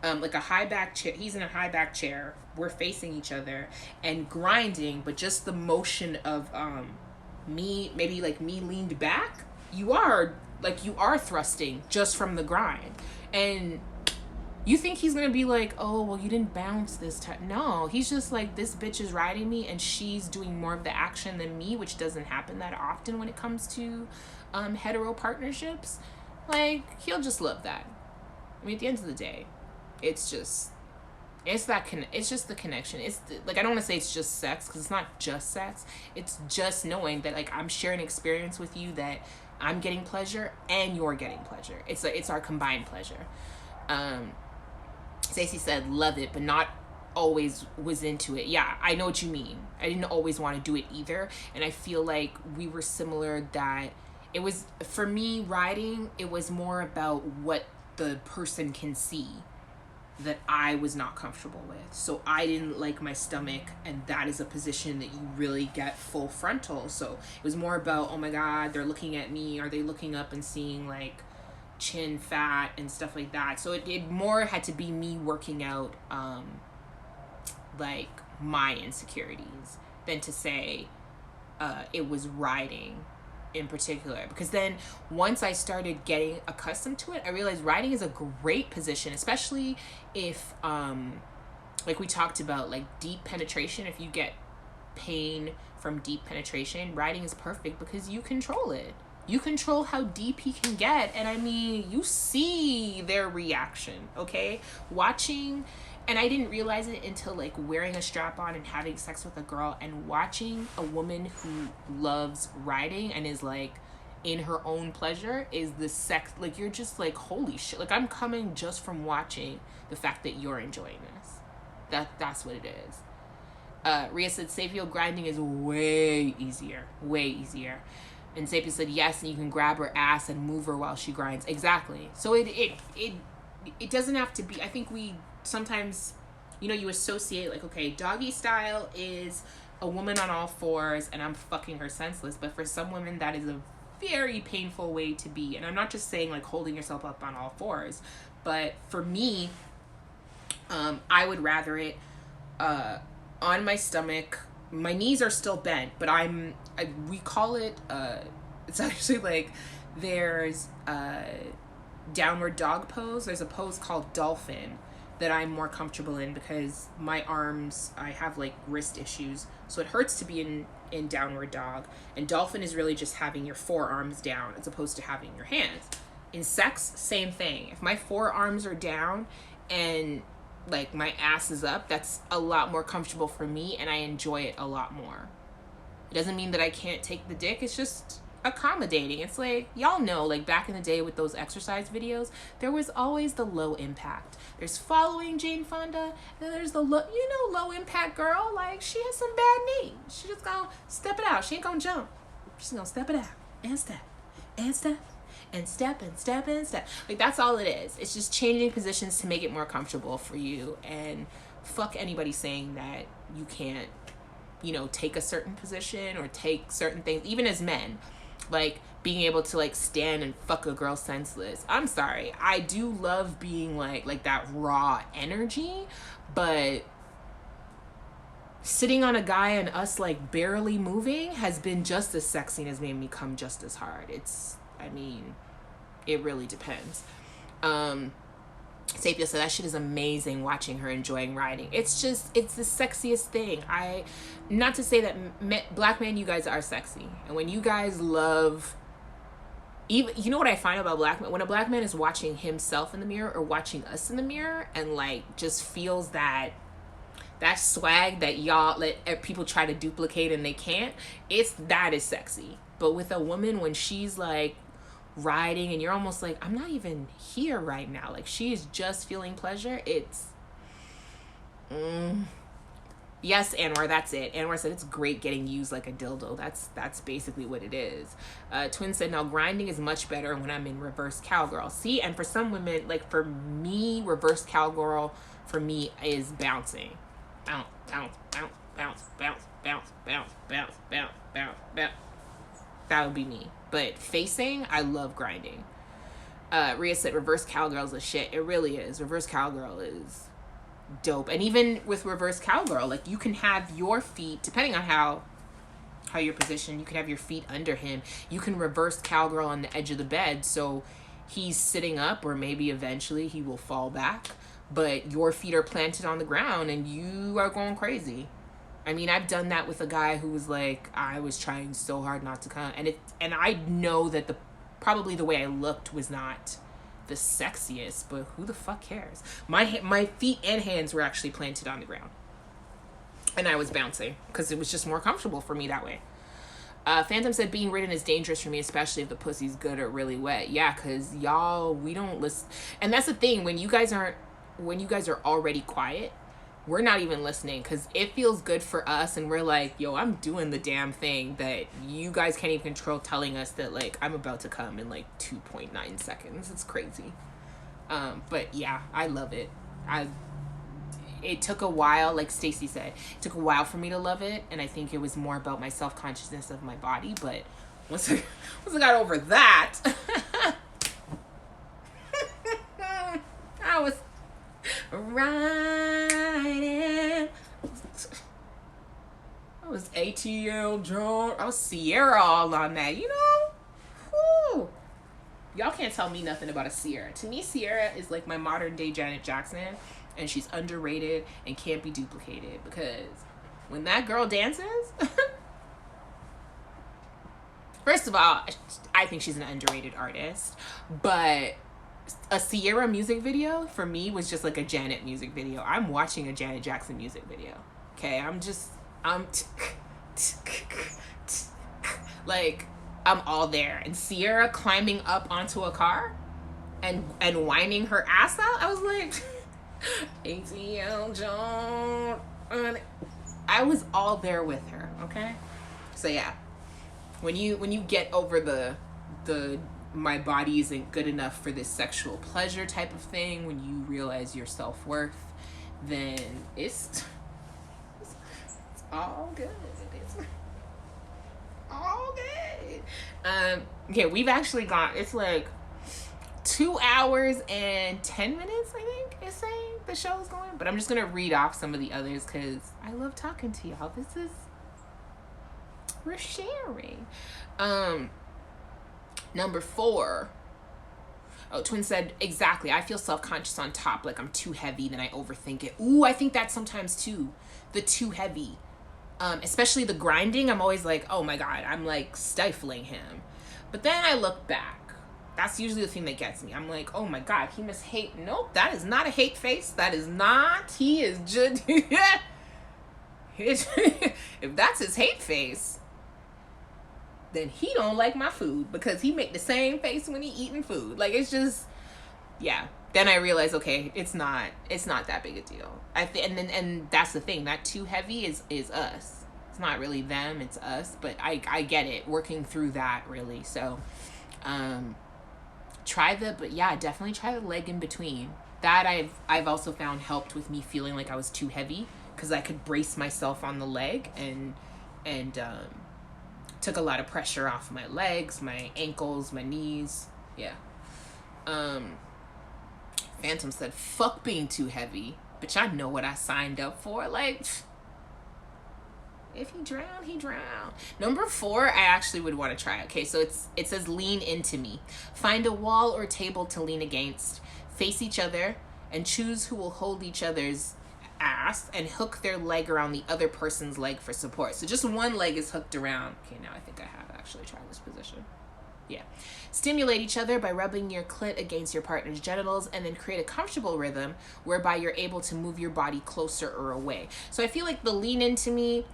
like a high back chair. He's in a high back chair. We're facing each other and grinding, but just the motion of me leaned back, you are thrusting just from the grind. And you think he's gonna be like, oh, well, you didn't bounce this time. No, he's just like, this bitch is riding me and she's doing more of the action than me, which doesn't happen that often when it comes to hetero partnerships. Like, he'll just love that. I mean, at the end of the day, it's just the connection. I don't want to say it's just sex, because it's not just sex. It's just knowing that, like, I'm sharing experience with you, that I'm getting pleasure and you're getting pleasure. It's our combined pleasure. Stacey said, love it, but not always was into it. Yeah, I know what you mean. I didn't always want to do it either. And I feel like we were similar, that it was, for me, riding, it was more about what the person can see that I was not comfortable with. So I didn't like my stomach, and that is a position that you really get full frontal. So it was more about, oh my God, they're looking at me. Are they looking up and seeing like chin fat and stuff like that? So it more had to be me working out like my insecurities than to say it was riding in particular. Because then once I started getting accustomed to it, I realized riding is a great position, especially if like we talked about, like deep penetration. If you get pain from deep penetration, riding is perfect because you control it. You control how deep he can get. And I mean, you see their reaction, okay? Watching, and I didn't realize it until like wearing a strap on and having sex with a girl and watching a woman who loves riding and is like in her own pleasure is the sex. Like, you're just like, holy shit. Like, I'm coming just from watching the fact that you're enjoying this. That's what it is. Rhea said Sapio grinding is way easier. And Sapio said yes, and you can grab her ass and move her while she grinds. Exactly. So it doesn't have to be. I think we sometimes, you associate like, okay, doggy style is a woman on all fours and I'm fucking her senseless. But for some women, that is a very painful way to be. And I'm not just saying like holding yourself up on all fours, but for me, I would rather it on my stomach. My knees are still bent, but we call it, it's actually like, there's a downward dog pose. There's a pose called dolphin that I'm more comfortable in because my arms, I have like wrist issues. So it hurts to be in downward dog. And dolphin is really just having your forearms down as opposed to having your hands. In sex, same thing. If my forearms are down and like my ass is up, that's a lot more comfortable for me and I enjoy it a lot more. It doesn't mean that I can't take the dick. It's just accommodating. It's like, y'all know, like back in the day with those exercise videos, there was always the low impact. There's following Jane Fonda, and then there's the low impact girl. Like, she has some bad knees. She just gonna step it out. She ain't gonna jump. She's gonna step it out and step and step and step and step and step. Like, that's all it is. It's just changing positions to make it more comfortable for you. And fuck anybody saying that you can't, take a certain position or take certain things, even as men. Like, being able to, like, stand and fuck a girl senseless. I'm sorry. I do love being, like that raw energy. But sitting on a guy and us, like, barely moving has been just as sexy and has made me come just as hard. It really depends. Sapia said that shit is amazing watching her enjoying riding. It's the sexiest thing. Not to say that black men, you guys are sexy. And when you guys love, even, you know what I find about black men? When a black man is watching himself in the mirror or watching us in the mirror and like just feels that swag that y'all let people try to duplicate and they can't, that is sexy. But with a woman, when she's like riding and you're almost like, I'm not even here right now, like she is just feeling pleasure, it's yes, Anwar, that's it. Anwar said it's great getting used like a dildo. That's basically what it is. Twin said, now grinding is much better when I'm in reverse cowgirl. See, and for some women, like for me, reverse cowgirl for me is bouncing. Bounce, bounce, bounce, bounce, bounce, bounce, bounce, bounce, bounce, bounce, bounce. That would be me. But facing, I love grinding. Rhea said reverse cowgirl is a shit. It really is. Reverse cowgirl is dope. And even with reverse cowgirl, like you can have your feet, depending on how you're positioned, you can have your feet under him. You can reverse cowgirl on the edge of the bed, so he's sitting up, or maybe eventually he will fall back, but your feet are planted on the ground and you are going crazy. I mean, I've done that with a guy who was like, I was trying so hard not to come, and I know that probably the way I looked was not the sexiest, but who the fuck cares? My feet and hands were actually planted on the ground, and I was bouncing because it was just more comfortable for me that way. Phantom said being ridden is dangerous for me, especially if the pussy's good or really wet. Yeah, because y'all, we don't listen, and that's the thing, when you guys are already quiet, we're not even listening because it feels good for us and we're like, yo, I'm doing the damn thing, that you guys can't even control telling us that like I'm about to come in like 2.9 seconds. It's crazy. But yeah, I love it. It took a while, like Stacy said, it took a while for me to love it, and I think it was more about my self-consciousness of my body, but once I got over that, I was riding. I was ATL drunk. I was Sierra all on that, you know? Whew. Y'all can't tell me nothing about a Sierra. To me, Sierra is like my modern day Janet Jackson, and she's underrated and can't be duplicated, because when that girl dances, First of all, I think she's an underrated artist, but a Sierra music video for me was just like a Janet music video. I'm watching a Janet Jackson music video. Okay, I'm like, I'm all there. And Sierra climbing up onto a car and whining her ass out. I was like, ATL Jones. I was all there with her. Okay, so yeah, when you get over the my body isn't good enough for this sexual pleasure type of thing, when you realize your self-worth, then it's all good. It's all good. Okay, we've actually got, it's like 2 hours and 10 minutes, I think it's saying the show's going, but I'm just gonna read off some of the others because I love talking to y'all. We're sharing. Number 4. Oh, Twin said, exactly. I feel self-conscious on top, like I'm too heavy, then I overthink it. Ooh, I think that sometimes too. The too heavy. Especially the grinding, I'm always like, oh my God, I'm like stifling him. But then I look back. That's usually the thing that gets me. I'm like, oh my God, he must hate. Nope, that is not a hate face. That is not. He is just. If that's his hate face, then he don't like my food because he make the same face when he eating food. Like, it's just, yeah. Then I realize, okay, it's not that big a deal. And that's the thing. That too heavy is us. It's not really them, it's us. But I get it. Working through that, really. So, definitely try the leg in between. That I've also found helped with me feeling like I was too heavy, because I could brace myself on the leg and took a lot of pressure off my legs, my ankles, my knees. Yeah. Phantom said, fuck being too heavy. But y'all know what I signed up for. Like, if he drown, he drown. Number 4, I actually would want to try. Okay, so it says lean into me. Find a wall or table to lean against. Face each other and choose who will hold each other's ass and hook their leg around the other person's leg for support. So just one leg is hooked around. Okay, now I think I have actually tried this position. Yeah. Stimulate each other by rubbing your clit against your partner's genitals, and then create a comfortable rhythm whereby you're able to move your body closer or away. So I feel like the lean into me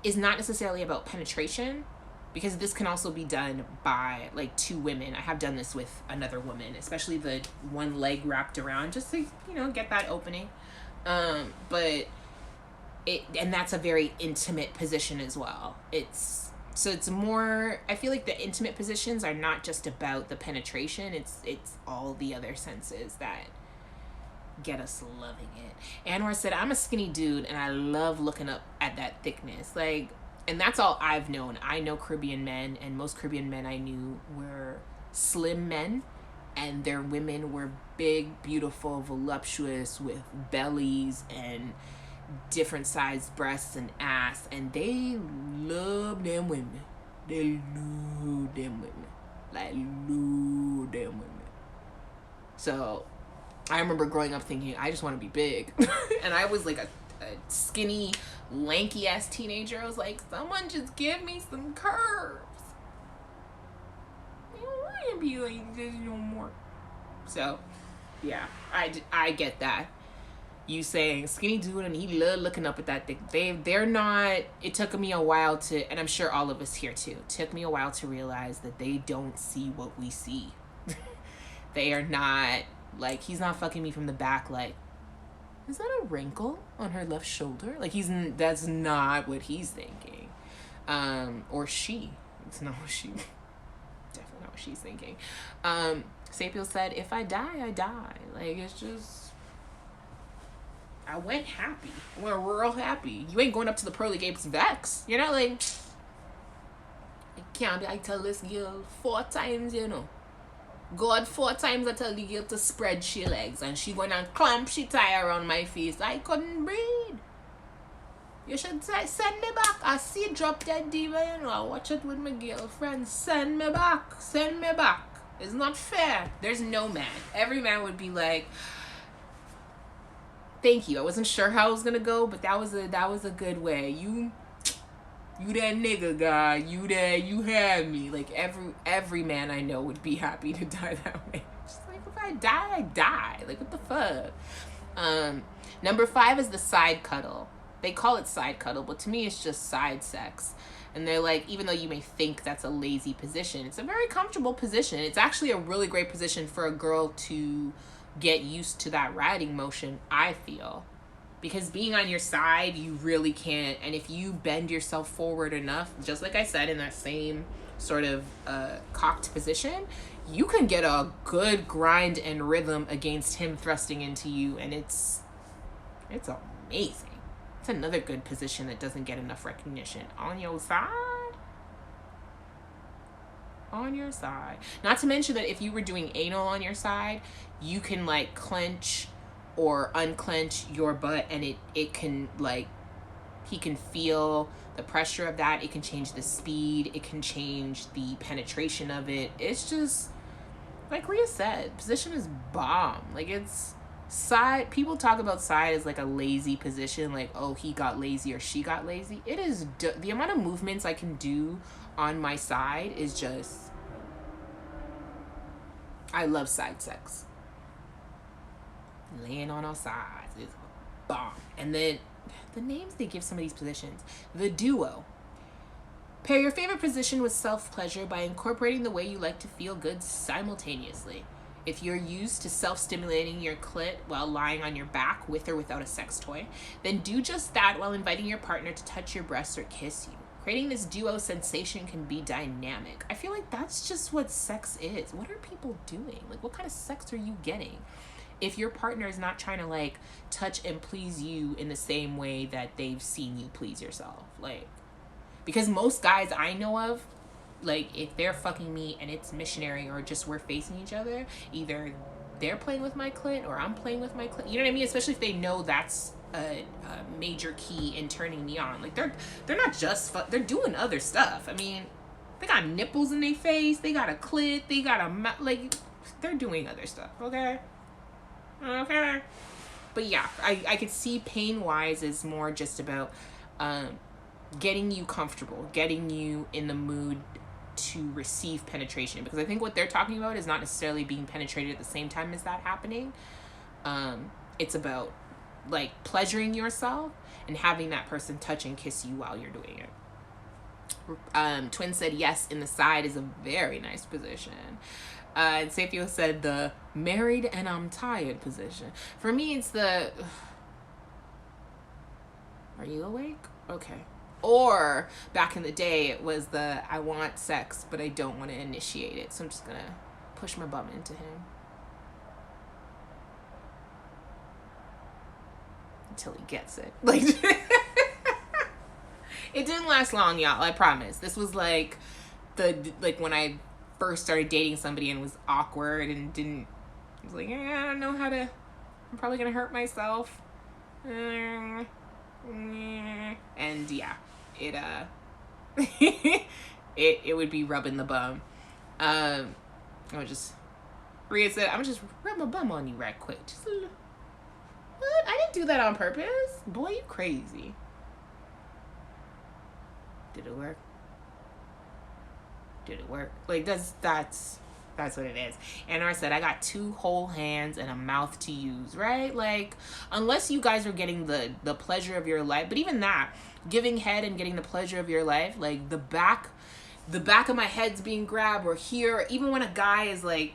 is not necessarily about penetration, because this can also be done by like 2 women. I have done this with another woman, especially the one leg wrapped around, just to, get that opening. But that's a very intimate position as well. It's more, I feel like the intimate positions are not just about the penetration. It's all the other senses that get us loving it. Anwar said, I'm a skinny dude and I love looking up at that thickness. Like, and that's all I've known. I know Caribbean men, and most Caribbean men I knew were slim men, and their women were big, beautiful, voluptuous, with bellies and different sized breasts and ass, and they love them women. They love them women. Like, love them women. So I remember growing up thinking, I just want to be big. And I was like a skinny, lanky ass teenager. I was like, someone just give me some curves. I don't want to be like this no more. So yeah, I get that. You saying skinny dude and he love looking up at that thing. They're not, it took me a while to, and I'm sure all of us here too, it took me a while to realize that they don't see what we see. They are not, like, he's not fucking me from the back like, is that a wrinkle on her left shoulder? Like, that's not what he's thinking. Or she. It's not what she, definitely not what she's thinking. Sapiel said, if I die, I die. Like, it's just, I went happy. I went real happy. You ain't going up to the pearly gates vex. Like, I can't be, I tell this girl 4 times, God 4 times I tell the girl to spread she legs, and she going and clamp she tie around my face. I couldn't breathe. You should say, send me back. I see Drop Dead Diva, I watch it with my girlfriend. Send me back. Send me back. It's not fair. There's no man. Every man would be like, thank you. I wasn't sure how it was gonna go, but that was a good way. You that nigga guy. You had me. Like, every man I know would be happy to die that way. Just like, if I die, I die. Like, what the fuck? Number 5 is the side cuddle. They call it side cuddle, but to me it's just side sex. And they're like, even though you may think that's a lazy position, it's a very comfortable position. It's actually a really great position for a girl to get used to that riding motion, I feel. Because being on your side, you really can't. And if you bend yourself forward enough, just like I said, in that same sort of cocked position, you can get a good grind and rhythm against him thrusting into you. And it's amazing. It's another good position that doesn't get enough recognition. On your side. On your side. Not to mention that if you were doing anal on your side, you can like clench or unclench your butt, and it can, like, he can feel the pressure of that. It can change the speed. It can change the penetration of it. It's just, like Rhea said, position is bomb. Like, it's side. People talk about side as like a lazy position, like, oh, he got lazy or she got lazy. It is the amount of movements I can do on my side is just, I love side sex. Laying on our sides is bomb. And then the names they give some of these positions: the duo. Pair your favorite position with self-pleasure by incorporating the way you like to feel good simultaneously. If you're used to self-stimulating your clit while lying on your back with or without a sex toy, then do just that while inviting your partner to touch your breasts or kiss you. Creating this duo sensation can be dynamic. I feel like that's just what sex is. What are people doing? Like, what kind of sex are you getting? If your partner is not trying to, like, touch and please you in the same way that they've seen you please yourself. Like, because most guys I know of, like, if they're fucking me and it's missionary or just we're facing each other, either they're playing with my clit or I'm playing with my clit. You know what I mean? Especially if they know that's a major key in turning me on. Like, they're not just they're doing other stuff. I mean, they got nipples in their face, they got a clit, they got a like, they're doing other stuff. Okay. But yeah, I could see pain wise is more just about getting you comfortable, getting you in the mood to receive penetration, because I think what they're talking about is not necessarily being penetrated at the same time as that happening. It's about, like, pleasuring yourself and having that person touch and kiss you while you're doing it. Twin said yes, in the side is a very nice position. And Sapio said the married and I'm tired position. For me, it's the, are you awake? Okay. Or back in the day, it was the I want sex, but I don't want to initiate it. So I'm just going to push my bum into him until he gets it. Like, it didn't last long, y'all. I promise. This was like when I first started dating somebody and was awkward and I was like, I don't know how to, I'm probably going to hurt myself. And yeah, it would be rubbing the bum. I would just, Rhea said, I'm just rub my bum on you right quick. Just a little, what? I didn't do that on purpose. Boy, you crazy. Did it work? Did it work? Like, that's what it is. And I said, I got 2 whole hands and a mouth to use, right? Like, unless you guys are getting the pleasure of your life, but even that, giving head and getting the pleasure of your life, like the back of my head's being grabbed, or here, even when a guy is like,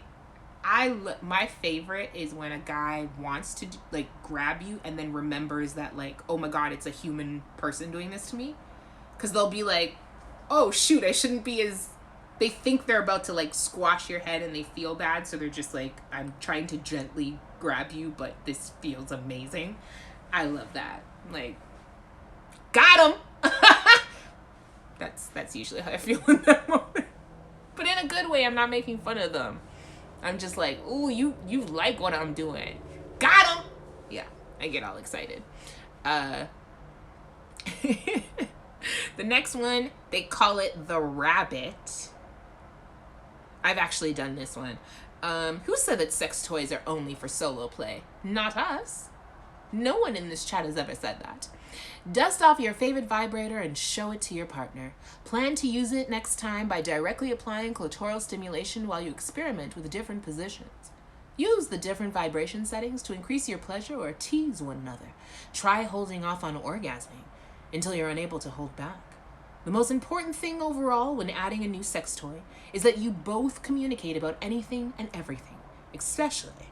my favorite is when a guy wants to, like, grab you and then remembers that, like, oh my God, it's a human person doing this to me. Because they'll be like, oh shoot, I shouldn't be as, they think they're about to, like, squash your head and they feel bad, so they're just like, I'm trying to gently grab you, but this feels amazing. I love that. Like, got him. That's usually how I feel in that moment. But in a good way. I'm not making fun of them. I'm just like, ooh, you like what I'm doing. Got him. Yeah, I get all excited. The next one, they call it the rabbit. I've actually done this one. Who said that sex toys are only for solo play? Not us. No one in this chat has ever said that. Dust off your favorite vibrator and show it to your partner. Plan to use it next time by directly applying clitoral stimulation while you experiment with different positions. Use the different vibration settings to increase your pleasure or tease one another. Try holding off on orgasming until you're unable to hold back. The most important thing overall when adding a new sex toy is that you both communicate about anything and everything, especially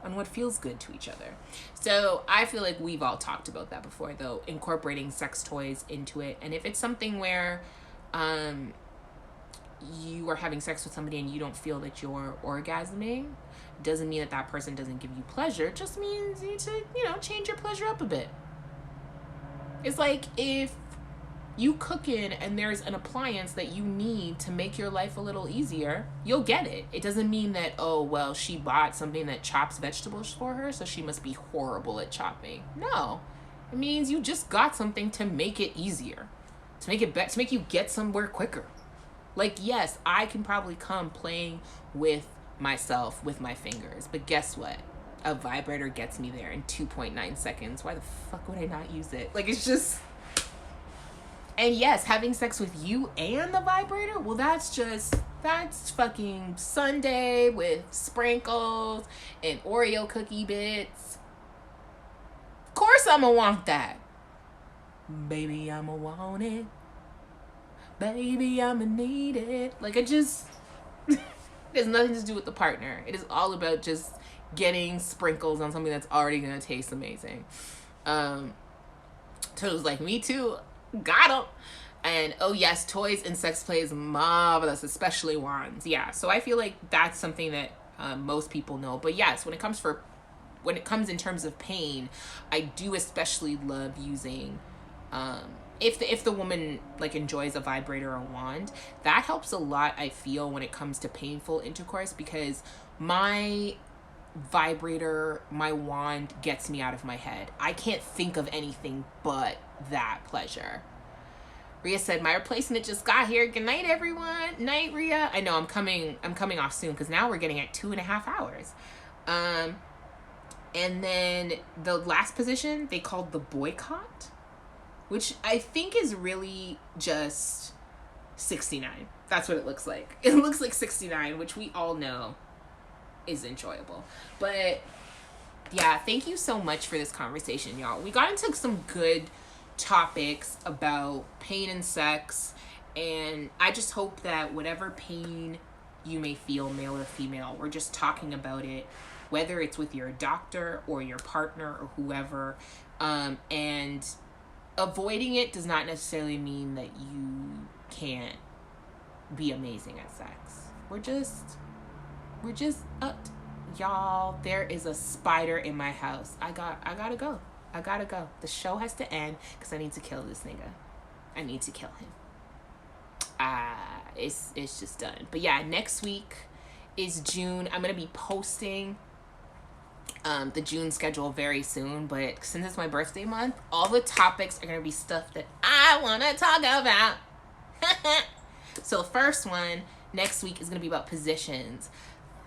on what feels good to each other. So I feel like we've all talked about that before, though, incorporating sex toys into it. And if it's something where you are having sex with somebody and you don't feel that you're orgasming, doesn't mean that that person doesn't give you pleasure. It just means you need to, change your pleasure up a bit. It's like if you cooking and there's an appliance that you need to make your life a little easier, you'll get it. It doesn't mean that, oh, well, she bought something that chops vegetables for her, so she must be horrible at chopping. No. It means you just got something to make it easier, to make it better, to make you get somewhere quicker. Like, yes, I can probably come playing with myself with my fingers, but guess what? A vibrator gets me there in 2.9 seconds. Why the fuck would I not use it? Like, it's just... And yes, having sex with you and the vibrator, well, that's fucking Sunday with sprinkles and Oreo cookie bits. Of course I'ma want that. Baby, I'ma want it. Baby, I'ma need it. Like, it just... it has nothing to do with the partner. It is all about just getting sprinkles on something that's already gonna taste amazing. Toad's like, me too. Got 'em. And oh yes, toys and sex play is marvelous, especially wands. Yeah, so I feel like that's something that most people know. But yes, when it comes in terms of pain, I do especially love using if the woman like enjoys a vibrator or wand, that helps a lot, I feel, when it comes to painful intercourse, because my vibrator, my wand gets me out of my head. I can't think of anything but that pleasure. Ria said, my replacement just got here. Good night, everyone. Night, Ria. I know I'm coming off soon because now we're getting at 2.5 hours. And then the last position they called the boycott, which I think is really just 69. That's what it looks like. It looks like 69, which we all know is enjoyable. But yeah, thank you so much for this conversation, y'all. We got into some good topics about pain and sex, and I just hope that whatever pain you may feel, male or female, we're just talking about it, whether it's with your doctor or your partner or whoever, and avoiding it does not necessarily mean that you can't be amazing at sex. We're just y'all, there is a spider in my house. I gotta go. The show has to end because I need to kill this nigga. I need to kill him. It's just done. But yeah, next week is June. I'm gonna be posting the June schedule very soon, but since it's my birthday month, all the topics are gonna be stuff that I wanna talk about. So the first one next week is gonna be about positions,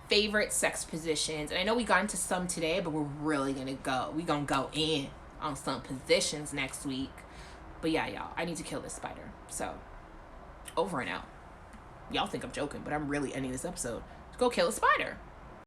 favorite sex positions. And I know we got into some today, but we're really gonna go in on some positions next week. But yeah, y'all, I need to kill this spider. So over and out. Y'all think I'm joking, but I'm really ending this episode. Go kill a spider.